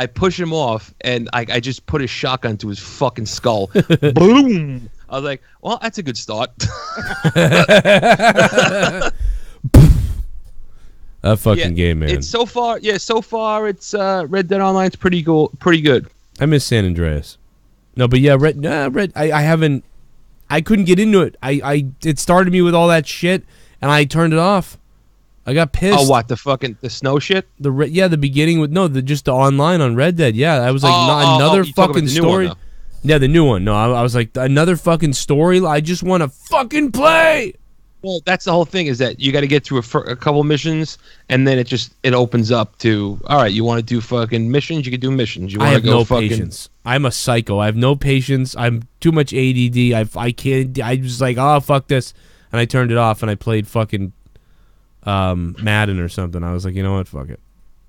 push him off, and I just put a shotgun to his fucking skull. Boom! I was like, well, that's a good start. That fucking game, man. It's so far it's Red Dead Online's pretty good. I miss San Andreas. No, but yeah, Red. I haven't I couldn't get into it. It started me with all that shit, and I turned it off. I got pissed. Oh, what the snow shit? The beginning with just the online on Red Dead. Yeah, I was like another you talk about fucking the new story. one, Yeah, the new one. No, I was like another fucking story. I just want to fucking play. Well, that's the whole thing, is that you got to get through a couple missions, and then it opens up to, all right, you want to do fucking missions, you can do missions. You I want to have go no fucking patience. I'm a psycho. I have no patience. I'm too much ADD. I can't. I was like, oh fuck this, and I turned it off and I played fucking Madden or something. I was like, you know what, fuck it.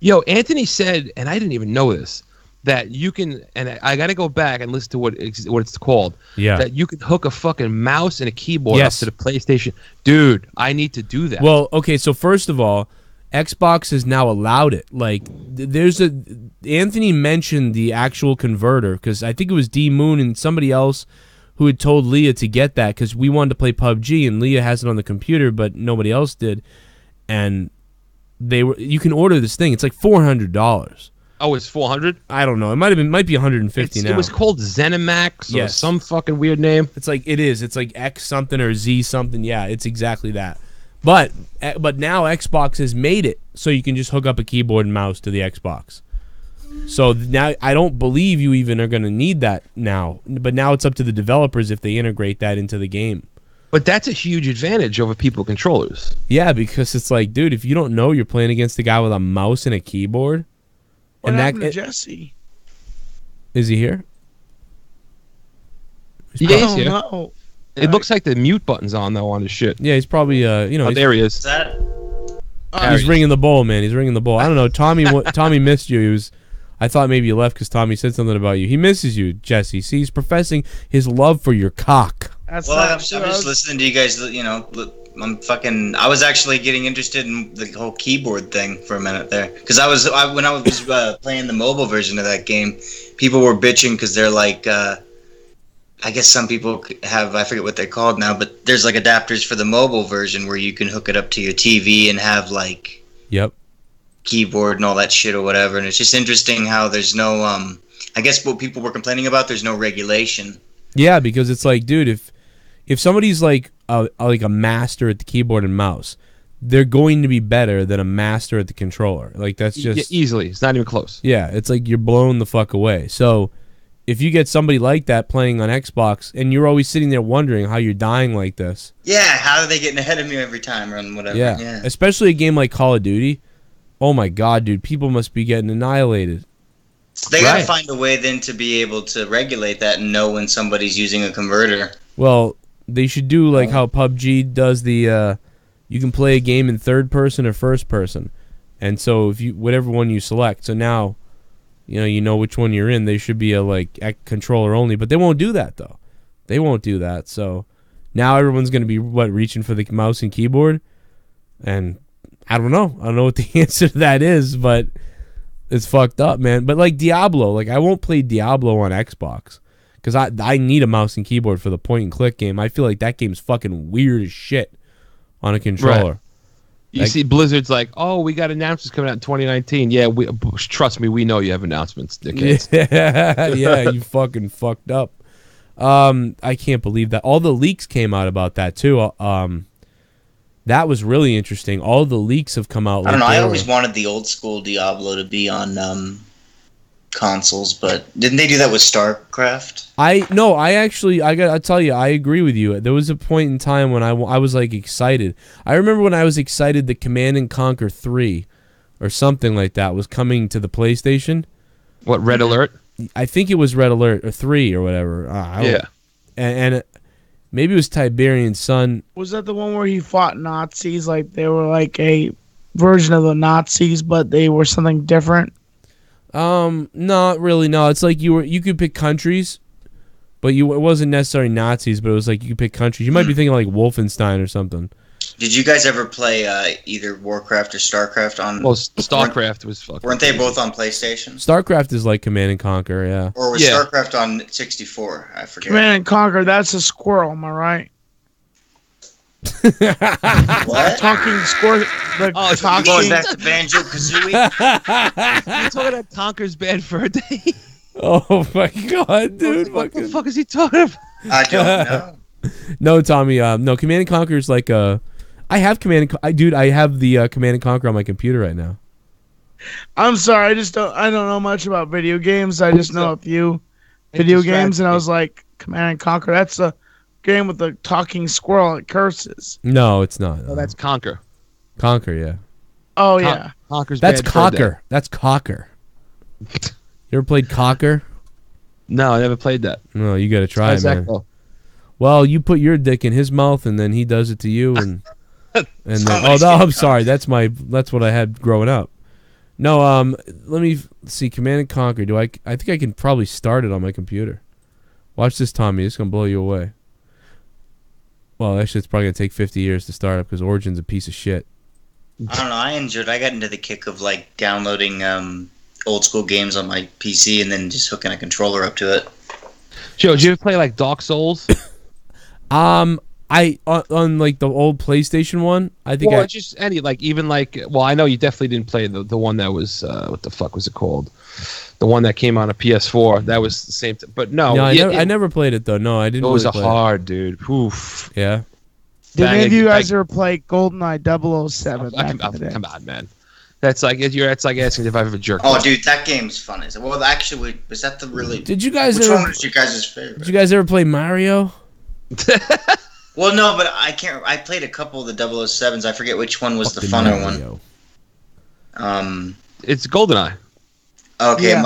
Yo, Anthony said, and I didn't even know this, that you can, and I got to go back and listen to what it's called. Yeah. That you can hook a fucking mouse and a keyboard Yes. up to the PlayStation. Dude, I need to do that. Well, okay, so first of all, Xbox has now allowed it. Like, Anthony mentioned the actual converter, because I think it was D Moon and somebody else who had told Leah to get that, because we wanted to play PUBG, and Leah has it on the computer, but nobody else did. And you can order this thing. It's like $400. Oh, it's 400. I don't know. It might be 150 now. It was called ZeniMax or Yes. some fucking weird name. It's like It's like X something or Z something. Yeah, it's exactly that. But now Xbox has made it so you can just hook up a keyboard and mouse to the Xbox. So now I don't believe you even are going to need that now. But now it's up to the developers if they integrate that into the game. But that's a huge advantage over people controllers. Yeah, because it's like, dude, if you don't know you're playing against a guy with a mouse and a keyboard. What And happened to Jesse? Is he here? Yeah, he's Oh, here. no. It looks like the mute button's on though on his shit. Yeah, he's probably Oh, he's, there he is. That he's ringing the bowl, man. He's ringing the bowl. I don't know. Tommy missed you. I thought maybe you left because Tommy said something about you. He misses you, Jesse. See, he's professing his love for your cock. That's well, not I'm true. just listening to you guys. I was actually getting interested in the whole keyboard thing for a minute there, because when I was playing the mobile version of that game, people were bitching because they're like, I guess some people have, I forget what they're called now, but there's like adapters for the mobile version where you can hook it up to your TV and have like Yep. keyboard and all that shit or whatever. And it's just interesting how there's no, I guess what people were complaining about, there's no regulation. Yeah, because it's like, dude, if somebody's like a master at the keyboard and mouse, they're going to be better than a master at the controller. Like that's just Easily. It's not even close. yeah. It's like you're blown the fuck away. So if you get somebody like that playing on Xbox, and you're always sitting there wondering how you're dying like this. Yeah, how are they getting ahead of me every time or whatever? Yeah. Especially a game like Call of Duty. Oh my god, dude, people must be getting annihilated. So they gotta Right. find a way then to be able to regulate that and know when somebody's using a converter. Well, they should do like how PUBG does the you can play a game in third person or first person. And so if you whatever one you select. So now you know which one you're in. They should be a controller only, but they won't do that though. They won't do that. So now everyone's going to be reaching for the mouse and keyboard, and I don't know what the answer to that is, but it's fucked up, man. But like Diablo, like I won't play Diablo on Xbox because I need a mouse and keyboard for the point and click game. I feel like that game's fucking weird as shit on a controller. Right. You see Blizzard's like, oh, we got announcements coming out in 2019. Yeah, trust me, we know you have announcements, dickheads. Yeah, you fucking fucked up. I can't believe that. All the leaks came out about that too. That was really interesting. All the leaks have come out. I don't know. I always wanted the old school Diablo to be on consoles, but didn't they do that with StarCraft? I gotta tell you, I agree with you. There was a point in time when I was like excited. I remember when I was excited that Command and Conquer 3 or something like that was coming to the PlayStation. What, Red Alert? I think it was Red Alert or 3 or whatever. Yeah. And maybe it was Tiberian Sun. Was that the one where he fought Nazis? Like they were like a version of the Nazis, but they were something different. Not really. No, it's like you could pick countries, but it wasn't necessarily Nazis. But it was like you could pick countries. You might be thinking like Wolfenstein or something. Did you guys ever play either Warcraft or StarCraft on? Well, StarCraft was fucking. Weren't they both on PlayStation? StarCraft is like Command and Conquer, yeah. Or was Yeah. StarCraft on 64? I forget. Command and Conquer, that's a squirrel, am I right? What? Talking squirrel. Oh, it's Going Talking. back to Banjo Kazooie? You talking about Conker's Bad Fur Day? Oh my god, dude! What the Fucking, fuck is he talking about? I don't know. No, Tommy. No, Command and Conquer is like I have dude. I have the Command and Conquer on my computer right now. I'm sorry, I don't know much about video games. I just know a few video games, and I was like, Command and Conquer. That's a game with the talking squirrel that curses. No, it's not. Oh, that's Conquer. Conquer, yeah. Oh yeah, Conquer's That's bad for Cocker. That's Cocker. You ever played Cocker? No, I never played that. No, you got to try, How's that man. go? Well, you put your dick in his mouth, and then he does it to you, and then I'm sorry. That's what I had growing up. No, let me see. Command and Conquer. I think I can probably start it on my computer. Watch this, Tommy. It's gonna blow you away. Well, actually, it's probably gonna take 50 years to start up because Origin's a piece of shit. I don't know. I got into the kick of like downloading old school games on my PC and then just hooking a controller up to it. Joe, did you ever play like Dark Souls? I on like the old PlayStation one. I think just any even well, I know you definitely didn't play the one that was what the fuck was it called? The one that came on a PS4. That was the same. But no, I never played it though. No, I didn't. It was really play hard, dude. Oof. Yeah. Did any of you guys ever play GoldenEye 007? Come on, man. That's like it's like asking if I've ever jerked. Oh, dude, that game's fun. Well, actually, was that the really? Did you guys Which ever? one was your guys' favorite? Did you guys ever play Mario? Well, no, but I can't. I played a couple of the 007s. I forget which one was the funner one. It's GoldenEye. Okay, Yeah.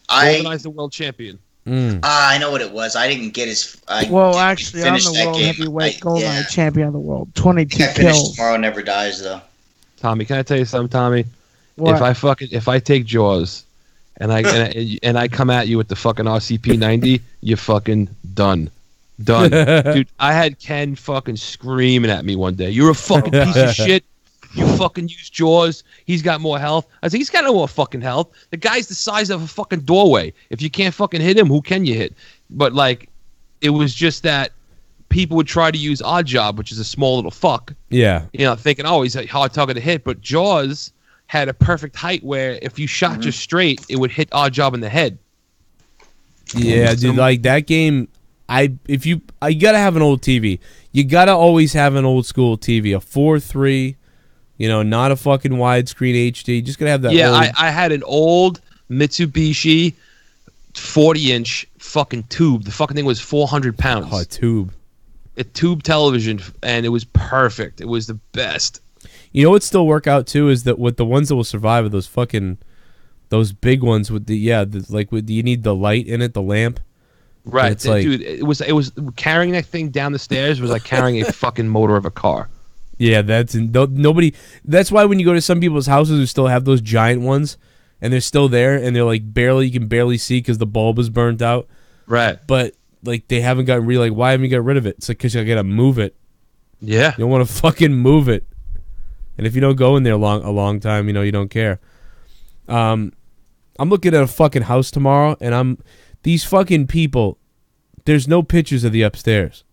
GoldenEye's the world champion. I know what it was. I didn't get his. Actually, I'm the world heavyweight GoldenEye champion of the world. 22 kills. Tomorrow Never Dies, though. Tommy, can I tell you something, Tommy? What? If I take Jaws, and I come at you with the fucking RCP 90, you're fucking done. Dude, I had Ken fucking screaming at me one day. You're a fucking piece of shit. You fucking use Jaws. He's got more health. I said, he's got no more fucking health. The guy's the size of a fucking doorway. If you can't fucking hit him, who can you hit? But it was just that people would try to use Oddjob, which is a small little fuck. Yeah. Thinking, oh, he's a hard target to hit. But Jaws had a perfect height where if you shot just straight, it would hit Oddjob in the head. Yeah, dude, like that game. You gotta have an old TV. You gotta always have an old school TV, a 4:3. Not a fucking widescreen HD. Just gotta have that. Yeah, old... I had an old Mitsubishi 40-inch fucking tube. The fucking thing was 400 pounds. Oh, a tube. A tube television, and it was perfect. It was the best. You know what still work out too is that with the ones that will survive are those big ones with you need the light in it, the lamp. Right, it's like, dude. It was carrying that thing down the stairs was like carrying a fucking motor of a car. Yeah, nobody. That's why when you go to some people's houses who still have those giant ones, and they're still there, and they're like you can barely see because the bulb is burnt out. Right. But they haven't gotten why haven't you got rid of it? It's like because you gotta move it. Yeah. You don't want to fucking move it, and if you don't go in there a long time, you don't care. I'm looking at a fucking house tomorrow, and these fucking people. There's no pictures of the upstairs.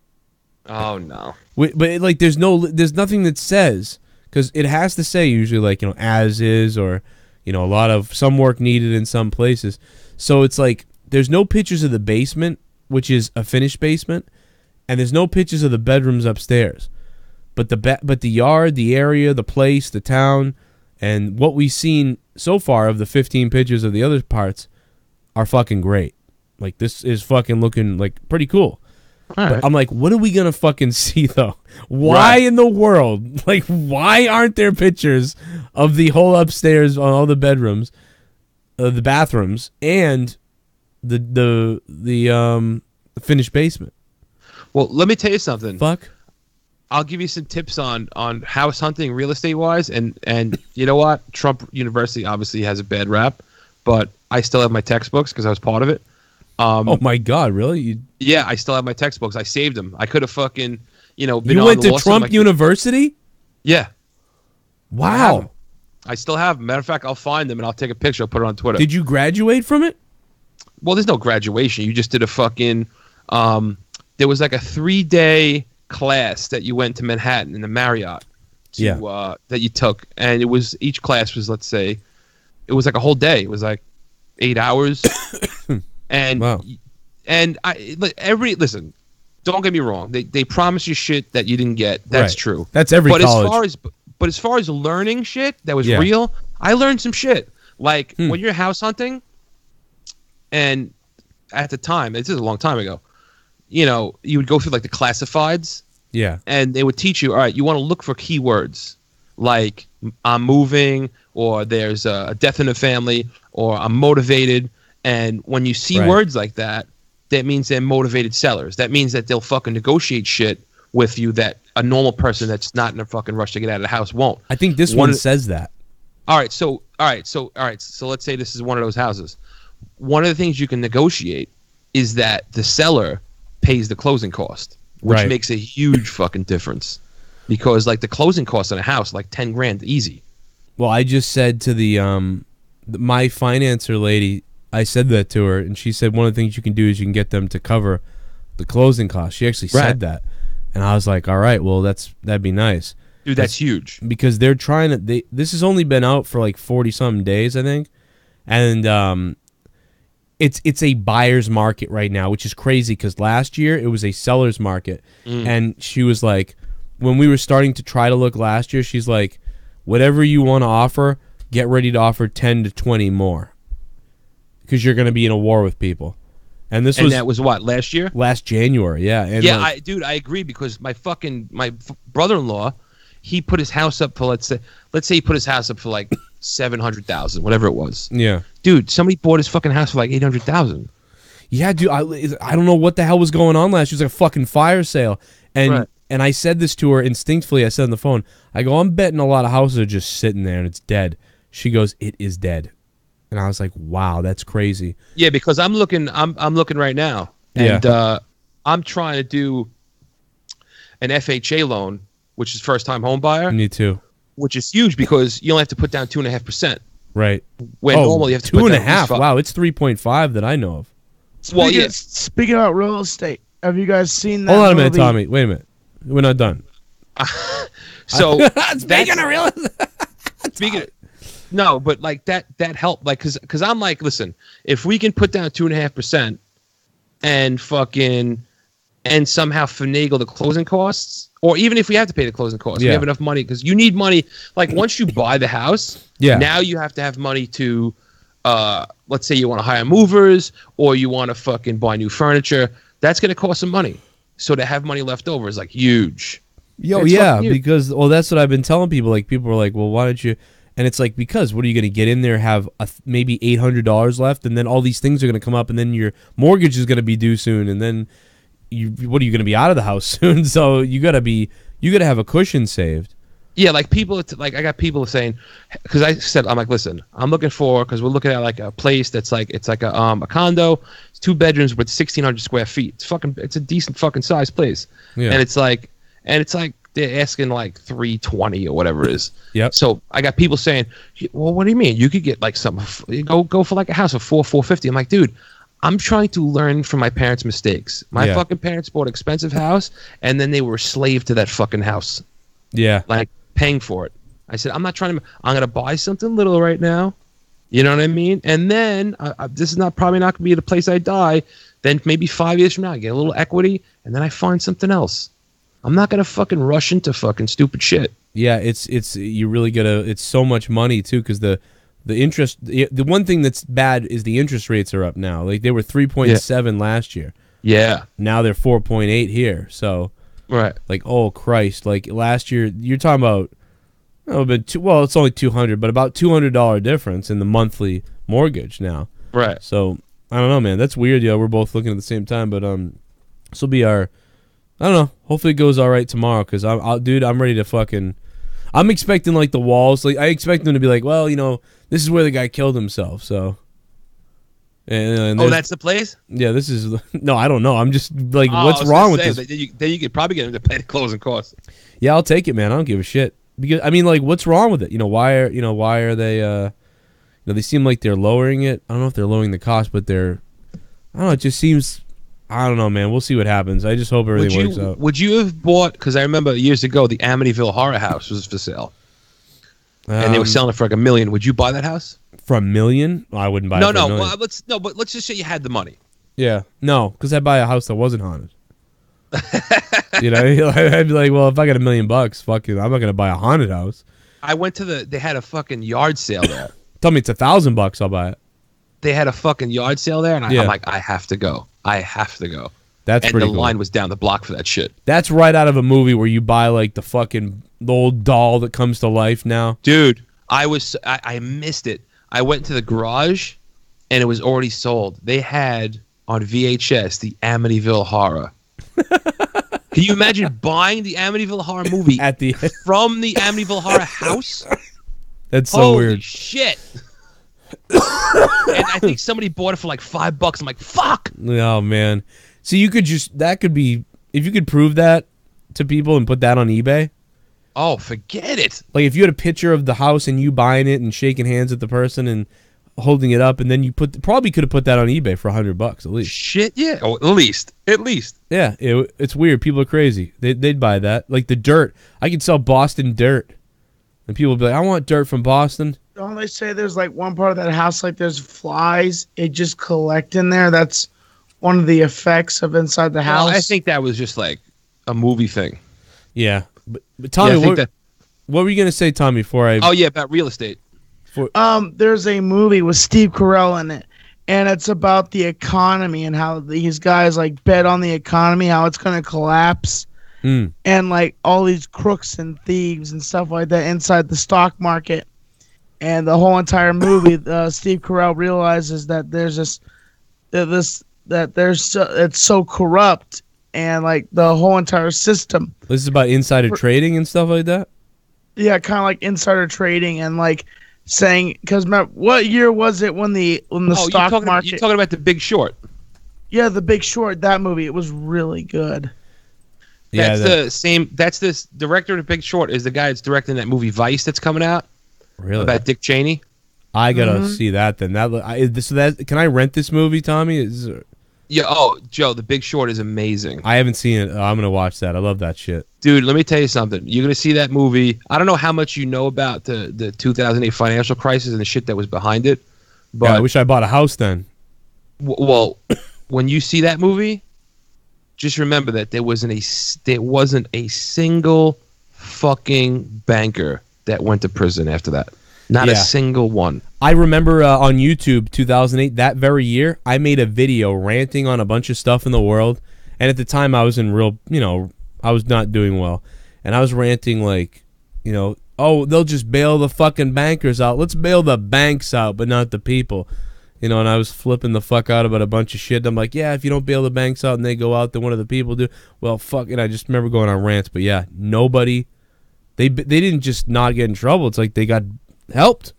Oh no. But there's nothing that says, because it has to say usually as is, or a lot of some work needed in some places. So it's like there's no pictures of the basement, which is a finished basement, and there's no pictures of the bedrooms upstairs. But the yard, the area, the place, the town, and what we've seen so far of the 15 pictures of the other parts are fucking great. Like this is fucking looking pretty cool. But I'm like, what are we gonna fucking see though? Why in the world? Why aren't there pictures of the whole upstairs on all the bedrooms, the bathrooms, and the finished basement? Well, let me tell you something. Fuck. I'll give you some tips on house hunting real estate wise, and you know what? Trump University obviously has a bad rap, but I still have my textbooks because I was part of it. Oh my God! Really? Yeah, I still have my textbooks. I saved them. I could have fucking, been you on went the to law Trump University? Yeah. Wow. I still have them. Matter of fact, I'll find them and I'll take a picture. I'll put it on Twitter. Did you graduate from it? Well, there's no graduation. You just did a fucking. There was like a 3-day class that you went to Manhattan in the Marriott. That you took, and each class was, let's say, it was like a whole day. It was like 8 hours. And wow. And listen, don't get me wrong. They promise you shit that you didn't get. That's Right. true. That's every but college. As far as learning shit that was Yeah. real, I learned some shit. Like when you're house hunting, and at the time, this is a long time ago, you know, you would go through like the classifieds, Yeah. and they would teach you, all right, you want to look for keywords like I'm moving, or there's a death in the family, or I'm motivated. And when you see Right. words like that, that means they're motivated sellers. That means that they'll fucking negotiate shit with you that a normal person that's not in a fucking rush to get out of the house won't. I think this one says that. All right, so let's say this is one of those houses. One of the things you can negotiate is that the seller pays the closing cost, which Right. makes a huge fucking difference. Because like the closing cost on a house, like 10 grand easy. Well, I just said to my financer lady, I said that to her, and she said one of the things you can do is you can get them to cover the closing costs. She actually Right. said that, and I was like, all right, well, that'd be nice. Dude, that's huge. Because they're trying to. This has only been out for like 40-something days, I think, and it's a buyer's market right now, which is crazy. Because last year it was a seller's market, and she was like, when we were starting to try to look last year, she's like, whatever you want to offer, get ready to offer 10 to 20 more, because you're going to be in a war with people. And this And that was what, last year? last January, yeah. And Yeah, like, I agree, because my brother-in-law, he put his house up for let's say he put his house up for like 700,000, whatever it was. yeah. Dude, somebody bought his fucking house for like 800,000. Yeah, dude, I don't know what the hell was going on last year. It was like a fucking fire sale. And Right. and I said this to her instinctively. I said on the phone, I go, I'm betting a lot of houses are just sitting there and it's dead. She goes, it is dead. And I was like, wow, that's crazy. Yeah, because I'm looking right now, and I'm trying to do an FHA loan, which is first time home buyer, Me too. which is huge because you only have to put down 2.5%. Right. When normally you have to two put and a down at least half. five. Wow, it's 3.5 that I know of. Well, yeah. Speaking about real estate, have you guys seen that? Hold on a minute, movie? Tommy. Wait a minute. We're not done. So Speaking of real speaking of, no, but like that helped, like because I'm like, listen, if we can put down 2.5% and fucking and somehow finagle the closing costs, or even if we have to pay the closing costs, we Yeah. have enough money, because you need money. Like once you buy the house, Yeah. now you have to have money to, let's say you want to hire movers, or you want to fucking buy new furniture. That's going to cost some money. So to have money left over is like huge. Yo, It's yeah, fucking huge. because that's what I've been telling people. Like, people are like, well, why don't you? And it's like, because what are you going to get in there, have maybe $800 left, and then all these things are going to come up, and then your mortgage is going to be due soon, and then what are you going to be out of the house soon? So you got to have a cushion saved. Yeah, like people, like I got people saying, because I'm like, listen, I'm looking for, because we're looking at like a place that's like, it's like a condo, it's 2 bedrooms with 1,600 square feet. It's a decent fucking size place, Yeah. and it's like they're asking like 320 or whatever it is. Yep. So I got people saying, well, what do you mean? You could get like something, go for like a house for $450. I'm like, dude, I'm trying to learn from my parents' mistakes. My Yeah. fucking parents bought an expensive house, and then they were a slave to that fucking house, Yeah. like paying for it. I said, I'm going to buy something little right now. You know what I mean? And then this is probably not going to be the place I die. Then maybe 5 years from now, I get a little equity, and then I find something else. I'm not going to fucking rush into fucking stupid shit. Yeah, it's you really gotta. It's so much money too, because the interest. The one thing that's bad is the interest rates are up now. Like they were 3.7 last year. Yeah. Now they're 4.8 here. So Right. like, oh Christ! Like last year, you're talking about. It's only 200, but about $200 difference in the monthly mortgage now. Right. So I don't know, man. That's weird. We're both looking at the same time, but this will be our. I don't know. Hopefully it goes all right tomorrow, because I'm ready to fucking. I'm expecting like the walls. Like I expect them to be like, well, this is where the guy killed himself. So. And That's the place? yeah. This is no. I don't know. I'm just like, Oh, what's I was wrong gonna with say, this? Then you could probably get him to pay the closing costs. Yeah, I'll take it, man. I don't give a shit. Because I mean, like, what's wrong with it? Why are they? They seem like they're lowering it. I don't know if they're lowering the cost, but they're. I don't know. It just seems. I don't know, man. We'll see what happens. I just hope everything works out. Would you have bought? Because I remember years ago, the Amityville Horror House was for sale, and they were selling it for like $1 million. Would you buy that house? For $1 million? I wouldn't buy it. No, for $1 million. But let's just say you had the money. Yeah, no, because I'd buy a house that wasn't haunted. You know, I'd be like, well, if I got $1 million, fuck it, I'm not gonna buy a haunted house. I went to they had a fucking yard sale there. Tell me it's $1,000, I'll buy it. They had a fucking yard sale there, and Yeah. I'm like, I have to go. I have to go. That's And pretty the cool. line was down the block for that shit. That's right out of a movie where you buy like the old doll that comes to life now. Dude, I missed it. I went to the garage, and it was already sold. They had on VHS the Amityville Horror. Can you imagine buying the Amityville Horror movie At the from the Amityville Horror house? That's so Holy weird. shit. And I think somebody bought it for like $5. I'm like, fuck. Oh man. So you could that could be, if you could prove that to people and put that on eBay. Oh, forget it. Like if you had a picture of the house and you buying it and shaking hands with the person and holding it up, and then you probably could have put that on eBay for $100 at least. Shit, yeah. Oh, at least. Yeah, it's weird. People are crazy. They'd buy that. Like the dirt. I could sell Boston dirt, and people would be like, "I want dirt from Boston." Don't they say there's like one part of that house, like there's flies, it just collect in there? That's one of the effects of inside the house. Well, I think that was just like a movie thing. Yeah, but Tommy, Yeah, I think what were you gonna say, Tommy? Before I Oh yeah, about real estate. There's a movie with Steve Carell in it, and it's about the economy and how these guys like bet on the economy, how it's gonna collapse, and like all these crooks and thieves and stuff like that inside the stock market. And the whole entire movie, Steve Carell realizes that it's so corrupt, and like the whole entire system. this is about insider trading and stuff like that. Yeah, kind of like insider trading and like saying, because what year was it when the stock market? You're talking about The Big Short. Yeah, The Big Short. That movie, it was really good. Yeah, That's the same. That's this director of The Big Short is the guy that's directing that movie Vice that's coming out really. about Dick Cheney. I gotta see that then. Can I rent this movie, Tommy? Yeah. Oh, Joe, The Big Short is amazing. I haven't seen it. I'm gonna watch that. I love that shit. Dude, let me tell you something. You're gonna see that movie. I don't know how much you know about the 2008 financial crisis and the shit that was behind it, but Yeah, I wish I bought a house then. well, when you see that movie, just remember that there wasn't a single fucking banker that went to prison after that. Not a Yeah. single one. I remember on YouTube 2008, that very year, I made a video ranting on a bunch of stuff in the world. And at the time, I was in I was not doing well. And I was ranting like, oh, they'll just bail the fucking bankers out. Let's bail the banks out, but not the people. And I was flipping the fuck out about a bunch of shit. I'm like, yeah, if you don't bail the banks out and they go out, then what do the people do? Well, fuck. And I just remember going on rants. But yeah, nobody, they didn't just not get in trouble. It's like they got helped.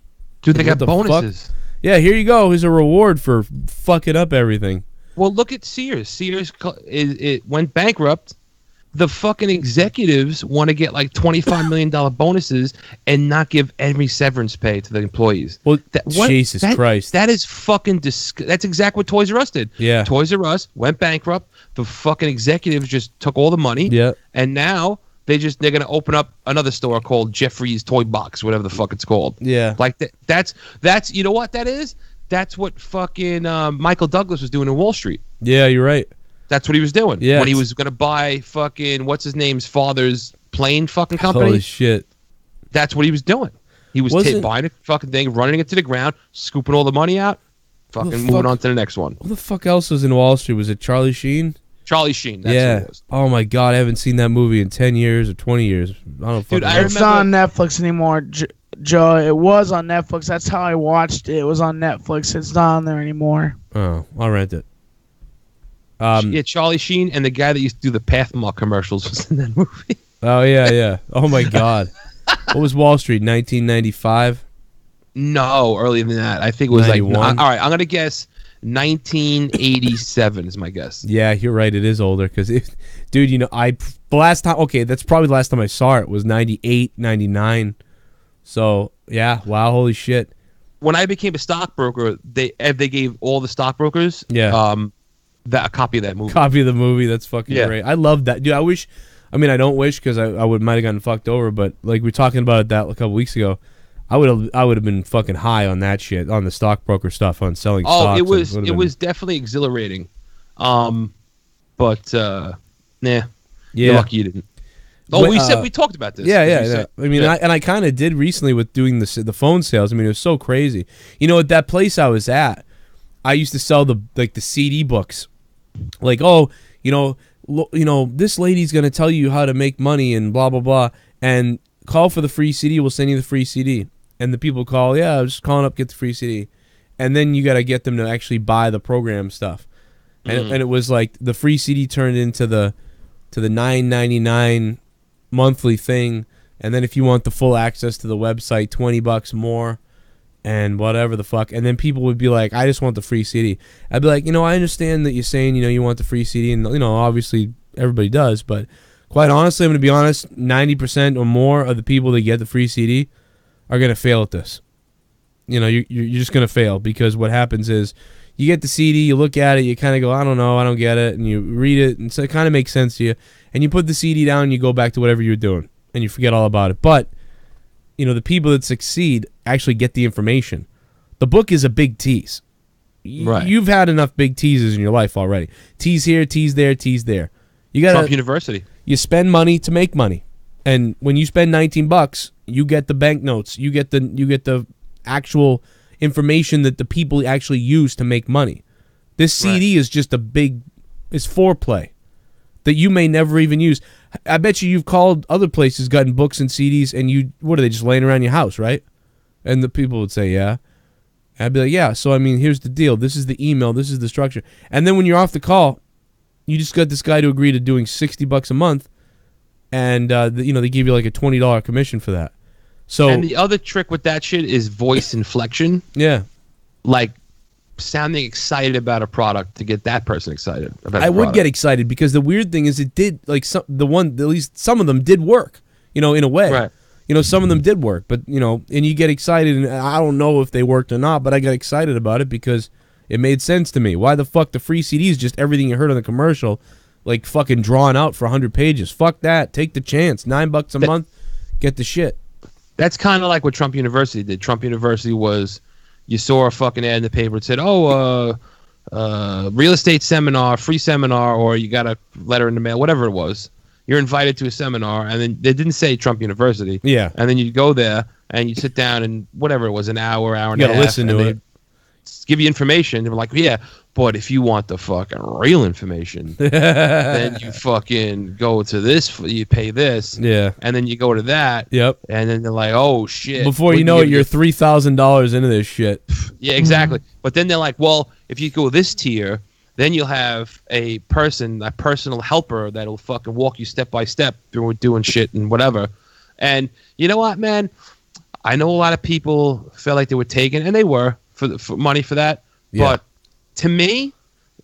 Dude, they What got the bonuses. fuck? Yeah, here you go. Here's a reward for fucking up everything. Well, look at Sears. Sears it went bankrupt. The fucking executives want to get like $25 million bonuses and not give every severance pay to the employees. Well, Jesus Christ. That is fucking that's exactly what Toys R Us did. Yeah. Toys R Us went bankrupt. The fucking executives just took all the money. Yeah. And now they're going to open up another store called Jeffrey's Toy Box, whatever the fuck it's called. Yeah. Like that's you know what that is? That's what fucking Michael Douglas was doing in Wall Street. Yeah, you're right. That's what he was doing. Yeah, When he was going to buy fucking, what's his name's father's plane fucking company. Holy shit. That's what he was doing. He was buying a fucking thing, running it to the ground, scooping all the money out, fucking moving on to the next one. Who the fuck else was in Wall Street? Was it Charlie Sheen? Charlie Sheen. That's Yeah. who it was. Oh my God, I haven't seen that movie in 10 years or 20 years. I don't fucking I know. It's not on Netflix anymore, Joe. It was on Netflix. That's how I watched it. It was on Netflix. It's not on there anymore. Oh, I'll rent it. Yeah, Charlie Sheen and the guy that used to do the Pathmark commercials was in that movie. Oh, yeah. Oh my God. What was Wall Street, 1995? No, earlier than that. I think it was 91? like, all right, I'm going to guess 1987 is my guess. Yeah, you're right. It is older because, dude, the last time, okay, that's probably the last time I saw it was 98, 99. So, yeah, wow, holy shit. When I became a stockbroker, they gave all the stockbrokers a copy of that movie. Copy of the movie. That's fucking great. I love that, dude. I don't wish because I might have gotten fucked over, but like we were talking about that a couple weeks ago, I would have been fucking high on that shit, on the stockbroker stuff, on selling stocks. It was definitely exhilarating, but Nah. Yeah. You're lucky you didn't. Oh, Well, we talked about this. Yeah, As yeah, you yeah. said. I mean, Yeah. I kind of did recently with doing the phone sales. I mean, it was so crazy. You know, at that place I was at, I used to sell the CD books. Like, oh, this lady's gonna tell you how to make money and blah blah blah, and call for the free CD. We'll send you the free CD. And the people call, yeah, I was just calling up, get the free CD, and then you got to get them to actually buy the program stuff. And it was like the free CD turned into the $9.99 monthly thing, and then if you want the full access to the website, $20 more, and whatever the fuck. And then people would be like, I just want the free CD. I'd be like, I understand that you're saying, you want the free CD, and obviously everybody does, but quite honestly, I'm gonna be honest, 90% or more of the people that get the free CD are gonna fail at this. You're just gonna fail, because what happens is you get the CD, you look at it, you kind of go, I don't know, I don't get it, and you read it, and so it kind of makes sense to you, and you put the CD down, and you go back to whatever you're doing, and you forget all about it. But the people that succeed actually get the information. The book is a big tease. Right. You've had enough big teases in your life already. Tease here, tease there, tease there. You got Trump University. You spend money to make money, and when you spend $19, you get the banknotes. You get the actual information that the people actually use to make money. This CD is just it's foreplay that you may never even use. I bet you've called other places, gotten books and CDs, and what are they, just laying around your house, right? And the people would say, yeah. And I'd be like, yeah, so I mean, here's the deal. This is the email. This is the structure. And then when you're off the call, you just got this guy to agree to doing $60 a month, and they give you like a $20 commission for that. So, And the other trick with that shit is voice inflection. yeah. Like sounding excited about a product to get that person excited about I the would product. get excited, because the weird thing is it did, like, at least some of them did work, in a way. Right. Some of them did work, but, and you get excited, and I don't know if they worked or not, but I got excited about it because it made sense to me. Why the fuck the free CD is just everything you heard on the commercial, like fucking drawn out for 100 pages. Fuck that. Take the chance. $9 a month, get the shit. That's kind of like what Trump University did. Trump University was, you saw a fucking ad in the paper that said, real estate seminar, free seminar, or you got a letter in the mail, whatever it was. You're invited to a seminar, and then they didn't say Trump University. Yeah. And then you go there, and you sit down, and whatever it was, an hour and You a gotta half. listen and to they it. give you information. They were like, yeah, but if you want the fucking real information, then you fucking go to this, you pay this, Yeah. and then you go to that, Yep. and then they're like, oh shit. Before we you can know it, give you're $3,000 into this shit. Yeah, exactly. But then they're like, well, if you go this tier, then you'll have a personal helper that'll fucking walk you step by step through doing shit and whatever. And you know what, man? I know a lot of people felt like they were taken, and they were for money for that. Yeah. But to me,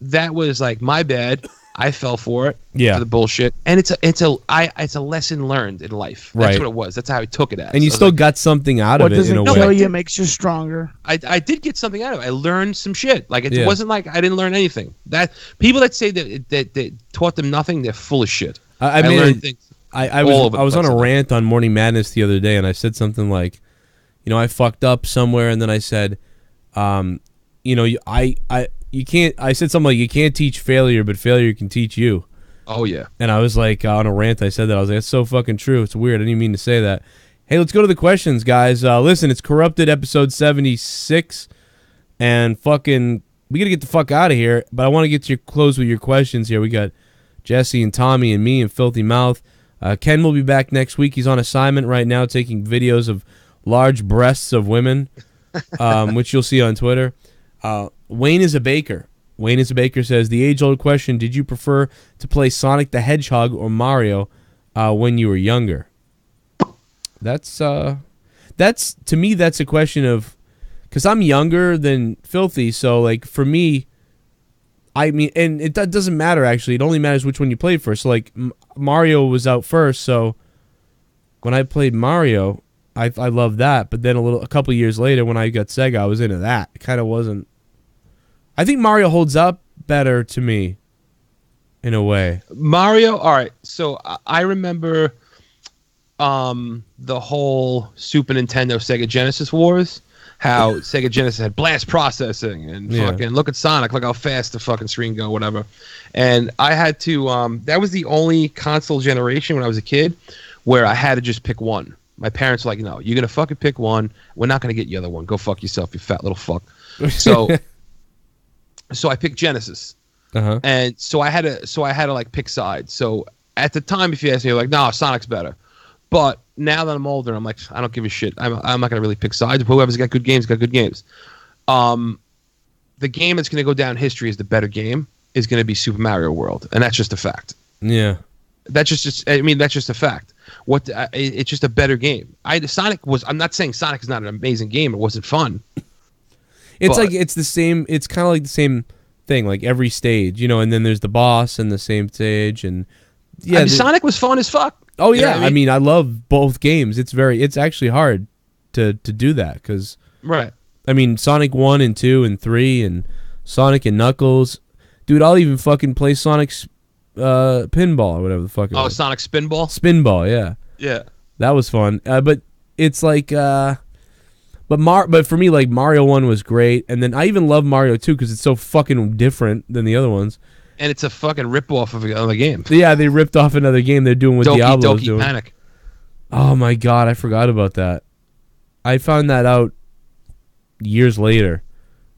that was like my bad. I fell for it. Yeah. For the bullshit, and it's a lesson learned in life. That's Right. what it was. That's how I took it as. And you I was still like, got something out What of it in a doesn't way. kill you makes you stronger. I did get something out of it. I learned some shit. Like it Yeah. wasn't like I didn't learn anything. That people that say that taught them nothing, they're full of shit. I learned mean, things. I all was over the I was on place a on that. rant on Morning Madness the other day, and I said something like, I fucked up somewhere, and then I said, you can't. I said something like, you can't teach failure, but failure can teach you. Oh yeah. And I was like, on a rant, I said that. I was like, that's so fucking true. It's weird. I didn't mean to say that. Hey, let's go to the questions, guys. Listen, it's Corrupted episode 76, and fucking, we gotta get the fuck out of here. But I want to get to close with your questions here. We got Jesse and Tommy and me and Filthy Mouth. Ken will be back next week. He's on assignment right now, taking videos of large breasts of women, which you'll see on Twitter. Wayne is a baker. Wayne is a baker says, the age-old question, did you prefer to play Sonic the Hedgehog or Mario when you were younger? That's to me, that's a question of, because I'm younger than Filthy, so like for me, I mean, and it doesn't matter actually. It only matters which one you played first. So like Mario was out first, so when I played Mario, I loved that. But then a couple years later, when I got Sega, I was into that. It kind of wasn't. I think Mario holds up better to me, in a way. Mario. All right. So I remember the whole Super Nintendo Sega Genesis wars. how Sega Genesis had blast processing and fucking look at Sonic, look how fast the fucking screen go, whatever. And I had to. That was the only console generation when I was a kid where I had to just pick one. My parents were like, "No, you're gonna fucking pick one. We're not gonna get the other one. Go fuck yourself, you fat little fuck." So, so I picked Genesis, and so I had to like pick sides. So at the time, if you ask me, like, "No, Sonic's better." But now that I'm older, I'm like, I don't give a shit. I'm not gonna really pick sides. Whoever's got good games, got good games. The game that's gonna go down history as the better game is gonna be Super Mario World, and that's just a fact. Yeah, that's just a fact. It's just a better game. Sonic was. I'm not saying Sonic is not an amazing game. It wasn't fun. It's the same. It's kind of like the same thing. Like every stage, and then there's the boss and the same stage, and Sonic was fun as fuck. Oh yeah, I mean, I love both games. It's actually hard to do that because right. I mean, Sonic 1 and 2 and 3 and Sonic and Knuckles, dude. I'll even fucking play Sonic's pinball or whatever the fuck. Sonic Spinball. Spinball, yeah. Yeah, that was fun. But it's like, but for me, like Mario 1 was great, and then I even love Mario 2 because it's so fucking different than the other ones. And it's a fucking rip-off of another game. Yeah, they ripped off another game they're doing what Diablo's doing. Panic. Oh my god, I forgot about that. I found that out years later.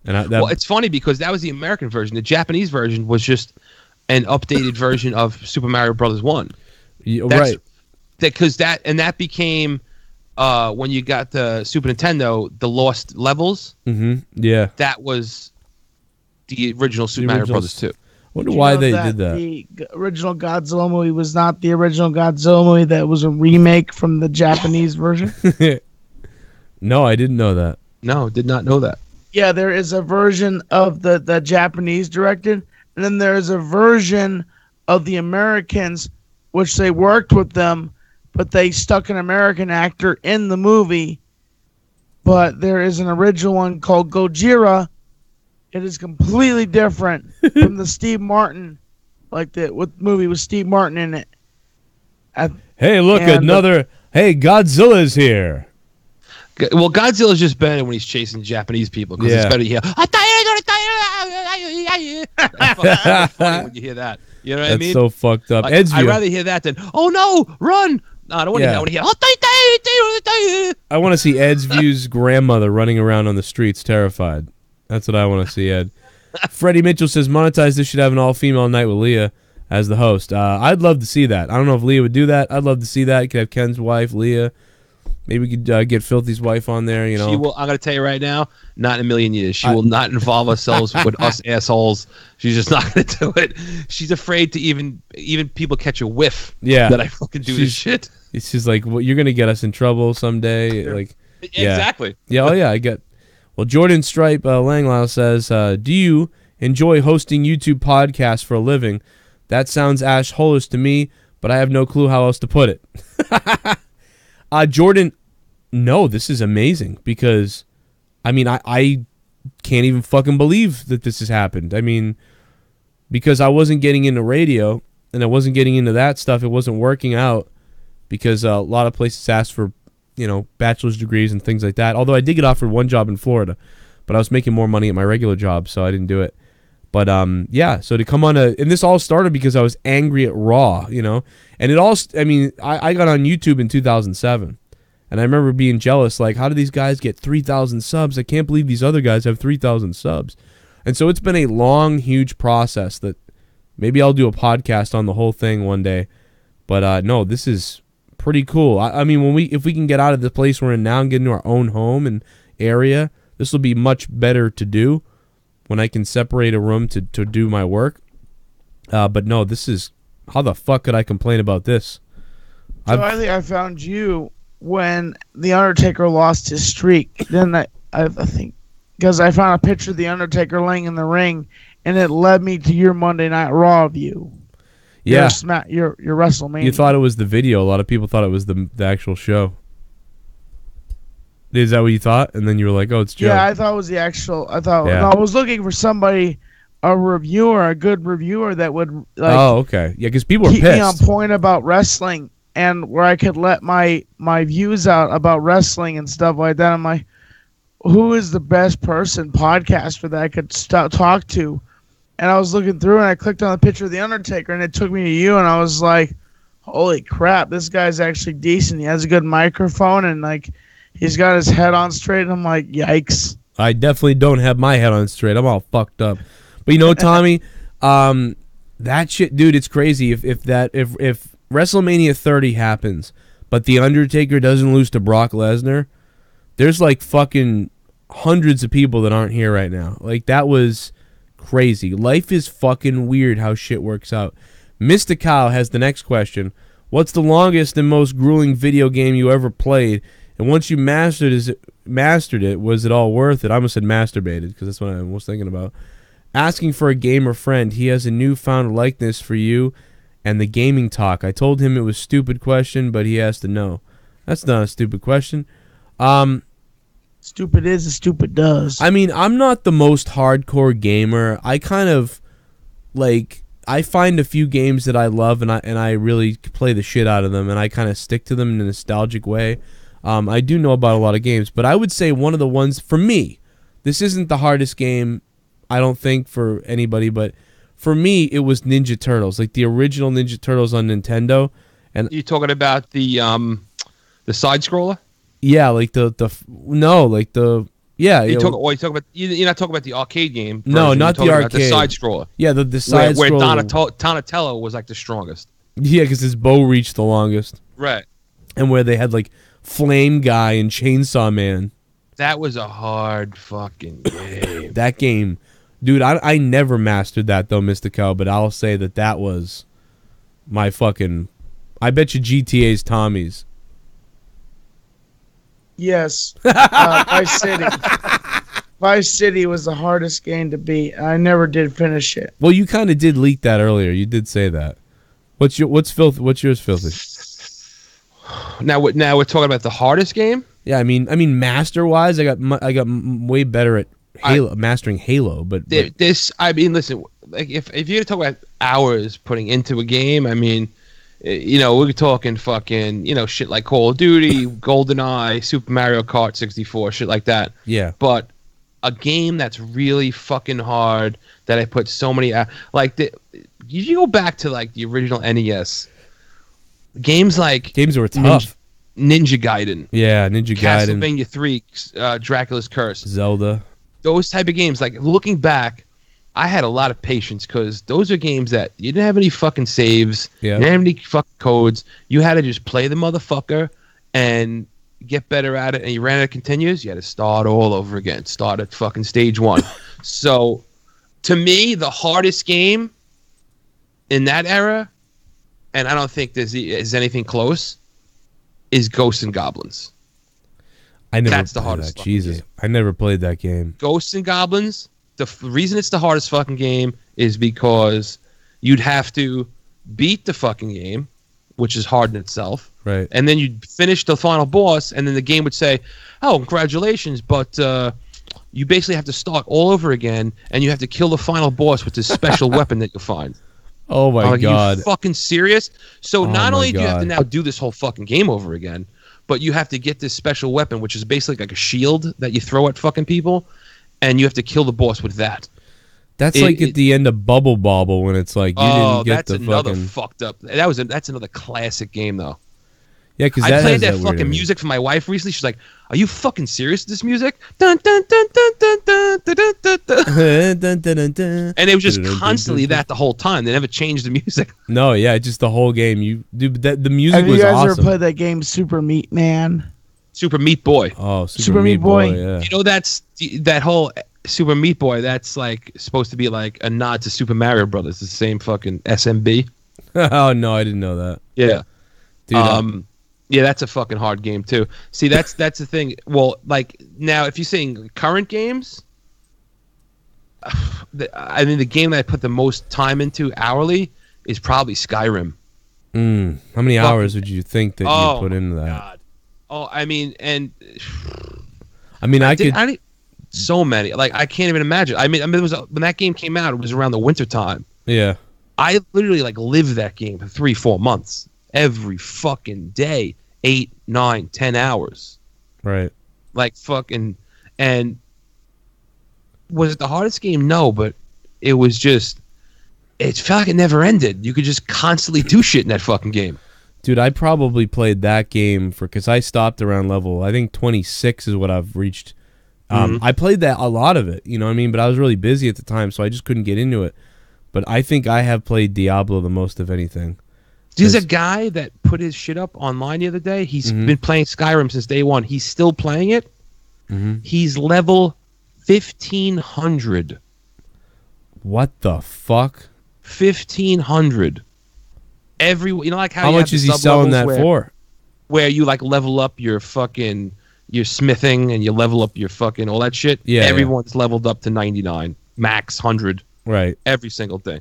And well, it's funny because that was the American version. The Japanese version was just an updated version of Super Mario Brothers 1. Right. Because that became when you got the Super Nintendo, the Lost Levels. Mm-hmm. Yeah. That was the original Super Mario Brothers 2. I wonder why they did that. The original Godzilla movie was not the original Godzilla movie. That was a remake from the Japanese version. No, I didn't know that. No, did not know that. Yeah, there is a version of the Japanese directed, and then there is a version of the Americans, which they worked with them, but they stuck an American actor in the movie. But there is an original one called Gojira. It is completely different from the Steve Martin, movie with Steve Martin in it. Hey, look, hey, Godzilla's here. Well, Godzilla's just better when he's chasing Japanese people because it's better to hear. That's funny when you hear that. You know what I mean? That's so fucked up. I'd rather hear that than, oh no, run! No, I don't want to hear that. I want to hear. I want to see Ed's View's grandmother running around on the streets terrified. That's what I want to see, Ed. Freddie Mitchell says, monetize this should have an all-female night with Leah as the host. I'd love to see that. I don't know if Leah would do that. I'd love to see that. You could have Ken's wife, Leah. Maybe we could get Filthy's wife on there, She will. I'm going to tell you right now, not in a million years. She will not involve ourselves with us assholes. She's just not going to do it. She's afraid to even people catch a whiff that I fucking do this shit. It's just like, well, you're going to get us in trouble someday. Like, exactly. Yeah, oh yeah, I get. Well, Jordan Stripe Langlau says, do you enjoy hosting YouTube podcasts for a living? That sounds ash holish to me, but I have no clue how else to put it. Jordan, no, this is amazing because, I mean, I can't even fucking believe that this has happened. I mean, because I wasn't getting into radio and I wasn't getting into that stuff. It wasn't working out because a lot of places asked for, bachelor's degrees and things like that. Although I did get offered one job in Florida, but I was making more money at my regular job, so I didn't do it. But so to come on and this all started because I was angry at Raw, and it all, I got on YouTube in 2007, and I remember being jealous, like, how do these guys get 3,000 subs? I can't believe these other guys have 3,000 subs. And so it's been a long, huge process that maybe I'll do a podcast on the whole thing one day. But no, this is pretty cool. I mean, if we can get out of the place we're in now and get into our own home and area, this will be much better to do when I can separate a room to do my work. But no, this is, how the fuck could I complain about this? So I think I found you when The Undertaker lost his streak. Then I think, because I found a picture of The Undertaker laying in the ring, and it led me to your Monday Night Raw view. Yeah. Your WrestleMania. You thought it was the video. A lot of people thought it was the actual show. Is that what you thought? And then you were like, oh, it's Joe. Yeah, I thought it was the actual. I was looking for somebody, a good reviewer that would, like, oh, okay. Yeah, because people were keep pissed. me on point about wrestling and where I could let my views out about wrestling and stuff like that. I'm like, who is the best podcaster that I could talk to. And I was looking through and I clicked on the picture of The Undertaker and it took me to you and I was like, holy crap, this guy's actually decent. He has a good microphone and like he's got his head on straight. And I'm like, yikes. I definitely don't have my head on straight. I'm all fucked up. But you know, Tommy, that shit, dude, it's crazy. If WrestleMania 30 happens, but The Undertaker doesn't lose to Brock Lesnar, there's like fucking hundreds of people that aren't here right now. Like, that was crazy. Life is fucking weird how shit works out. Mr. Kyle has the next question. What's the longest and most grueling video game you ever played? And once you mastered it, was it all worth it? I almost said masturbated because that's what I was thinking about. Asking for a gamer friend. He has a newfound likeness for you and the gaming talk. I told him it was a stupid question, but he has to know. That's not a stupid question. Stupid is as stupid does. I mean, I'm not the most hardcore gamer. I kind of, like, I find a few games that I love and I really play the shit out of them, and I kind of stick to them in a nostalgic way. I do know about a lot of games, but I would say one of the ones, for me, this isn't the hardest game, I don't think, for anybody, but for me, it was Ninja Turtles, like the original Ninja Turtles on Nintendo. And You talking about the side scroller? yeah, like you're not talking about the arcade game. No, version. not You're the talking about arcade. the side scroller. Yeah, the side where scroller. Donatello was like the strongest. Yeah, because his bow reached the longest. Right. And where they had like Flame Guy and Chainsaw Man. That was a hard fucking game. That game, dude, I never mastered that though, Mr. Cow, but I'll say that was my fucking, I bet you GTA's Tommy's. Yes. Vice City. Vice City was the hardest game to beat. I never did finish it. Well, you kind of did leak that earlier. You did say that. What's yours, Filthy? Now we're talking about the hardest game. Yeah, I mean, master wise, I got way better at mastering Halo, but I mean, listen, like if you're gonna talk about hours putting into a game, I mean, we're talking fucking, shit like Call of Duty, GoldenEye, Super Mario Kart 64, shit like that. Yeah. But a game that's really fucking hard that I put so many you go back to like the original NES games were tough. Ninja Gaiden. Yeah, Ninja Gaiden. Castlevania 3, Dracula's Curse. Zelda. Those type of games, like looking back, I had a lot of patience because those are games that you didn't have any fucking saves. Yeah. You didn't have any fucking codes. You had to just play the motherfucker and get better at it. And you ran out of continues. You had to start all over again. Start at fucking stage 1. So, to me, the hardest game in that era, and I don't think is anything close, is Ghosts and Goblins. That's the hardest. Jesus, game. I never played that game. Ghosts and Goblins. The reason it's the hardest fucking game is because you'd have to beat the fucking game, which is hard in itself. Right. And then you'd finish the final boss, and then the game would say, "Oh, congratulations, but you basically have to start all over again, and you have to kill the final boss with this special weapon that you find." Oh my god! Are you fucking serious? So not only do you have to God. now do this whole fucking game over again, but you have to get this special weapon, which is basically like a shield that you throw at fucking people, and you have to kill the boss with that. That's like at the end of Bubble Bobble when it's like you didn't get that's the another fucking. fucked up. That's another classic game though. Yeah, because I played that fucking music for my wife recently. She's like, "Are you fucking serious? This music?" Dun, dun, dun, dun, dun, dun, dun, dun, dun, dun. And it was just constantly that the whole time. They never changed the music. No, yeah, just the whole game. The music Have you was guys awesome. ever played that game Super Meat Man? Super Meat Boy. Oh, Super Meat Boy. Yeah. That's that whole Super Meat Boy. That's like supposed to be like a nod to Super Mario Brothers. It's the same fucking SMB. Oh no, I didn't know that. Yeah. Dude, yeah, that's a fucking hard game too. See, that's the thing. Well, like now, if you're saying current games, I mean, the game that I put the most time into hourly is probably Skyrim. How many hours would you think that you put into that? God. Oh, I mean, and I mean, so many. Like I can't even imagine. I mean, it was when that game came out. It was around the winter time. Yeah. I literally like lived that game for 3-4 months every fucking day, 8, 9, 10 hours. Right. Like fucking, And was it the hardest game? No, but it was just, it felt like it never ended. You could just constantly do shit in that fucking game. Dude, I probably played that game because I stopped around level, I think 26 is what I've reached. I played that a lot of it, you know what I mean? But I was really busy at the time, so I just couldn't get into it. But I think I have played Diablo the most of anything. There's a guy that put his shit up online the other day. He's been playing Skyrim since day one. He's still playing it. He's level 1500. What the fuck? 1500. You know, like how much is he selling that for? Where you like level up your fucking your smithing and you level up your fucking all that shit. Yeah, everyone's leveled up to 99, max 100. Right. Every single thing.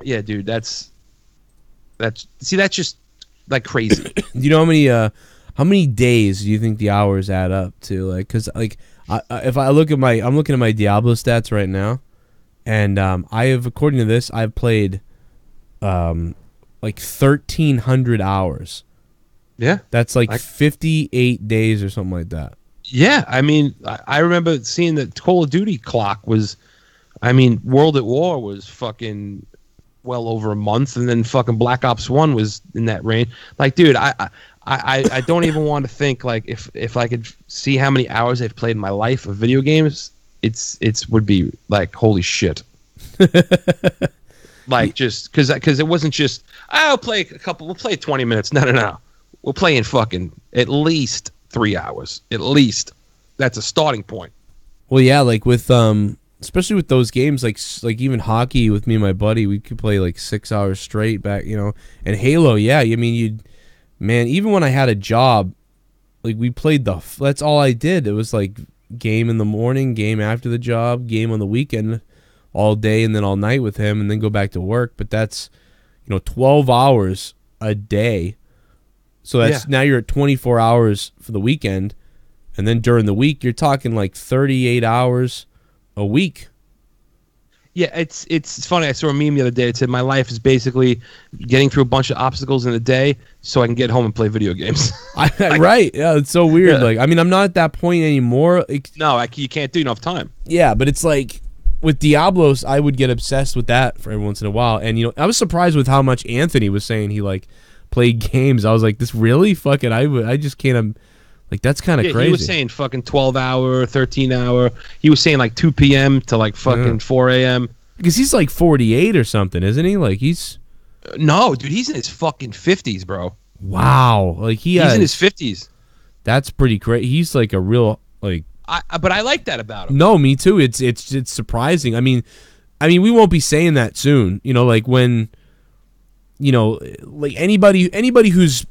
Yeah, dude, that's just like crazy. You know how many days do you think the hours add up to? Like, cause like if I look at I'm looking at my Diablo stats right now, and according to this, I've played like 1,300 hours. Yeah, that's like 58 days or something like that. Yeah, I mean, I remember seeing the Call of Duty clock was, I mean, World at War was fucking well over a month, and then fucking Black Ops 1 was in that range. Like, dude, I don't even want to think, like, if I could see how many hours I've played in my life of video games, it's would be like, holy shit. Like, just because it wasn't just, we'll play 20 minutes. No. We're playing fucking at least 3 hours. At least. That's a starting point. Well, yeah, like with especially with those games, like even hockey with me and my buddy, we could play like 6 hours straight back, you know. And Halo, yeah, I mean, even when I had a job, like we played that's all I did. It was like game in the morning, game after the job, game on the weekend, all day and then all night with him, and then go back to work. But that's, 12 hours a day. So that's now you're at 24 hours for the weekend, and then during the week you're talking like 38 hours a week. Yeah, it's funny. I saw a meme the other day. It said my life is basically getting through a bunch of obstacles in a day so I can get home and play video games. Right? Yeah, it's so weird. Yeah. Like, I mean, I'm not at that point anymore. No, you can't do enough time. Yeah, but it's like with Diablos, I would get obsessed with that for every once in a while, and I was surprised with how much Anthony was saying he like played games. I was like, this really fucking I just can't. Like, that's kind of crazy. He was saying fucking 12-hour, 13-hour. He was saying like 2 p.m. to like fucking 4 a.m. Because he's like 48 or something, isn't he? Like, he's no, dude, he's in his fucking 50s, bro. Wow, like he's in his 50s. That's pretty great. He's like a real like. But I like that about him. No, me too. It's surprising. I mean, we won't be saying that soon. Like when. Like anybody who's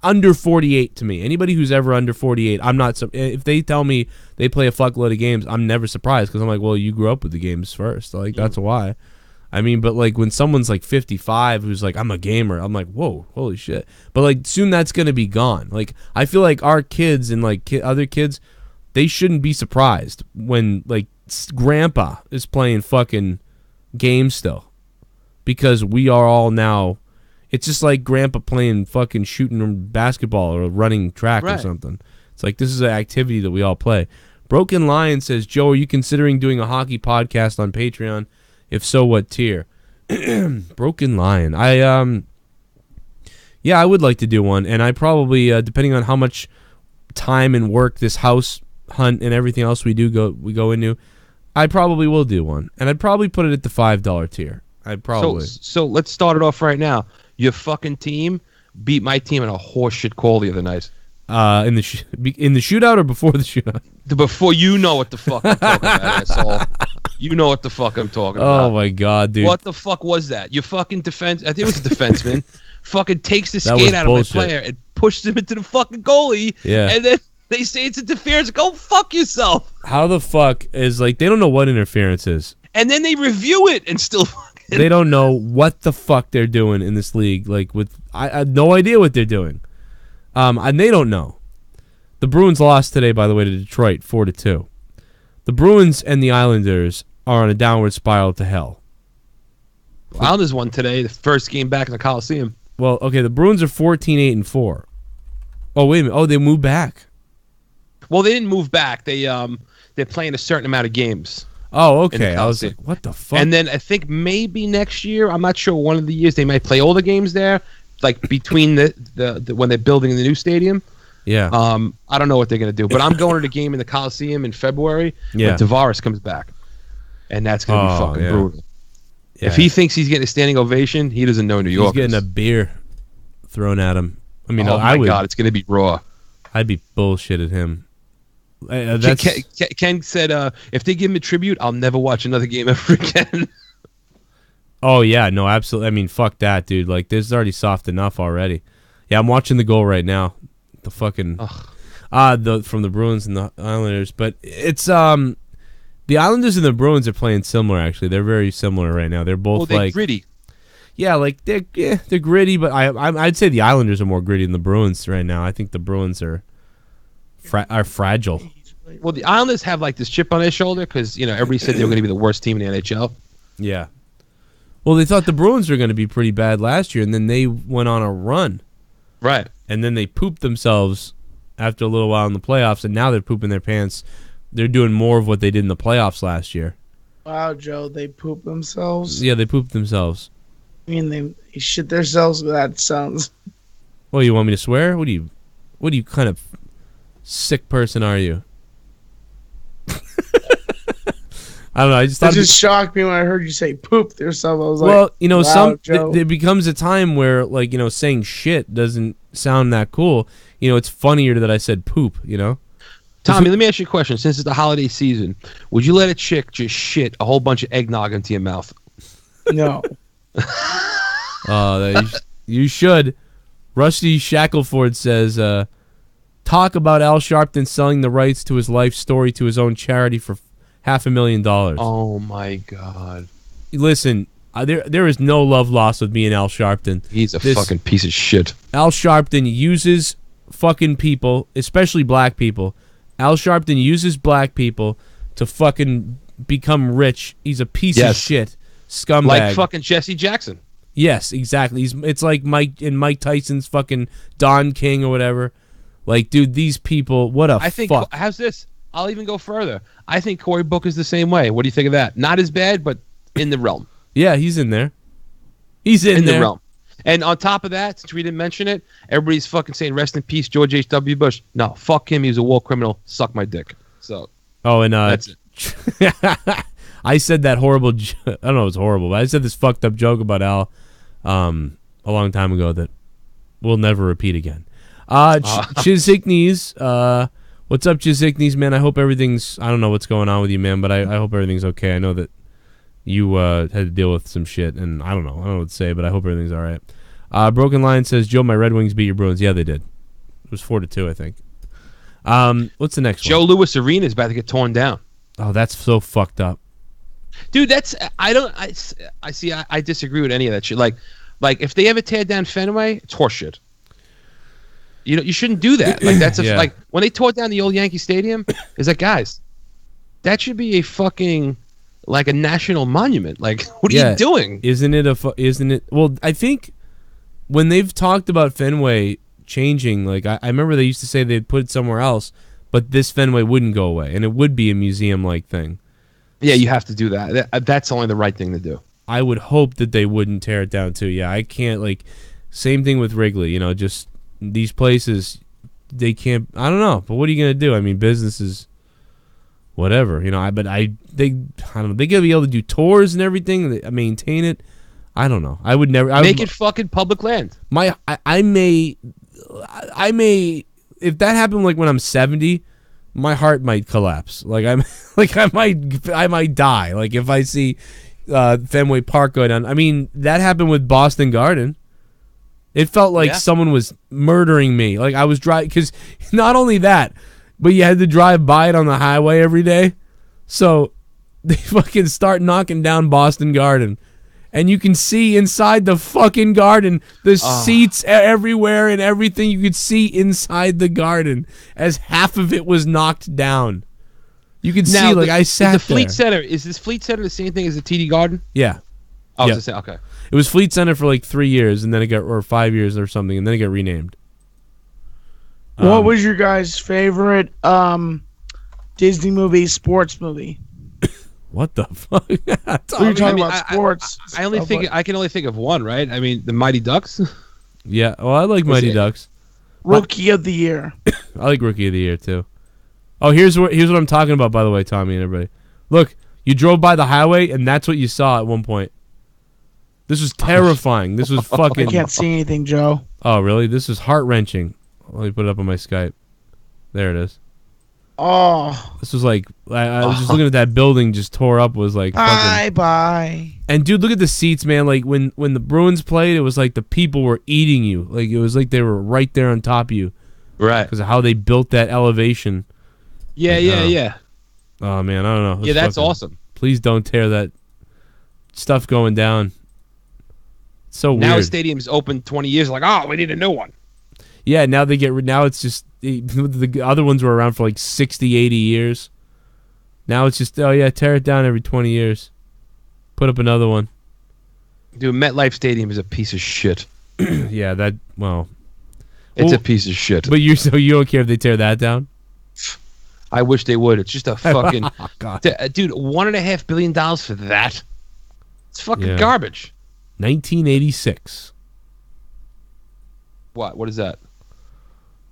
under 48 to me, anybody who's ever under 48, I'm not. If they tell me they play a fuckload of games, I'm never surprised because I'm like, well, you grew up with the games first, like that's why. I mean, but like when someone's like 55 who's like, I'm a gamer, I'm like, whoa, holy shit. But like soon that's gonna be gone. Like I feel like our kids and like other kids, they shouldn't be surprised when like grandpa is playing fucking games still. Because we are all now, it's just like grandpa playing fucking shooting basketball or running track or something. It's like this is an activity that we all play. Broken Lion says, Joe, are you considering doing a hockey podcast on Patreon? If so, what tier? Broken Lion. Yeah, I would like to do one. And I probably, depending on how much time and work this house hunt and everything else we go into, I probably will do one. And I'd probably put it at the $5 tier. I'd probably. So let's start it off right now. Your fucking team beat my team in a horseshit call the other night. In the shootout or before the shootout? Before, you know what the fuck I'm talking about, asshole. You know what the fuck I'm talking about. Oh my god, dude! What the fuck was that? Your fucking defense. I think it was a defenseman. Fucking takes the skate out of my player and pushes him into the fucking goalie. Yeah. And then they say it's interference. Go fuck yourself. How the fuck is like they don't know what interference is? And then they review it and still. They don't know what the fuck they're doing in this league. Like I have no idea what they're doing. And they don't know. The Bruins lost today, by the way, to Detroit 4-2. The Bruins and the Islanders are on a downward spiral to hell. Islanders won today, the first game back in the Coliseum. Well, okay, the Bruins are 14-8-4. Oh, wait a minute. Oh, they moved back. Well, they didn't move back. They're playing a certain amount of games. Oh, in the okay. I was Coliseum. like, what the fuck? And then I think maybe next year, I'm not sure, one of the years they might play all the games there, like between the when they're building the new stadium. Yeah. I don't know what they're gonna do, but I'm going to the game in the Coliseum in February Yeah. when Tavares comes back, and that's gonna be fucking yeah. brutal. Yeah. If he thinks he's getting a standing ovation, he doesn't know New York. He's getting a beer thrown at him. I mean, oh I my would. god, it's gonna be raw. I'd be bullshit at him. That's, Ken said, if they give him a tribute, I'll never watch another game ever again. oh yeah, no, absolutely. I mean, fuck that, dude. Like, this is already soft enough already. Yeah, I'm watching the goal right now. The fucking from the Bruins and the Islanders, but it's the Islanders and the Bruins are playing similar. Actually, they're very similar right now. They're both they're like gritty. Yeah, like they're gritty, but I'd say the Islanders are more gritty than the Bruins right now. I think the Bruins are fragile. Well, the Islanders have like this chip on their shoulder because everybody said they were going to be the worst team in the NHL. Yeah. Well, they thought the Bruins were going to be pretty bad last year, and then they went on a run. Right. And then they pooped themselves after a little while in the playoffs, and now they're pooping their pants. They're doing more of what they did in the playoffs last year. Wow, Joe, they poop themselves. Yeah, they pooped themselves. I mean, they shit themselves. That sounds. Well, you want me to swear? What do you kind of sick person are you? I don't know. I just thought It just shocked me when I heard you say poop themselves. I was like, well, wow, Joe. there becomes a time where, like, saying shit doesn't sound that cool. It's funnier that I said poop. Tommy, let me ask you a question. Since it's the holiday season, would you let a chick just shit a whole bunch of eggnog into your mouth? No. You should. Rusty Shackleford says, talk about Al Sharpton selling the rights to his life story to his own charity for $500,000. Oh my God! Listen, there is no love lost with me and Al Sharpton. He's a fucking piece of shit. Al Sharpton uses fucking people, especially black people. Al Sharpton uses black people to fucking become rich. He's a piece of shit. Scumbag. Like fucking Jesse Jackson. Yes, exactly. It's like Mike Tyson's fucking Don King or whatever. Like, dude, these people, what a fuck. How's this? I'll even go further. I think Cory Booker's the same way. What do you think of that? Not as bad, but in the realm. Yeah, he's in there. He's in there. The realm. And on top of that, since we didn't mention it, everybody's fucking saying rest in peace, George H.W. Bush. No, fuck him. He was a war criminal. Suck my dick. So. Oh, and that's it. I said that horrible. I don't know if it's horrible, but I said this fucked up joke about Al a long time ago that we'll never repeat again. Chiziknes, what's up, Chiziknes, man? I hope everything's. I don't know what's going on with you, man, but I hope everything's okay. I know that you had to deal with some shit, and I don't know what to say, but I hope everything's all right. Broken Lion says, Joe, my Red Wings beat your Bruins. Yeah, they did. It was 4-2, I think. What's the next one? Joe Louis Arena is about to get torn down. Oh, that's so fucked up. Dude, I disagree with any of that shit. Like if they ever tear down Fenway, it's horseshit. You shouldn't do that. Like that's like when they tore down the old Yankee Stadium, it's like, guys, that should be a fucking like a national monument. Like, what are you doing? Isn't it? Well, I think when they've talked about Fenway changing, like I remember they used to say they'd put it somewhere else, but this Fenway wouldn't go away, and it would be a museum-like thing. Yeah, you have to do that. That's only the right thing to do. I would hope that they wouldn't tear it down too. Yeah, I can't same thing with Wrigley. just these places, they can't. I don't know, but what are you gonna do? I mean, businesses, whatever. They I don't know. They gotta be able to do tours and everything. Maintain it. I don't know. I would never make it fucking public land. I may if that happened when I'm 70. My heart might collapse. I might die. Like if I see Fenway Park go down. I mean, that happened with Boston Garden. It felt like someone was murdering me. Like I was driving, because not only that, but you had to drive by it on the highway every day. So they fucking start knocking down Boston Garden. And you can see inside the fucking garden, the seats everywhere and everything you could see inside the garden as half of it was knocked down. You could see, I sat the Fleet Center. Is this Fleet Center the same thing as the TD Garden? Yeah. Oh, yeah. Okay. It was Fleet Center for 3 years, and then it got, or 5 years or something, and then it got renamed. What was your guys' favorite Disney movie, sports movie? What the fuck? We were talking about sports. I can only think of one, right? I mean, the Mighty Ducks. Yeah, well, I like Mighty Ducks. Rookie of the Year. I like Rookie of the Year too. Oh, here's what I'm talking about, by the way, Tommy and everybody. Look, you drove by the highway, and that's what you saw at one point. This was terrifying. This was fucking. I can't see anything, Joe. Oh, really? This is heart wrenching. Let me put it up on my Skype. There it is. Oh. This was like I was just looking at that building just tore up. Was like fucking. Bye. And dude, look at the seats, man. Like when the Bruins played, it was like the people were eating you. Like it was like they were right there on top of you. Right. Because of how they built that elevation. Yeah. Oh man, I don't know. Yeah, that's awesome. Please don't tear that stuff going down. It's so now weird. the stadium's open 20 years. Like, oh, we need a new one. Yeah, now they get. Now it's just the other ones were around for like 60, 80 years. Now it's just tear it down every 20 years. Put up another one. Dude, MetLife Stadium is a piece of shit. Yeah, it's a piece of shit. But you don't care if they tear that down? I wish they would. It's just a fucking God. Dude, $1.5 billion for that. It's fucking garbage. 1986. What is that?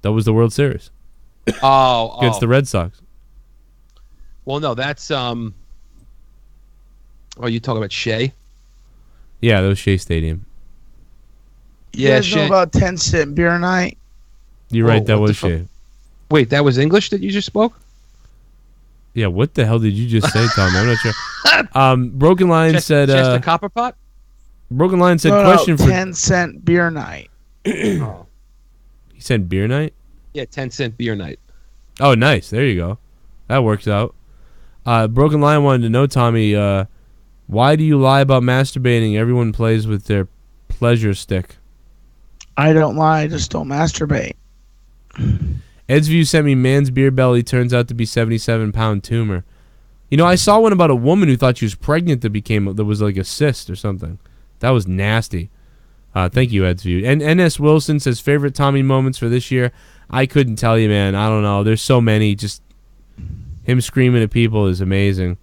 That was the World Series against the Red Sox. Well, no, that's you talking about Shea? Yeah, that was Shea Stadium. You guys know about 10-cent beer night? You're right, that was Shea. Wait, that was English that you just spoke? Yeah, what the hell did you just say, Tom? I'm not sure. Broken Line said Chester Copperpot? Broken Line said question for 10-cent beer night. Oh. He said beer night? Yeah, 10-cent beer night. Oh, nice. There you go. That works out. Broken Line wanted to know, Tommy, why do you lie about masturbating? Everyone plays with their pleasure stick. I don't lie, I just don't masturbate. Ed's View sent me man's beer belly turns out to be 77-pound tumor. You know, I saw one about a woman who thought she was pregnant that was like a cyst or something. That was nasty. Thank you, Ed's View. And NS Wilson says favorite Tommy moments for this year. I couldn't tell you, man. I don't know. There's so many. Just him screaming at people is amazing.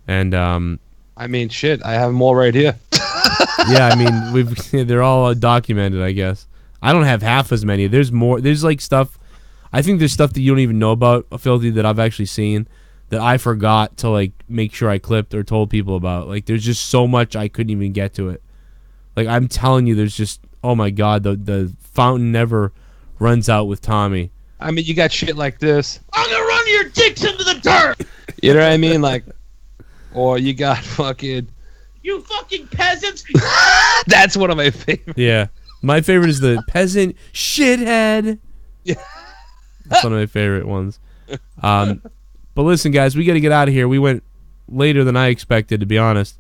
And I mean, shit. I have them all right here. yeah, I mean, they're all documented, I guess. I don't have half as many. There's more. There's like stuff. I think there's stuff that you don't even know about, Filthy, that I've actually seen that I forgot to like make sure I clipped or told people about. Like, there's just so much I couldn't even get to it. Like, I'm telling you, there's just, oh my God, the fountain never runs out with Tommy. I mean, you got shit like this. I'm gonna run your dicks into the dirt. You know what I mean? Like, or you got fucking. You fucking peasants. That's one of my favorites. Yeah. My favorite is the peasant shithead. Yeah. That's one of my favorite ones. But listen, guys, we got to get out of here. We went later than I expected, to be honest.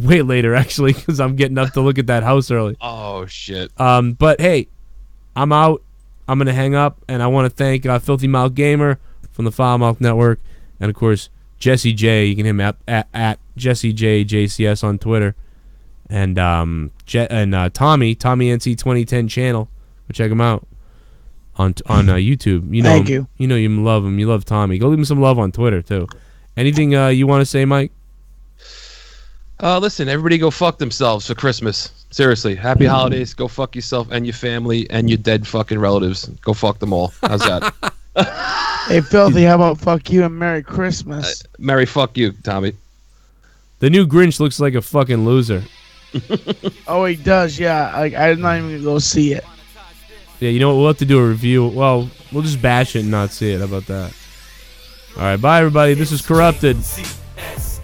Way later, actually, because I'm getting up to look at that house early. Oh, shit. But, hey, I'm out. I'm going to hang up, and I want to thank Filthy Mouth Gamer from the Foul Mouth Network, and, of course, Jesse J. You can hit him at Jesse J. JCS on Twitter. And Tommy NC 2010 channel. Go check him out on YouTube. You know, thank you. You know you love him. You love Tommy. Go leave him some love on Twitter, too. Anything you want to say, Mike? Listen, everybody go fuck themselves for Christmas. Seriously. Happy holidays. Go fuck yourself and your family and your dead fucking relatives. Go fuck them all. How's that? Hey, Filthy, how about fuck you and Merry Christmas? Merry fuck you, Tommy. The new Grinch looks like a fucking loser. Oh, he does, yeah. Like, I'm not even going to go see it. Yeah, you know what? We'll have to do a review. Well, we'll just bash it and not see it. How about that? All right, bye, everybody. This is Corrupted.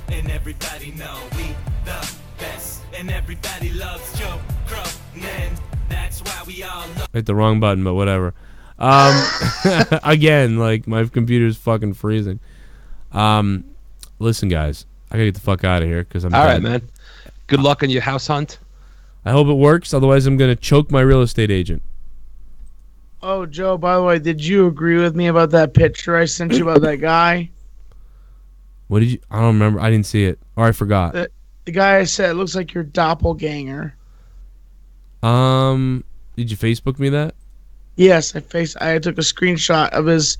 And everybody know we the best, and everybody loves Joe Cronin. That's why we all love. Hit the wrong button, but whatever. Again, like my computer's fucking freezing. Listen, guys, I gotta get the fuck out of here because I'm. All right, man. Good luck on your house hunt. I hope it works. Otherwise, I'm gonna choke my real estate agent. Oh, Joe, by the way, did you agree with me about that picture I sent you about that guy? What did you? I don't remember. I didn't see it, or I forgot. The guy I said looks like your doppelganger. Did you Facebook me that? Yes, I took a screenshot of his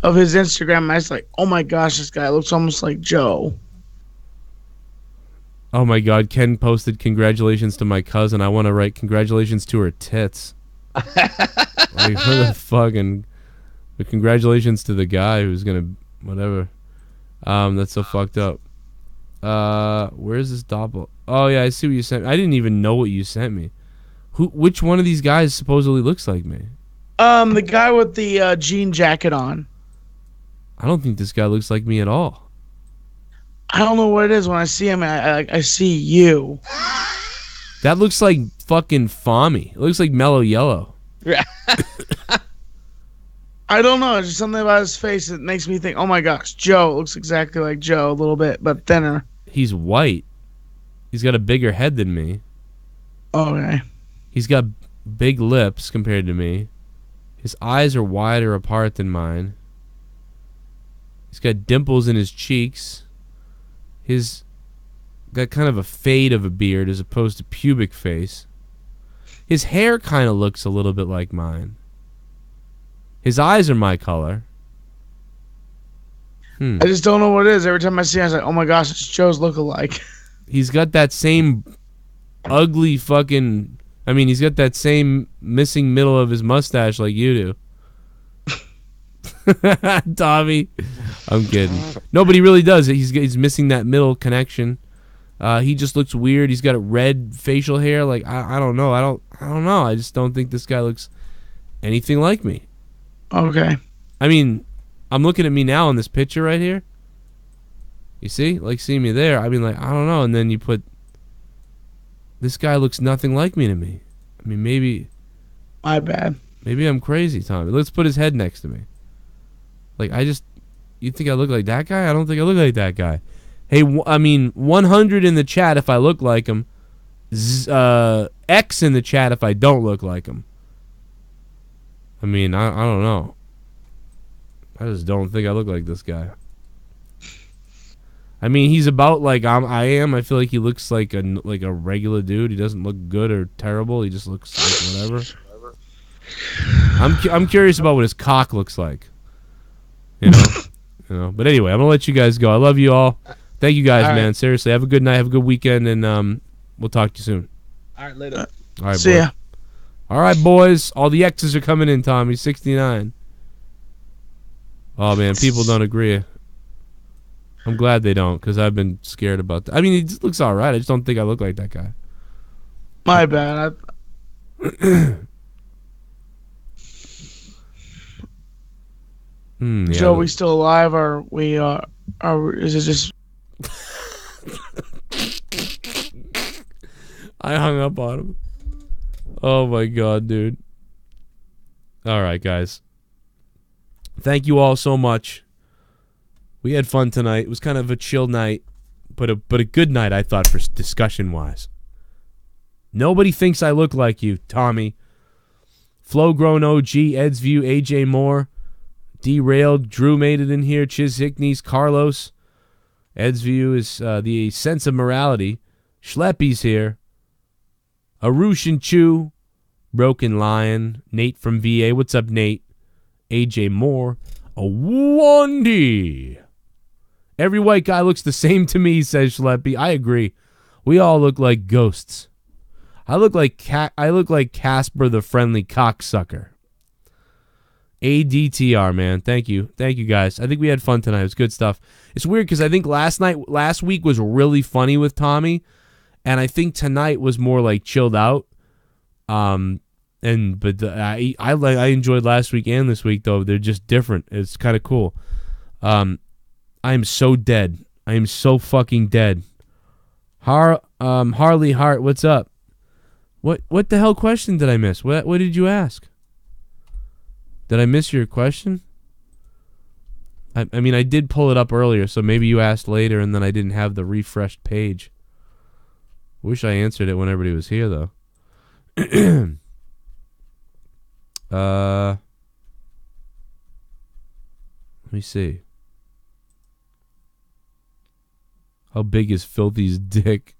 Instagram. And I was like, oh my gosh, this guy looks almost like Joe. Oh my God, Ken posted congratulations to my cousin. I want to write congratulations to her tits. Like, what the fucking... But congratulations to the guy who's gonna... Whatever. That's so fucked up. Where's this doppel? Oh yeah, I see what you sent. I didn't even know what you sent me. Which one of these guys supposedly looks like me? The guy with the jean jacket on. I don't think this guy looks like me at all. I don't know what it is. When I see him, I see you. That looks like fucking Fami. It looks like Mellow Yellow. I don't know. It's just something about his face that makes me think, oh my gosh, Joe looks exactly like Joe, a little bit, but thinner. He's white. He's got a bigger head than me. Okay. He's got big lips compared to me. His eyes are wider apart than mine. He's got dimples in his cheeks. He's got kind of a fade of a beard as opposed to pubic face. His hair kind of looks a little bit like mine. His eyes are my color. I just don't know what it is. Every time I see him, I was like, oh my gosh, it's Joe's lookalike. He's got that same ugly fucking... I mean, he's got that same missing middle of his mustache like you do. Tommy. I'm kidding. Nobody really does it. He's missing that middle connection. He just looks weird. He's got a red facial hair. Like, I don't know. I don't know. I just don't think this guy looks anything like me. Okay. I mean, I'm looking at me now in this picture right here. You see? Like, see me there. I mean, like, I don't know. And then you put... This guy looks nothing like me to me. I mean, maybe... My bad. Maybe I'm crazy, Tommy. Let's put his head next to me. Like, you think I look like that guy? I don't think I look like that guy. Hey, I mean, 100 in the chat if I look like him. X in the chat if I don't look like him. I mean, I don't know. I just don't think I look like this guy. I mean, he's about like I am. I feel like he looks like a regular dude. He doesn't look good or terrible. He just looks like whatever. I'm curious about what his cock looks like. You know. But anyway, I'm gonna let you guys go. I love you all. Thank you guys, man. Seriously, have a good night. Have a good weekend, and we'll talk to you soon. All right, later. All right, See ya. All right, boys. All the X's are coming in, Tommy. 69. Oh, man. People don't agree. I'm glad they don't, because I've been scared about that. I mean, he just looks all right. I just don't think I look like that guy. My bad. Yeah, Joe, we still alive, or we is it just... I hung up on him. Oh, my God, dude. All right, guys. Thank you all so much. We had fun tonight. It was kind of a chill night, but a good night, I thought, for discussion-wise. Nobody thinks I look like you, Tommy. Flow Grown OG, Ed's View, AJ Moore, Derailed, Drew made it in here, Chiz Hickneys, Carlos. Ed's View is the sense of morality. Schleppy's here. Arush and Chew, Broken Lion, Nate from VA. What's up, Nate? AJ Moore, a Wandy. Every white guy looks the same to me, says Schleppy. I agree. We all look like ghosts. I look like Casper the Friendly Cocksucker. ADTR, man. Thank you. Thank you, guys. I think we had fun tonight. It was good stuff. It's weird because I think last week was really funny with Tommy, and I think tonight was more like chilled out. I enjoyed last week and this week, though. They're just different. It's kind of cool. I am so dead. I am so fucking dead. Harley Hart, what's up? What the hell question did I miss? What did you ask? Did I miss your question? I mean, I did pull it up earlier, so maybe you asked later and then I didn't have the refreshed page. Wish I answered it when everybody was here, though. Let me see. How big is Filthy's dick?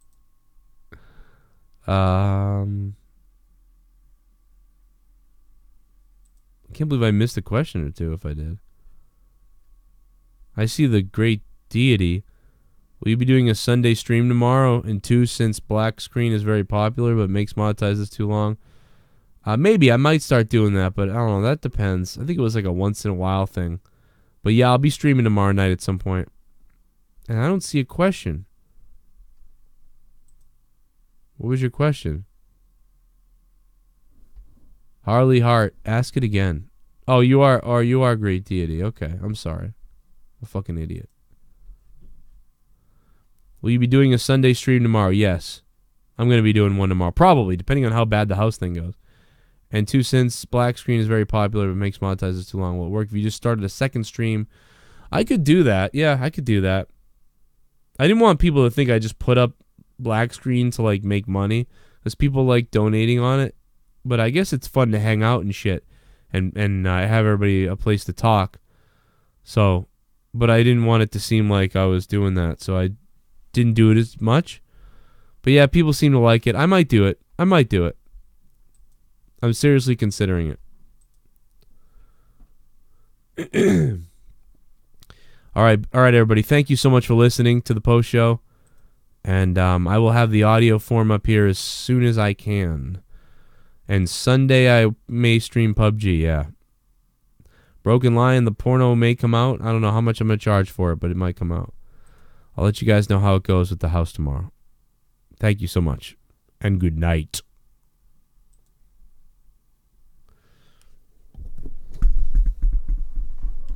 I can't believe I missed a question or two if I did. I see the great deity. Will you be doing a Sunday stream tomorrow? And 2, since black screen is very popular but makes monetizes too long. Maybe I might start doing that, but I don't know. That depends. I think it was like a once in a while thing. But yeah, I'll be streaming tomorrow night at some point. And I don't see a question. What was your question? Harley Hart, ask it again. Oh, you are great deity. Okay, I'm sorry. I'm a fucking idiot. Will you be doing a Sunday stream tomorrow? Yes. I'm going to be doing one tomorrow. Probably, depending on how bad the house thing goes. And 2, since black screen is very popular but makes monetizes too long, will it work if you just started a second stream? I could do that. Yeah, I could do that. I didn't want people to think I just put up black screen to like make money, because people like donating on it. But I guess it's fun to hang out and shit, and have everybody a place to talk. So, but I didn't want it to seem like I was doing that, so I didn't do it as much. But yeah, people seem to like it. I might do it. I'm seriously considering it. All right, everybody. Thank you so much for listening to the post show. And I will have the audio form up here as soon as I can. And Sunday I may stream PUBG, yeah. Broken Lion, the porno may come out. I don't know how much I'm going to charge for it, but it might come out. I'll let you guys know how it goes with the house tomorrow. Thank you so much. And good night.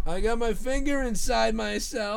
I got my finger inside myself.